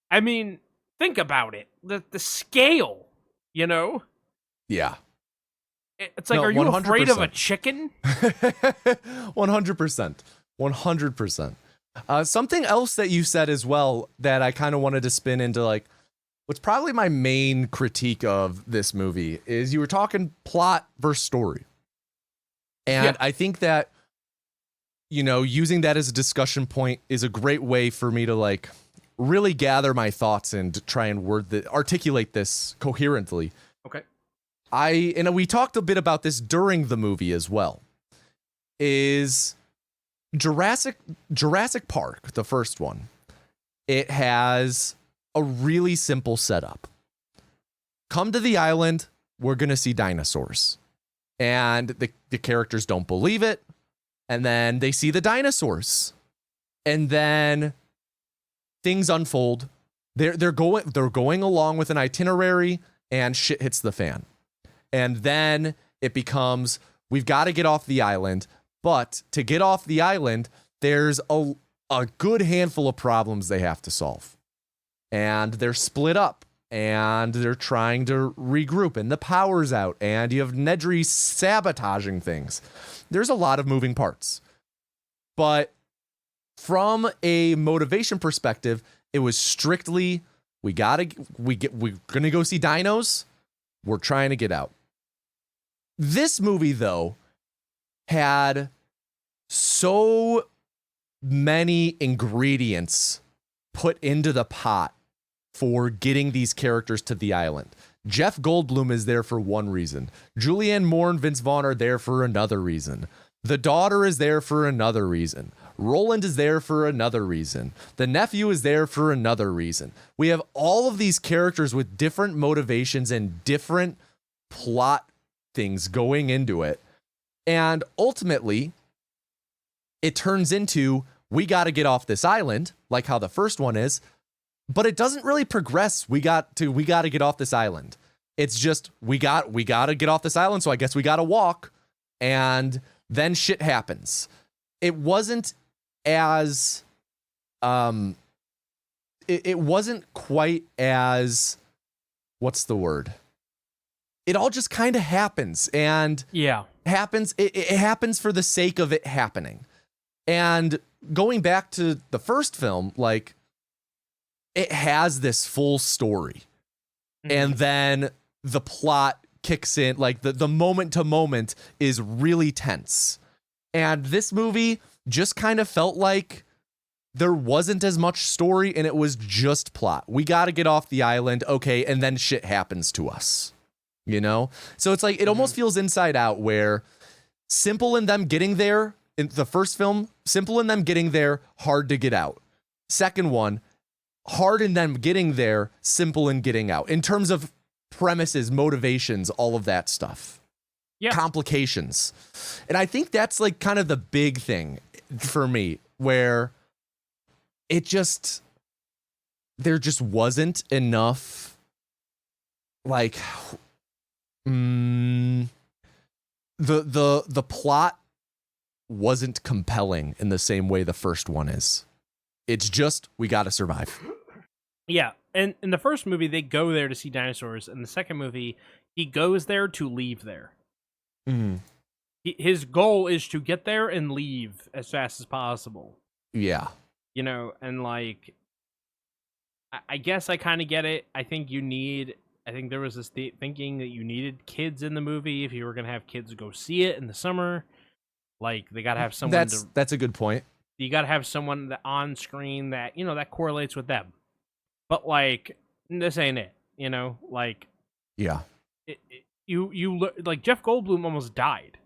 I mean, think about it. The scale, you know? Yeah. It's like, are you 100%. Afraid of a chicken? 100%. 100%. Something else that you said as well that I kind of wanted to spin into, like, what's probably my main critique of this movie is you were talking plot versus story. And I think that, you know, using that as a discussion point is a great way for me to, like, really gather my thoughts and try and articulate this coherently. Okay. And we talked a bit about this during the movie as well, is Jurassic Park, the first one. It has a really simple setup. Come to the island, we're going to see dinosaurs. And the characters don't believe it. And then they see the dinosaurs. And then things unfold. They're going along with an itinerary, and shit hits the fan. And then it becomes, we've got to get off the island. But to get off the island, there's a good handful of problems they have to solve. And they're split up, and they're trying to regroup, and the power's out, and you have Nedry sabotaging things. There's a lot of moving parts. But from a motivation perspective, it was strictly, we're gonna go see dinos. We're trying to get out. This movie, though, had so many ingredients put into the pot for getting these characters to the island. Jeff Goldblum is there for one reason. Julianne Moore and Vince Vaughn are there for another reason. The daughter is there for another reason. Roland is there for another reason. The nephew is there for another reason. We have all of these characters with different motivations and different plot things going into it. And ultimately, it turns into, we got to get off this island, like how the first one is, but it doesn't really progress. We got to get off this island. It's just, we got to get off this island, so I guess we got to walk, and then shit happens. It wasn't as, it wasn't quite as, what's the word? It all just kind of happens, and happens. It happens for the sake of it happening. And going back to the first film, like, it has this full story, and then the plot kicks in. Like the moment to moment is really tense, and this movie just kind of felt like there wasn't as much story, and it was just plot. We got to get off the island, okay, and then shit happens to us. You know? So it's like, it almost feels Inside Out, where simple in them getting there, in the first film, simple in them getting there, hard to get out. Second one, hard in them getting there, simple in getting out. In terms of premises, motivations, all of that stuff. Yeah. Complications. And I think that's like kind of the big thing for me, where there just wasn't enough like the plot wasn't compelling in the same way the first one is. It's just, we got to survive. Yeah. And in the first movie, they go there to see dinosaurs. In the second movie, he goes there to leave there. His goal is to get there and leave as fast as possible. Yeah. You know, and like, I guess I kind of get it. I think there was this thinking that you needed kids in the movie if you were going to have kids go see it in the summer. Like, they got to have someone. That's a good point. You got to have someone on screen that, you know, that correlates with them. But like, this ain't it, you know, like, yeah, you like Jeff Goldblum almost died,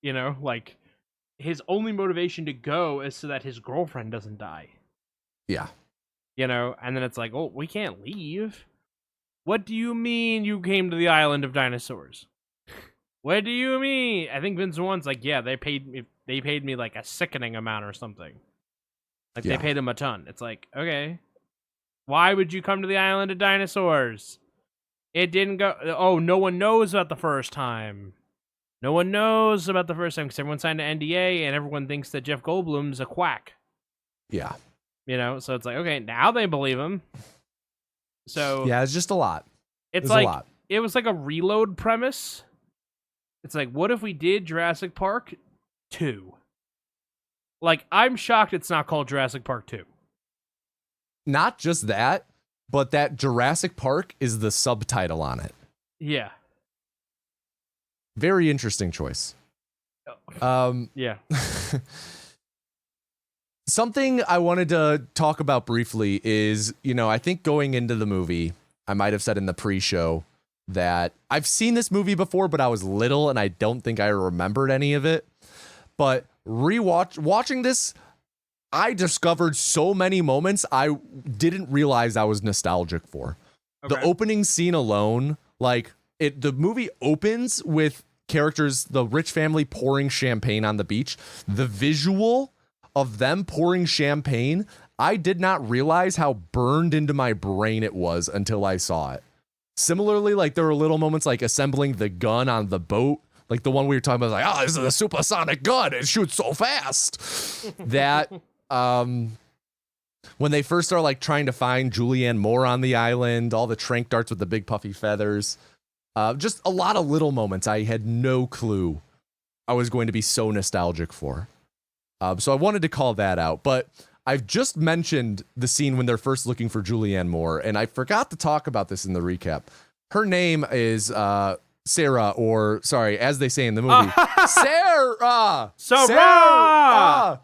you know, like his only motivation to go is so that his girlfriend doesn't die. Yeah. You know, and then it's like, oh, we can't leave. What do you mean you came to the island of dinosaurs? What do you mean? I think Vince Vaughn's like, yeah, they paid me like a sickening amount or something. Like, they paid him a ton. It's like, okay. Why would you come to the island of dinosaurs? It didn't go... Oh, no one knows about the first time. No one knows about the first time because everyone signed an NDA and everyone thinks that Jeff Goldblum's a quack. Yeah. You know, so it's like, okay, now they believe him. So... Yeah, it's just a lot. It's like... A lot. It was like a Reload premise. It's like, what if we did Jurassic Park 2? Like, I'm shocked it's not called Jurassic Park 2. Not just that, but that Jurassic Park is the subtitle on it. Yeah. Very interesting choice. Yeah. Something I wanted to talk about briefly is, you know, I think going into the movie, I might have said in the pre-show that I've seen this movie before, but I was little and I don't think I remembered any of it. But watching this, I discovered so many moments I didn't realize I was nostalgic for. Okay. The opening scene alone, like the movie opens with characters, the rich family pouring champagne on the beach. The visual of them pouring champagne, I did not realize how burned into my brain it was until I saw it. Similarly, like there were little moments like assembling the gun on the boat. Like the one we were talking about, like, oh, this is a supersonic gun. It shoots so fast. That... when they first start like trying to find Julianne Moore on the island, all the trank darts with the big puffy feathers, just a lot of little moments I had no clue I was going to be so nostalgic for. So I wanted to call that out, but I've just mentioned the scene when they're first looking for Julianne Moore, and I forgot to talk about this in the recap. Her name is Sarah, or sorry, as they say in the movie, Sarah. Sarah!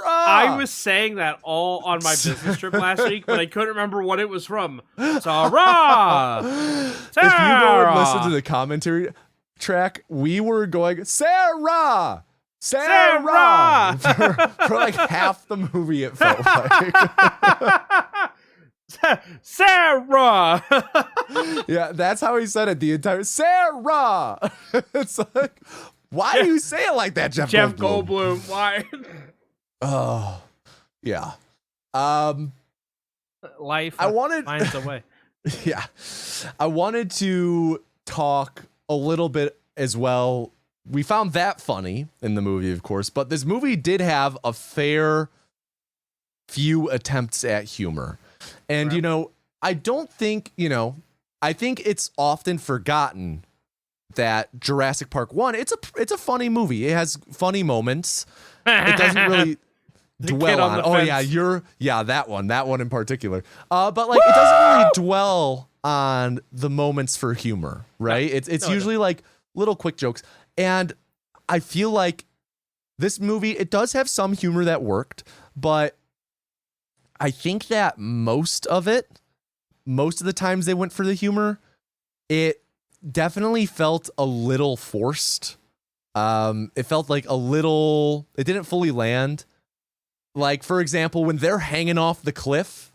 I was saying that all on my business trip last week, but I couldn't remember what it was from. Sarah! If you go and listen to the commentary track, we were going, Sarah! Sarah! For like half the movie, it felt like. Sarah! Yeah, that's how he said it the entire Sarah! It's like... Why do you say it like that, Jeff Goldblum? Why? Oh, yeah. Life finds a way. Yeah. I wanted to talk a little bit as well. We found that funny in the movie, of course, but this movie did have a fair few attempts at humor. And, right. You know, I don't think, you know, I think it's often forgotten that Jurassic Park 1, it's a funny movie. It has funny moments. It doesn't really dwell on that one in particular. But like it doesn't really dwell on the moments for humor, right? No, it's usually like little quick jokes. And I feel like this movie, it does have some humor that worked, but I think that most of the times they went for the humor, it definitely felt a little forced. It felt like it didn't fully land. Like, for example, when they're hanging off the cliff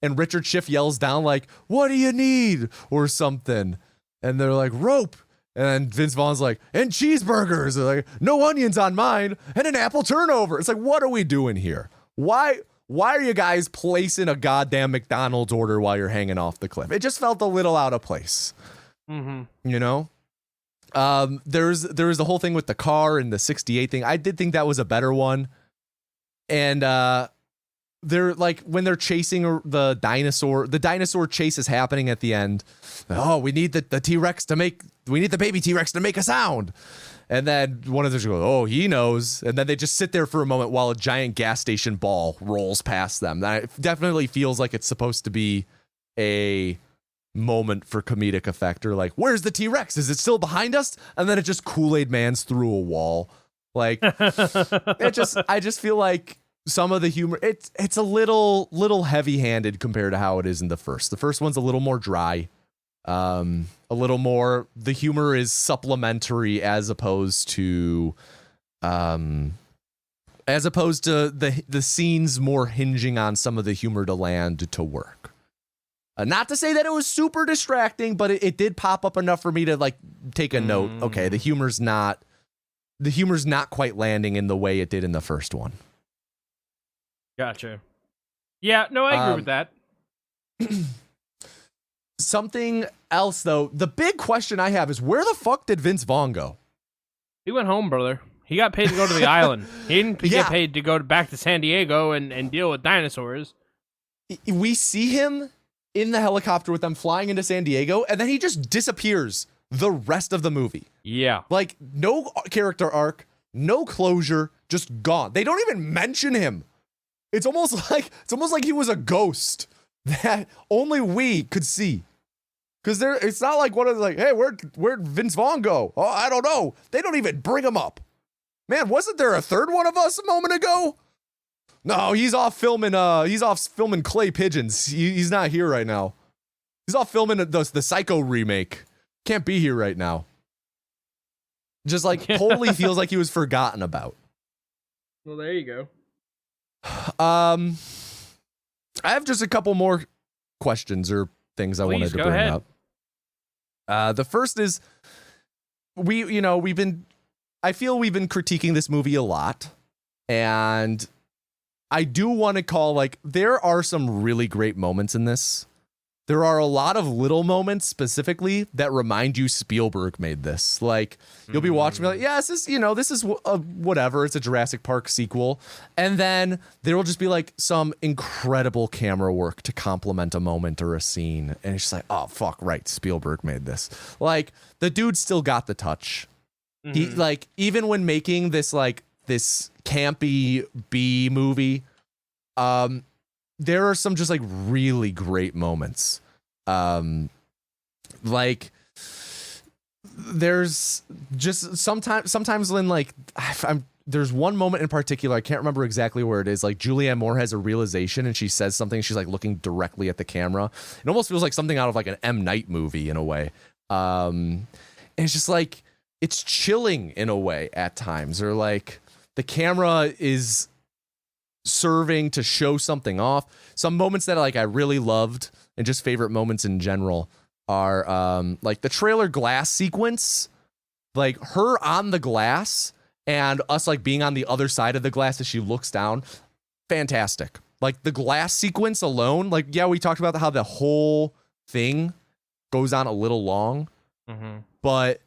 and Richard Schiff yells down like, "What do you need?" or something. And they're like, "Rope." And Vince Vaughn's like, "And cheeseburgers." They're like, "No onions on mine, and an apple turnover." It's like, what are we doing here? Why are you guys placing a goddamn McDonald's order while you're hanging off the cliff? It just felt a little out of place. You know? There's the whole thing with the car and the 68 thing. I did think that was a better one. And they're like, when they're chasing the dinosaur chase is happening at the end. Oh, we need the T-Rex we need the baby T-Rex to make a sound. And then one of them goes, "Oh, he knows." And then they just sit there for a moment while a giant gas station ball rolls past them. That definitely feels like it's supposed to be a moment for comedic effect, or like, "Where's the T-Rex? Is it still behind us?" And then it just Kool-Aid Man's through a wall. Like, I just feel like some of the humor, it's a little heavy-handed compared to how it is in the first. The first one's a little more dry. A little more, the humor is supplementary as opposed to the scenes more hinging on some of the humor to land to work. Not to say that it was super distracting, but it did pop up enough for me to like take a note. Okay, the humor's not quite landing in the way it did in the first one. Gotcha. Yeah, no, I agree with that. Something else, though, the big question I have is, where the fuck did Vince Vaughn go? He went home, brother. He got paid to go to the island. He didn't get paid to go back to San Diego and deal with dinosaurs. We see him in the helicopter with them flying into San Diego, and then he just disappears the rest of the movie. Yeah. Like, no character arc, no closure, just gone. They don't even mention him. It's almost like he was a ghost that only we could see. Because it's not like one of the, like, "Hey, where'd Vince Vaughn go?" Oh, I don't know. They don't even bring him up. Man, wasn't there a third one of us a moment ago? No, he's off filming Clay Pigeons. He's not here right now. He's off filming the Psycho remake. Can't be here right now. Just like totally feels like he was forgotten about. Well, there you go. I have just a couple more questions or things I wanted to bring up. The first is, I feel we've been critiquing this movie a lot, and I do want to call, like, there are some really great moments in this. There are a lot of little moments specifically that remind you Spielberg made this. Like, you'll be watching, like, yeah, this is whatever. It's a Jurassic Park sequel. And then there will just be like some incredible camera work to complement a moment or a scene. And it's just like, oh, fuck, right. Spielberg made this. Like, the dude still got the touch. He, like, even when making this, like, this campy B movie, there are some just like really great moments. Like, there's just sometimes when, like, there's one moment in particular, I can't remember exactly where it is. Like, Julianne Moore has a realization and she says something. She's like looking directly at the camera. It almost feels like something out of like an M. Night movie in a way. And it's just like, it's chilling in a way at times, or like the camera is serving to show something off. Some moments that like I really loved, and just favorite moments in general, are like the trailer glass sequence, like her on the glass and us like being on the other side of the glass as she looks down. Fantastic. Like the glass sequence alone, like, yeah, we talked about how the whole thing goes on a little long, but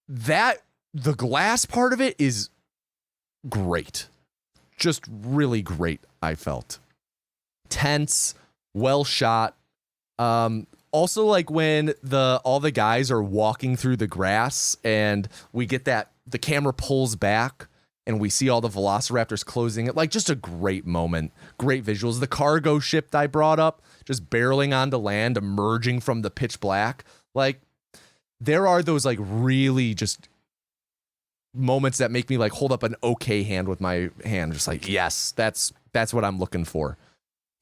the glass part of it is great. Just really great, I felt. Tense, well shot. Also, like when all the guys are walking through the grass and we get that the camera pulls back and we see all the velociraptors closing it. Like, just a great moment. Great visuals. The cargo ship that I brought up, just barreling onto land, emerging from the pitch black. Like, there are those like really just moments that make me like hold up an okay hand with my hand, just like, yes, that's what I'm looking for.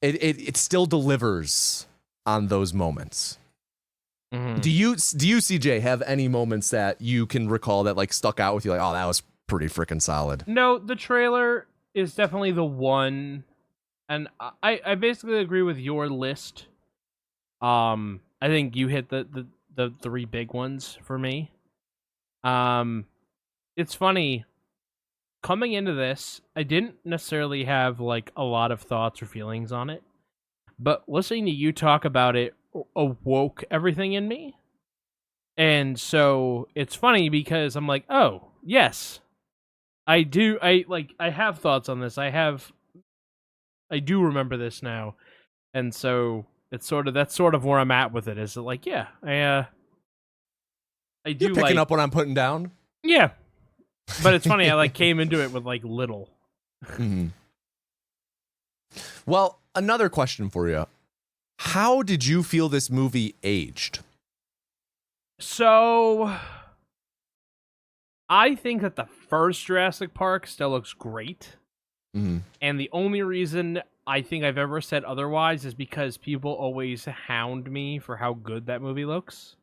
It still delivers on those moments. Do you CJ have any moments that you can recall that like stuck out with you, like, oh, that was pretty freaking solid? No, the trailer is definitely the one And I basically agree with your list. I think you hit the three big ones for me. It's funny, coming into this, I didn't necessarily have like a lot of thoughts or feelings on it, but listening to you talk about it awoke everything in me. And so it's funny because I'm like, oh, yes. I do I have thoughts on this. I do remember this now. And so that's sort of where I'm at with it. Is like, yeah, I do. You're picking up what I'm putting down. Yeah, but it's funny. I like came into it with like little. Mm-hmm. Well, another question for you: how did you feel this movie aged? So, I think that the first Jurassic Park still looks great, and the only reason I think I've ever said otherwise is because people always hound me for how good that movie looks.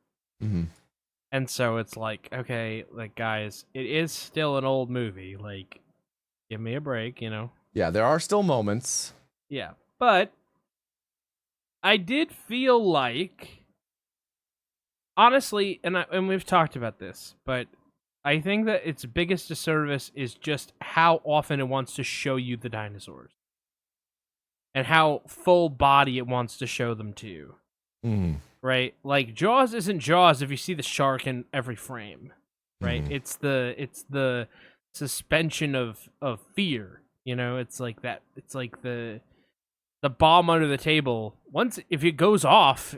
And so it's like, okay, like, guys, it is still an old movie. Like, give me a break, you know? Yeah, there are still moments. Yeah, but I did feel like, honestly, and we've talked about this, but I think that its biggest disservice is just how often it wants to show you the dinosaurs. And how full body it wants to show them to you. Right? Like, Jaws isn't Jaws if you see the shark in every frame. Right? It's the suspension of fear. You know, it's like that. It's like the bomb under the table. Once, if it goes off,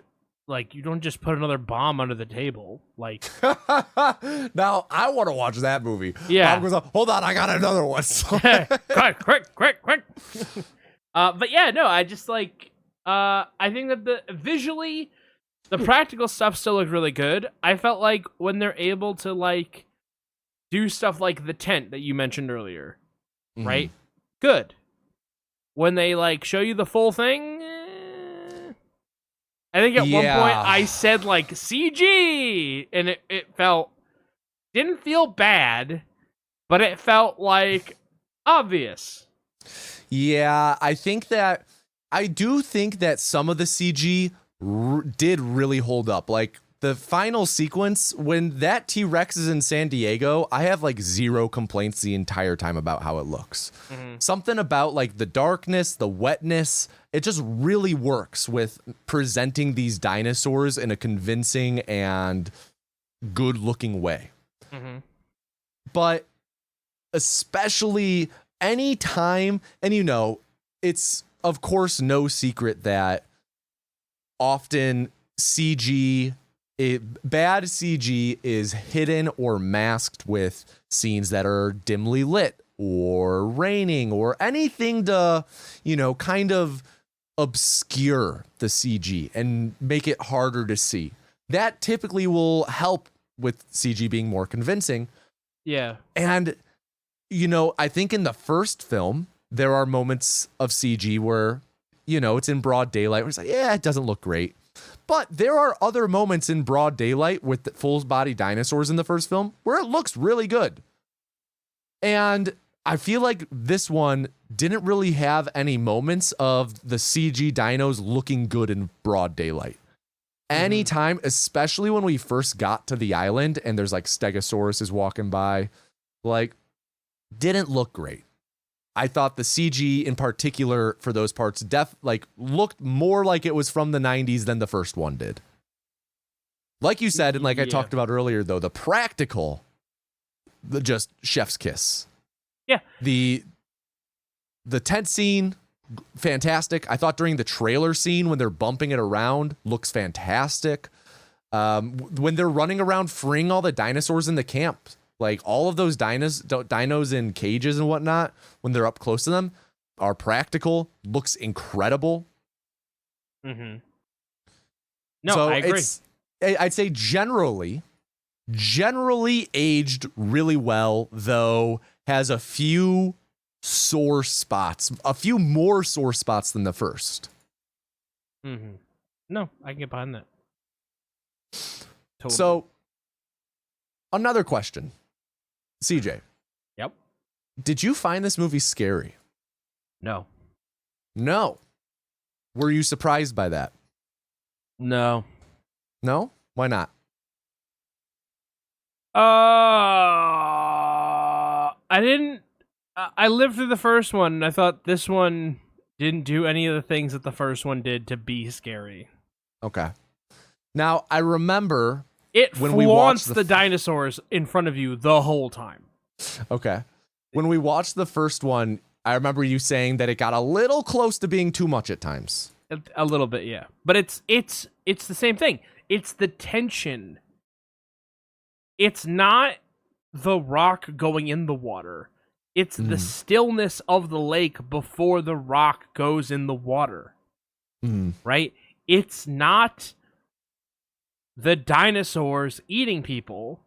like, you don't just put another bomb under the table. Like, now I want to watch that movie. Yeah. Bomb goes off. Hold on, I got another one. quick. But yeah, no, I just like, I think that visually, the practical stuff still looked really good. I felt like when they're able to like do stuff like the tent that you mentioned earlier, right? Good. When they like show you the full thing, I think at one point I said like CG, and it didn't feel bad, but it felt like obvious. Yeah, I do think that some of the CG did really hold up. Like the final sequence when that T-Rex is in San Diego, I have like zero complaints the entire time about how it looks. Something about like the darkness, the wetness, it just really works with presenting these dinosaurs in a convincing and good looking way. But especially any time, and you know, it's of course no secret that often bad CG is hidden or masked with scenes that are dimly lit or raining or anything to, you know, kind of obscure the CG and make it harder to see. That typically will help with CG being more convincing. Yeah. And, you know, I think in the first film, there are moments of CG where, you know, it's in broad daylight where it's like, yeah, it doesn't look great. But there are other moments in broad daylight with the full body dinosaurs in the first film where it looks really good. And I feel like this one didn't really have any moments of the CG dinos looking good in broad daylight. Anytime, especially when we first got to the island and there's like Stegosaurus is walking by, like, didn't look great. I thought the CG in particular for those parts looked more like it was from the 90s than the first one did. Like you said, and like I talked about earlier, though, the practical, just chef's kiss. Yeah. The tent scene, fantastic. I thought during the trailer scene when they're bumping it around, looks fantastic. When they're running around freeing all the dinosaurs in the camp, like all of those dinos in cages and whatnot, when they're up close to them, are practical. Looks incredible. No, so I agree. I'd say generally aged really well, though has a few sore spots, a few more sore spots than the first. No, I can get behind that. Totally. So, another question. CJ. Yep. Did you find this movie scary? No. No. Were you surprised by that? No. No? Why not? I didn't. I lived through the first one, and I thought this one didn't do any of the things that the first one did to be scary. Okay. Now, I remember it when we watched the dinosaurs in front of you the whole time. Okay. When we watched the first one, I remember you saying that it got a little close to being too much at times. A little bit, yeah. But it's the same thing. It's the tension. It's not the rock going in the water. It's the stillness of the lake before the rock goes in the water. Right? It's not the dinosaurs eating people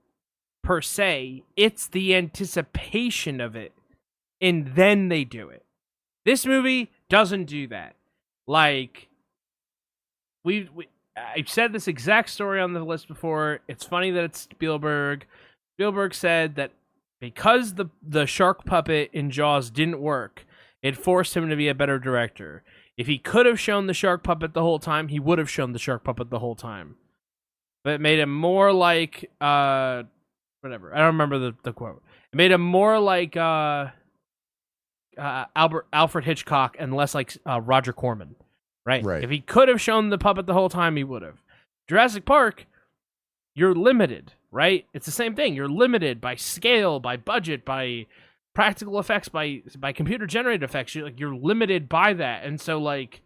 per se. It's the anticipation of it. And then they do it. This movie doesn't do that. Like, I've said this exact story on the list before. It's funny that it's Spielberg. Spielberg said that because the shark puppet in Jaws didn't work, it forced him to be a better director. If he could have shown the shark puppet the whole time, he would have shown the shark puppet the whole time. But it made him more like whatever. I don't remember the quote. It made him more like Alfred Hitchcock and less like Roger Corman. Right? If he could have shown the puppet the whole time, he would have. Jurassic Park, you're limited, right? It's the same thing. You're limited by scale, by budget, by practical effects, by computer generated effects. You're limited by that, and so like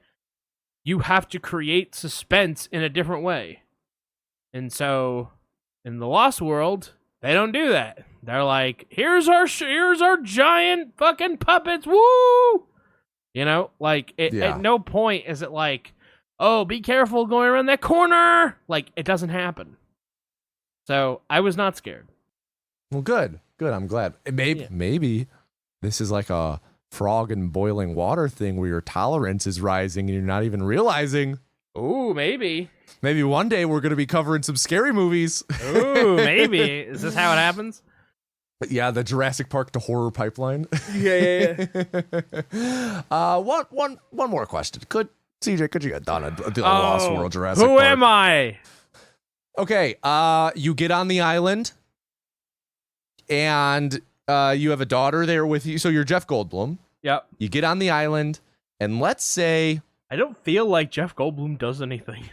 you have to create suspense in a different way. And so in the Lost World, they don't do that. They're like, here's our giant fucking puppets, woo! You know, like, at no point is it like, oh, be careful going around that corner. Like, it doesn't happen. So, I was not scared. Well, good. I'm glad. Maybe this is like a frog in boiling water thing where your tolerance is rising and you're not even realizing. Ooh, maybe. Maybe one day we're going to be covering some scary movies. Ooh, maybe. Is this how it happens? Yeah, the Jurassic Park to horror pipeline. Yeah. One more question. Could you get done a Lost World Jurassic Park? Who am I? Okay, you get on the island, and you have a daughter there with you. So you're Jeff Goldblum. Yep. You get on the island, and let's say I don't feel like Jeff Goldblum does anything.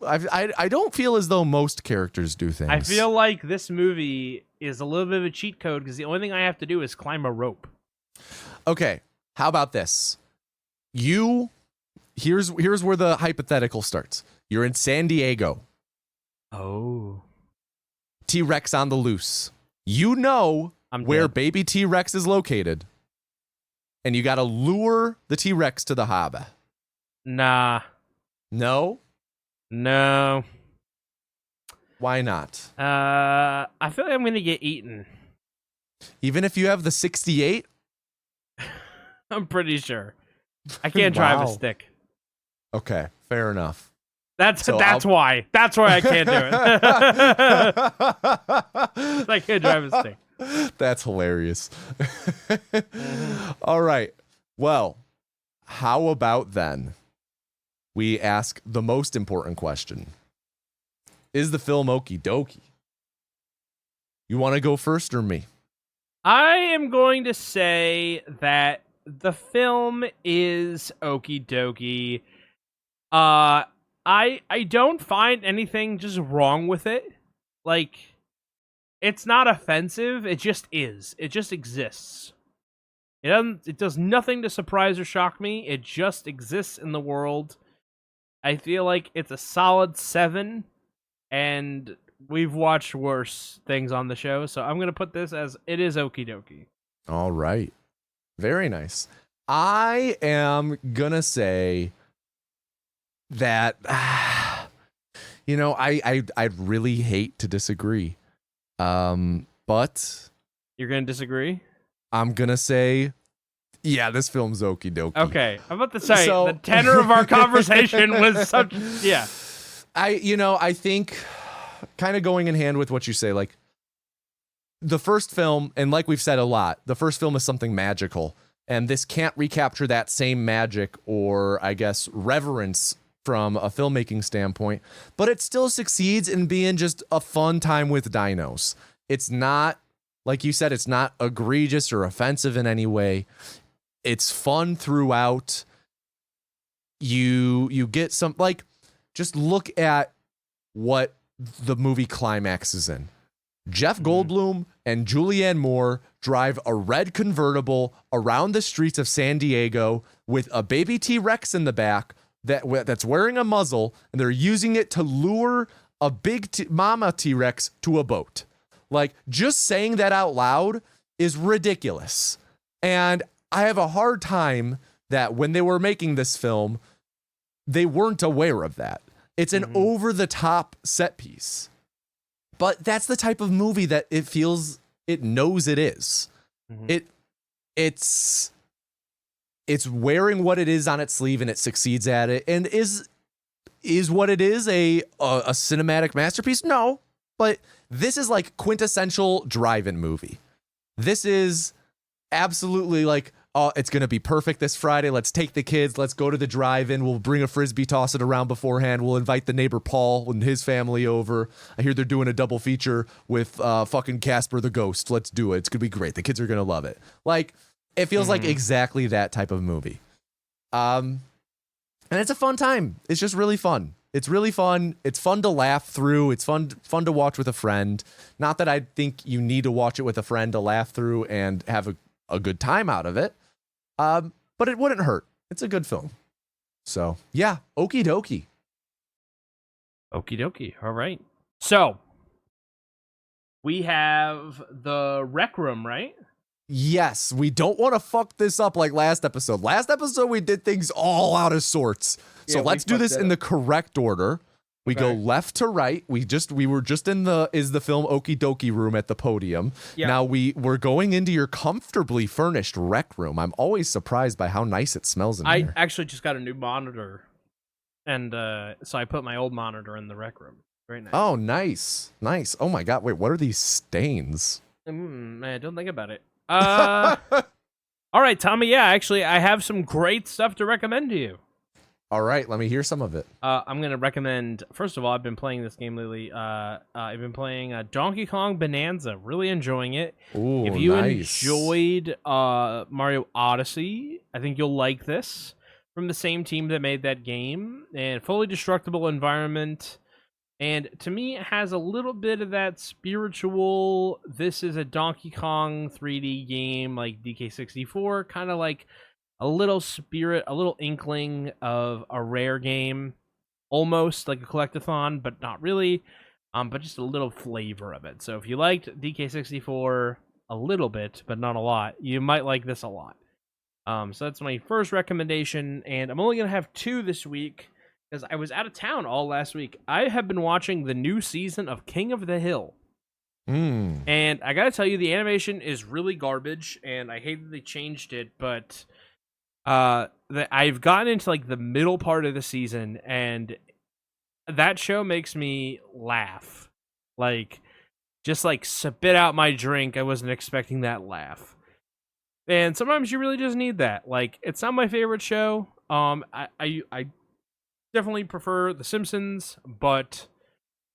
I don't feel as though most characters do things. I feel like this movie is a little bit of a cheat code because the only thing I have to do is climb a rope. Okay, how about this? Here's where the hypothetical starts. You're in San Diego. Oh. T-Rex on the loose. You know where baby T-Rex is located. And you got to lure the T-Rex to the harbor. Nah. No? No. Why not? I feel like I'm going to get eaten. Even if you have the 68? I'm pretty sure. I can't drive a stick. Okay, fair enough. That's why. That's why I can't do it. I can't drive a stick. That's hilarious. All right. Well, how about then we ask the most important question. Is the film okie dokie? You want to go first or me? I am going to say that the film is okie dokie. I don't find anything just wrong with it. Like, it's not offensive. It just is. It just exists. It does nothing to surprise or shock me. It just exists in the world. I feel like it's a solid 7, and we've watched worse things on the show, so I'm going to put this as it is okie dokie. All right. Very nice. I am going to say that, I really hate to disagree. But you're going to disagree? I'm going to say, yeah, this film's okie dokie. Okay. I'm about to say, the tenor of our conversation was such, yeah. I think kind of going in hand with what you say, like the first film, and like we've said a lot, the first film is something magical. And this can't recapture that same magic or, I guess, reverence from a filmmaking standpoint, but it still succeeds in being just a fun time with dinos. It's not, like you said, it's not egregious or offensive in any way. It's fun throughout. You get some, like, just look at what the movie climaxes in. Jeff Goldblum and Julianne Moore drive a red convertible around the streets of San Diego with a baby T-Rex in the back that's wearing a muzzle, and they're using it to lure a big mama T-Rex to a boat. Like, just saying that out loud is ridiculous. And I have a hard time that when they were making this film, they weren't aware of that. It's an over-the-top set piece. But that's the type of movie that it feels it knows it is. It's wearing what it is on its sleeve, and it succeeds at it. And is what it is a cinematic masterpiece? No, but this is like quintessential drive-in movie. This is absolutely like, oh, it's going to be perfect this Friday. Let's take the kids. Let's go to the drive-in. We'll bring a Frisbee, toss it around beforehand. We'll invite the neighbor Paul and his family over. I hear they're doing a double feature with fucking Casper the Ghost. Let's do it. It's going to be great. The kids are going to love it. Like, it feels like exactly that type of movie. And it's a fun time. It's just really fun. It's really fun. It's fun to laugh through. It's fun to watch with a friend. Not that I think you need to watch it with a friend to laugh through and have a good time out of it. But it wouldn't hurt. It's a good film. So, yeah, okie dokie. Okie dokie. All right. So, we have the Rec Room, right? Yes, we don't want to fuck this up like last episode. Last episode, we did things all out of sorts. So let's do this in the correct order. We go left to right. We were just in the film Okie Dokie room at the podium. Yeah. Now we're going into your comfortably furnished rec room. I'm always surprised by how nice it smells in here. I actually just got a new monitor, and so I put my old monitor in the rec room. Very nice. Oh, nice. Oh my God. Wait, what are these stains? Man, don't think about it. All right, Tommy. Yeah, actually, I have some great stuff to recommend to you. All right, let me hear some of it. I'm going to recommend, first of all, I've been playing this game lately. I've been playing Donkey Kong Bonanza. Really enjoying it. Ooh, if you nice. enjoyed Mario Odyssey, I think you'll like this. From the same team that made that game. And fully destructible environment. And to me, it has a little bit of that spiritual, this is a Donkey Kong 3D game like DK64, kind of like a little spirit, a little inkling of a rare game, almost like a collectathon, but not really, but just a little flavor of it. So if you liked DK64 a little bit, but not a lot, you might like this a lot. So that's my first recommendation, and I'm only going to have 2 this week, because I was out of town all last week. I have been watching the new season of King of the Hill. And I gotta tell you, the animation is really garbage, and I hate that they changed it, but I've gotten into like the middle part of the season, and that show makes me laugh. Like, just like spit out my drink. I wasn't expecting that laugh. And sometimes you really just need that. Like, it's not my favorite show. I definitely prefer The Simpsons, but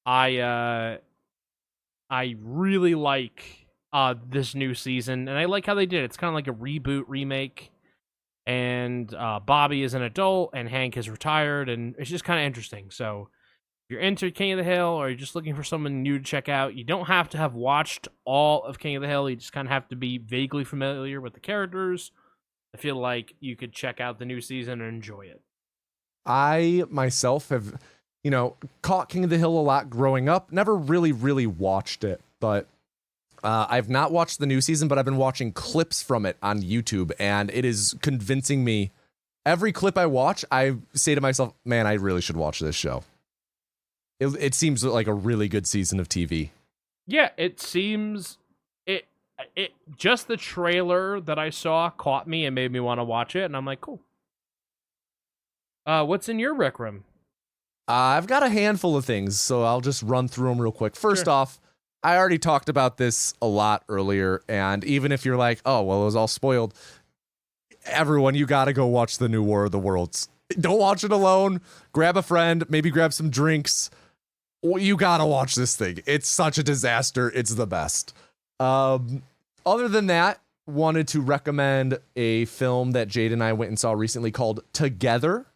I really like this new season, and I like how they did it. It's kind of like a reboot remake, and Bobby is an adult, and Hank is retired, and it's just kind of interesting. So if you're into King of the Hill, or you're just looking for someone new to check out, you don't have to have watched all of King of the Hill. You just kind of have to be vaguely familiar with the characters. I feel like you could check out the new season and enjoy it. I myself have, caught King of the Hill a lot growing up. Never really watched it, but I've not watched the new season, but I've been watching clips from it on YouTube, and it is convincing me. Every clip I watch, I say to myself, man, I really should watch this show. It seems like a really good season of TV. Yeah, it seems... It just the trailer that I saw caught me and made me want to watch it, and I'm like, cool. What's in your rec room? I've got a handful of things, so I'll just run through them real quick. First off, I already talked about this a lot earlier, and even if you're like, oh, well, it was all spoiled, everyone, you got to go watch the new War of the Worlds. Don't watch it alone. Grab a friend, maybe grab some drinks. You got to watch this thing. It's such a disaster. It's the best. Other than that, wanted to recommend a film that Jade and I went and saw recently called Together.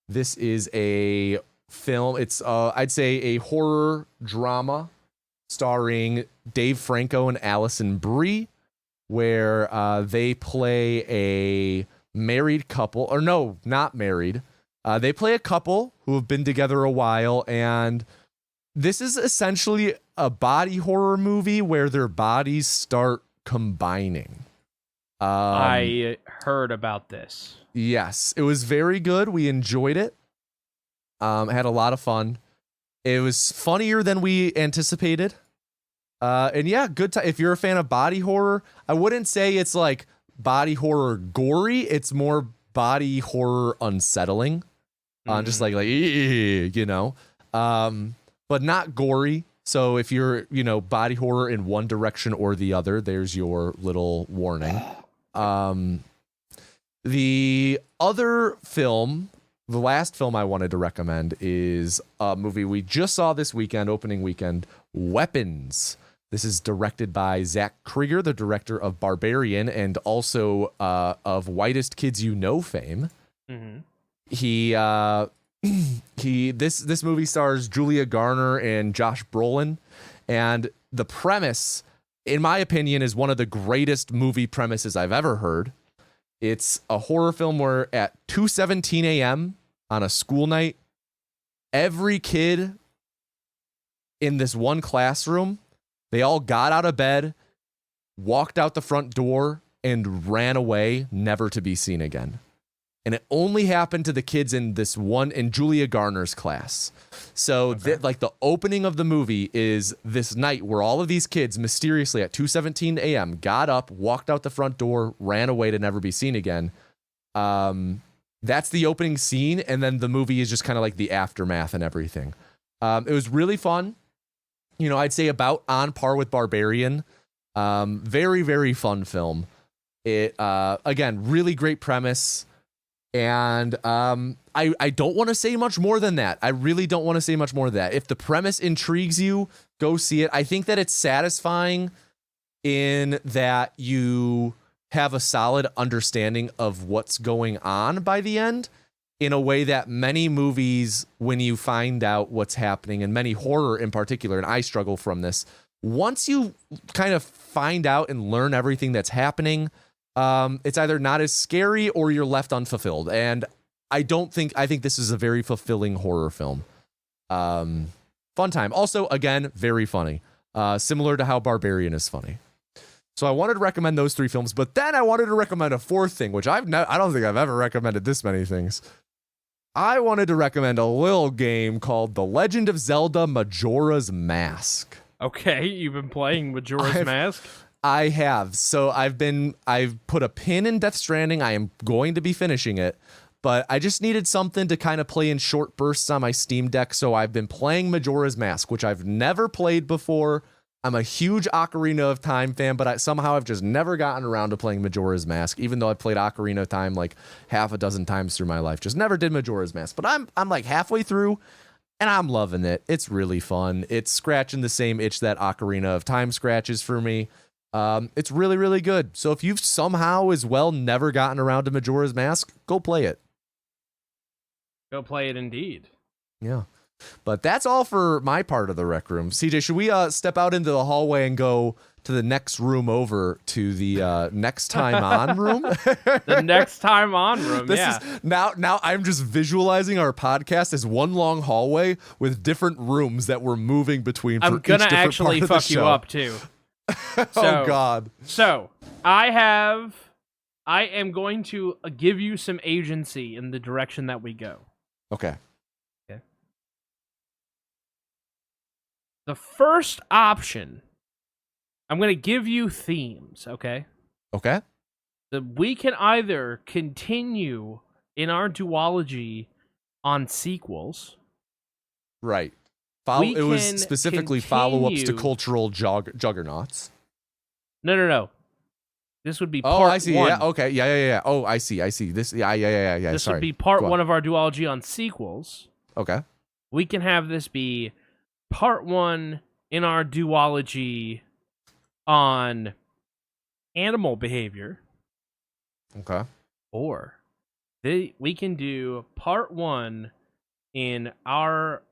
This is a film. It's, I'd say, a horror drama starring Dave Franco and Allison Brie, where they play a married couple, or no, not married. They play a couple who have been together a while, and this is essentially a body horror movie where their bodies start combining. I heard about this. Yes, it was very good. We enjoyed it. Had a lot of fun. It was funnier than we anticipated. And yeah, good time. If you're a fan of body horror, I wouldn't say it's like body horror gory. It's more body horror unsettling. Just like, you know, but not gory. So if you're, you know, body horror in one direction or the other, there's your little warning. The other film, the last film I wanted to recommend is a movie we just saw this weekend, opening weekend, Weapons. This is directed by Zach Krieger, the director of Barbarian and also of Whitest Kids You Know fame. Mm-hmm. This movie stars Julia Garner and Josh Brolin, and the premise, in my opinion, is one of the greatest movie premises I've ever heard. It's a horror film where at 2:17 a.m. on a school night, every kid in this one classroom, they all got out of bed, walked out the front door, and ran away, never to be seen again. And it only happened to the kids in this one, in Julia Garner's class. So like the opening of the movie is this night where all of these kids mysteriously at 2:17 a.m. got up, walked out the front door, ran away to never be seen again. That's the opening scene. And then the movie is just kind of like the aftermath and everything. It was really fun. You know, I'd say about on par with Barbarian. Very, very fun film. It, again, really great premise. And I don't want to say much more than that. I really don't want to say much more than that. If the premise intrigues you, go see it. I think that it's satisfying in that you have a solid understanding of what's going on by the end, in a way that many movies, when you find out what's happening, and many horror in particular, and I struggle from this, once you kind of find out and learn everything that's happening, it's either not as scary or you're left unfulfilled. And I think this is a very fulfilling horror film. Fun time. Also, again, very funny. Similar to how Barbarian is funny. So I wanted to recommend those three films, but then I wanted to recommend a fourth thing, which I don't think I've ever recommended this many things. I wanted to recommend a little game called The Legend of Zelda Majora's Mask. Okay, you've been playing Majora's Mask? I have. So I've put a pin in Death Stranding. I am going to be finishing it, but I just needed something to kind of play in short bursts on my Steam Deck. So I've been playing Majora's Mask, which I've never played before. I'm a huge Ocarina of Time fan, but somehow I've just never gotten around to playing Majora's Mask, even though I've played Ocarina of Time like half a dozen times through my life. Just never did Majora's Mask, but I'm like halfway through and I'm loving it. It's really fun. It's scratching the same itch that Ocarina of Time scratches for me. It's really, really good. So if you've somehow as well never gotten around to Majora's Mask, go play it. Go play it indeed. Yeah. But that's all for my part of the rec room. CJ, should we step out into the hallway and go to the next room over to the next time on room? The next time on room, Is, now I'm just visualizing our podcast as one long hallway with different rooms that we're moving between. I'm going to actually fuck you up too. Oh, God. So I am going to give you some agency in the direction that we go. Okay. The first option, I'm going to give you themes, okay? Okay. We can either continue in our duology on sequels. Right. It was specifically follow-ups to cultural juggernauts. No. This would be Oh, part I see. one. Yeah. Okay. Yeah. Oh, I see. This. Yeah. This Sorry. would be part Go on. one of our duology on sequels. Okay. We can have this be part one in our duology on animal behavior. Okay. Or we can do part one in our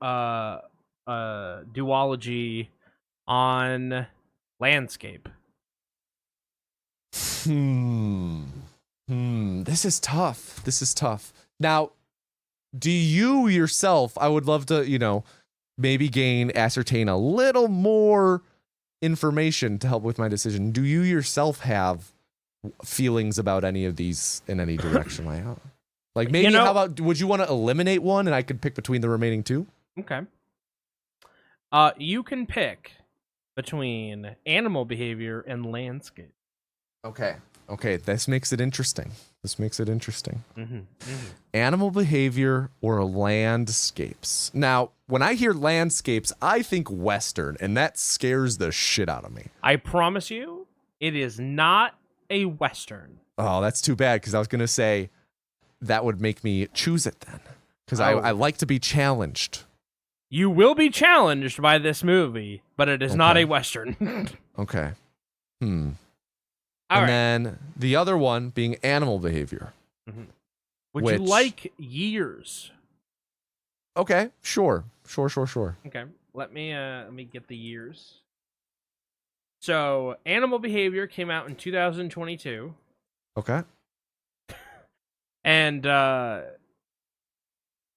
duology on landscape. This is tough. Now, do you yourself, I would love to, maybe ascertain a little more information to help with my decision. Do you yourself have feelings about any of these in any direction? Like maybe how about, would you want to eliminate one and I could pick between the remaining two? Okay. You can pick between animal behavior and landscape. Okay, this makes it interesting. Mm-hmm. Animal behavior or landscapes. Now, when I hear landscapes, I think Western, and that scares the shit out of me. I promise you, it is not a Western. Oh, that's too bad, because I was going to say that would make me choose it then, because I like to be challenged. You will be challenged by this movie, but it is not a Western. Okay. All right. Then the other one being animal behavior. Mm-hmm. Would you like years? Okay, sure. Okay, let me get the years. So, animal behavior came out in 2022. Okay. And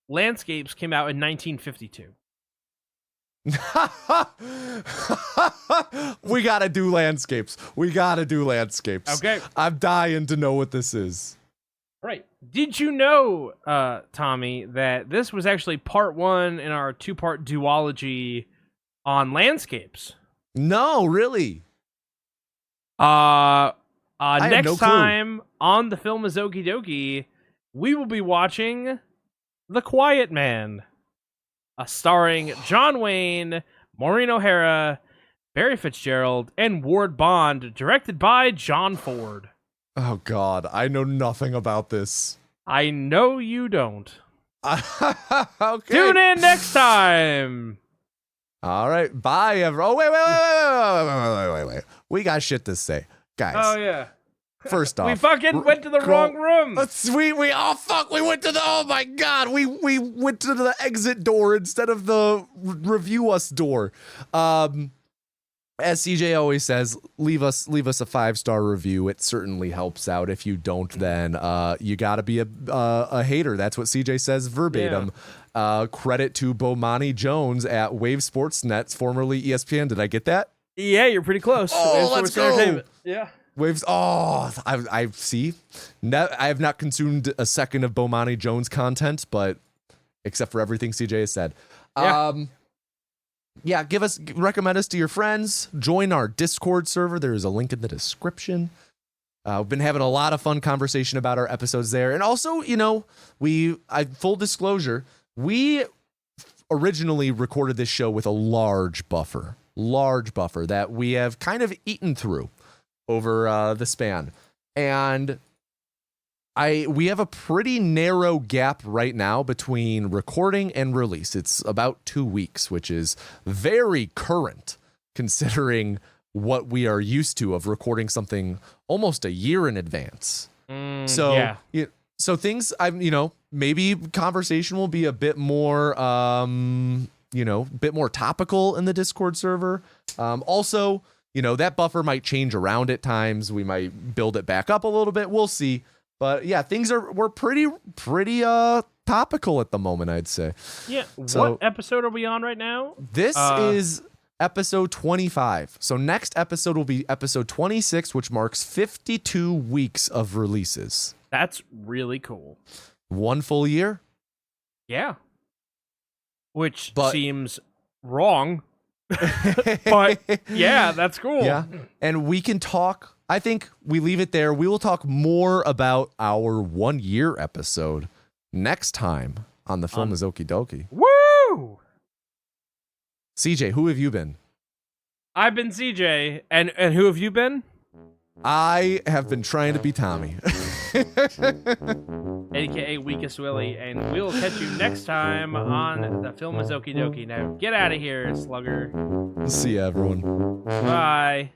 landscapes came out in 1952. We gotta do landscapes. Okay. I'm dying to know what this is. Right. Did you know, Tommy, that this was actually part one in our two-part duology on landscapes? No, really. Next time on the film is Okie Dokie, we will be watching The Quiet Man, starring John Wayne, Maureen O'Hara, Barry Fitzgerald, and Ward Bond, directed by John Ford. Oh, God. I know nothing about this. I know you don't. Okay. Tune in next time. All right. Bye, everyone. Oh, wait. We got shit to say. Guys. Oh, yeah. First off. We fucking went to the wrong room. We went to the, oh my God. We went to the exit door instead of the review us door. As CJ always says, leave us a 5-star review. It certainly helps out. If you don't, then you got to be a hater. That's what CJ says verbatim. Yeah. Credit to Bomani Jones at Wave Sportsnet, formerly ESPN. Did I get that? Yeah, you're pretty close. Oh, let's go. Yeah. Waves. Oh, I see. I have not consumed a second of Bomani Jones content, but except for everything CJ has said. Yeah. Recommend us to your friends. Join our Discord server. There is a link in the description. We've been having a lot of fun conversation about our episodes there. And also, full disclosure, we originally recorded this show with a large buffer that we have kind of eaten through over the span. And we have a pretty narrow gap right now between recording and release. It's about 2 weeks, which is very current considering what we are used to of recording something almost a year in advance. So things, maybe conversation will be a bit more, bit more topical in the Discord server. Also, that buffer might change around at times. We might build it back up a little bit. We'll see. But yeah, we're pretty topical at the moment, I'd say. Yeah. So, what episode are we on right now? This is episode 25. So next episode will be episode 26, which marks 52 weeks of releases. That's really cool. 1 full year? Yeah. Which seems wrong. But yeah, that's cool. Yeah. And we can talk. I think we leave it there. We will talk more about our 1 year episode next time on The Film is Okie Dokie. Woo! CJ, who have you been? I've been CJ. And who have you been? I have been trying to be Tommy. AKA Weakest Willie, and we'll catch you next time on The Film is Okie Dokie. Now, get out of here, slugger. See ya, everyone. Bye.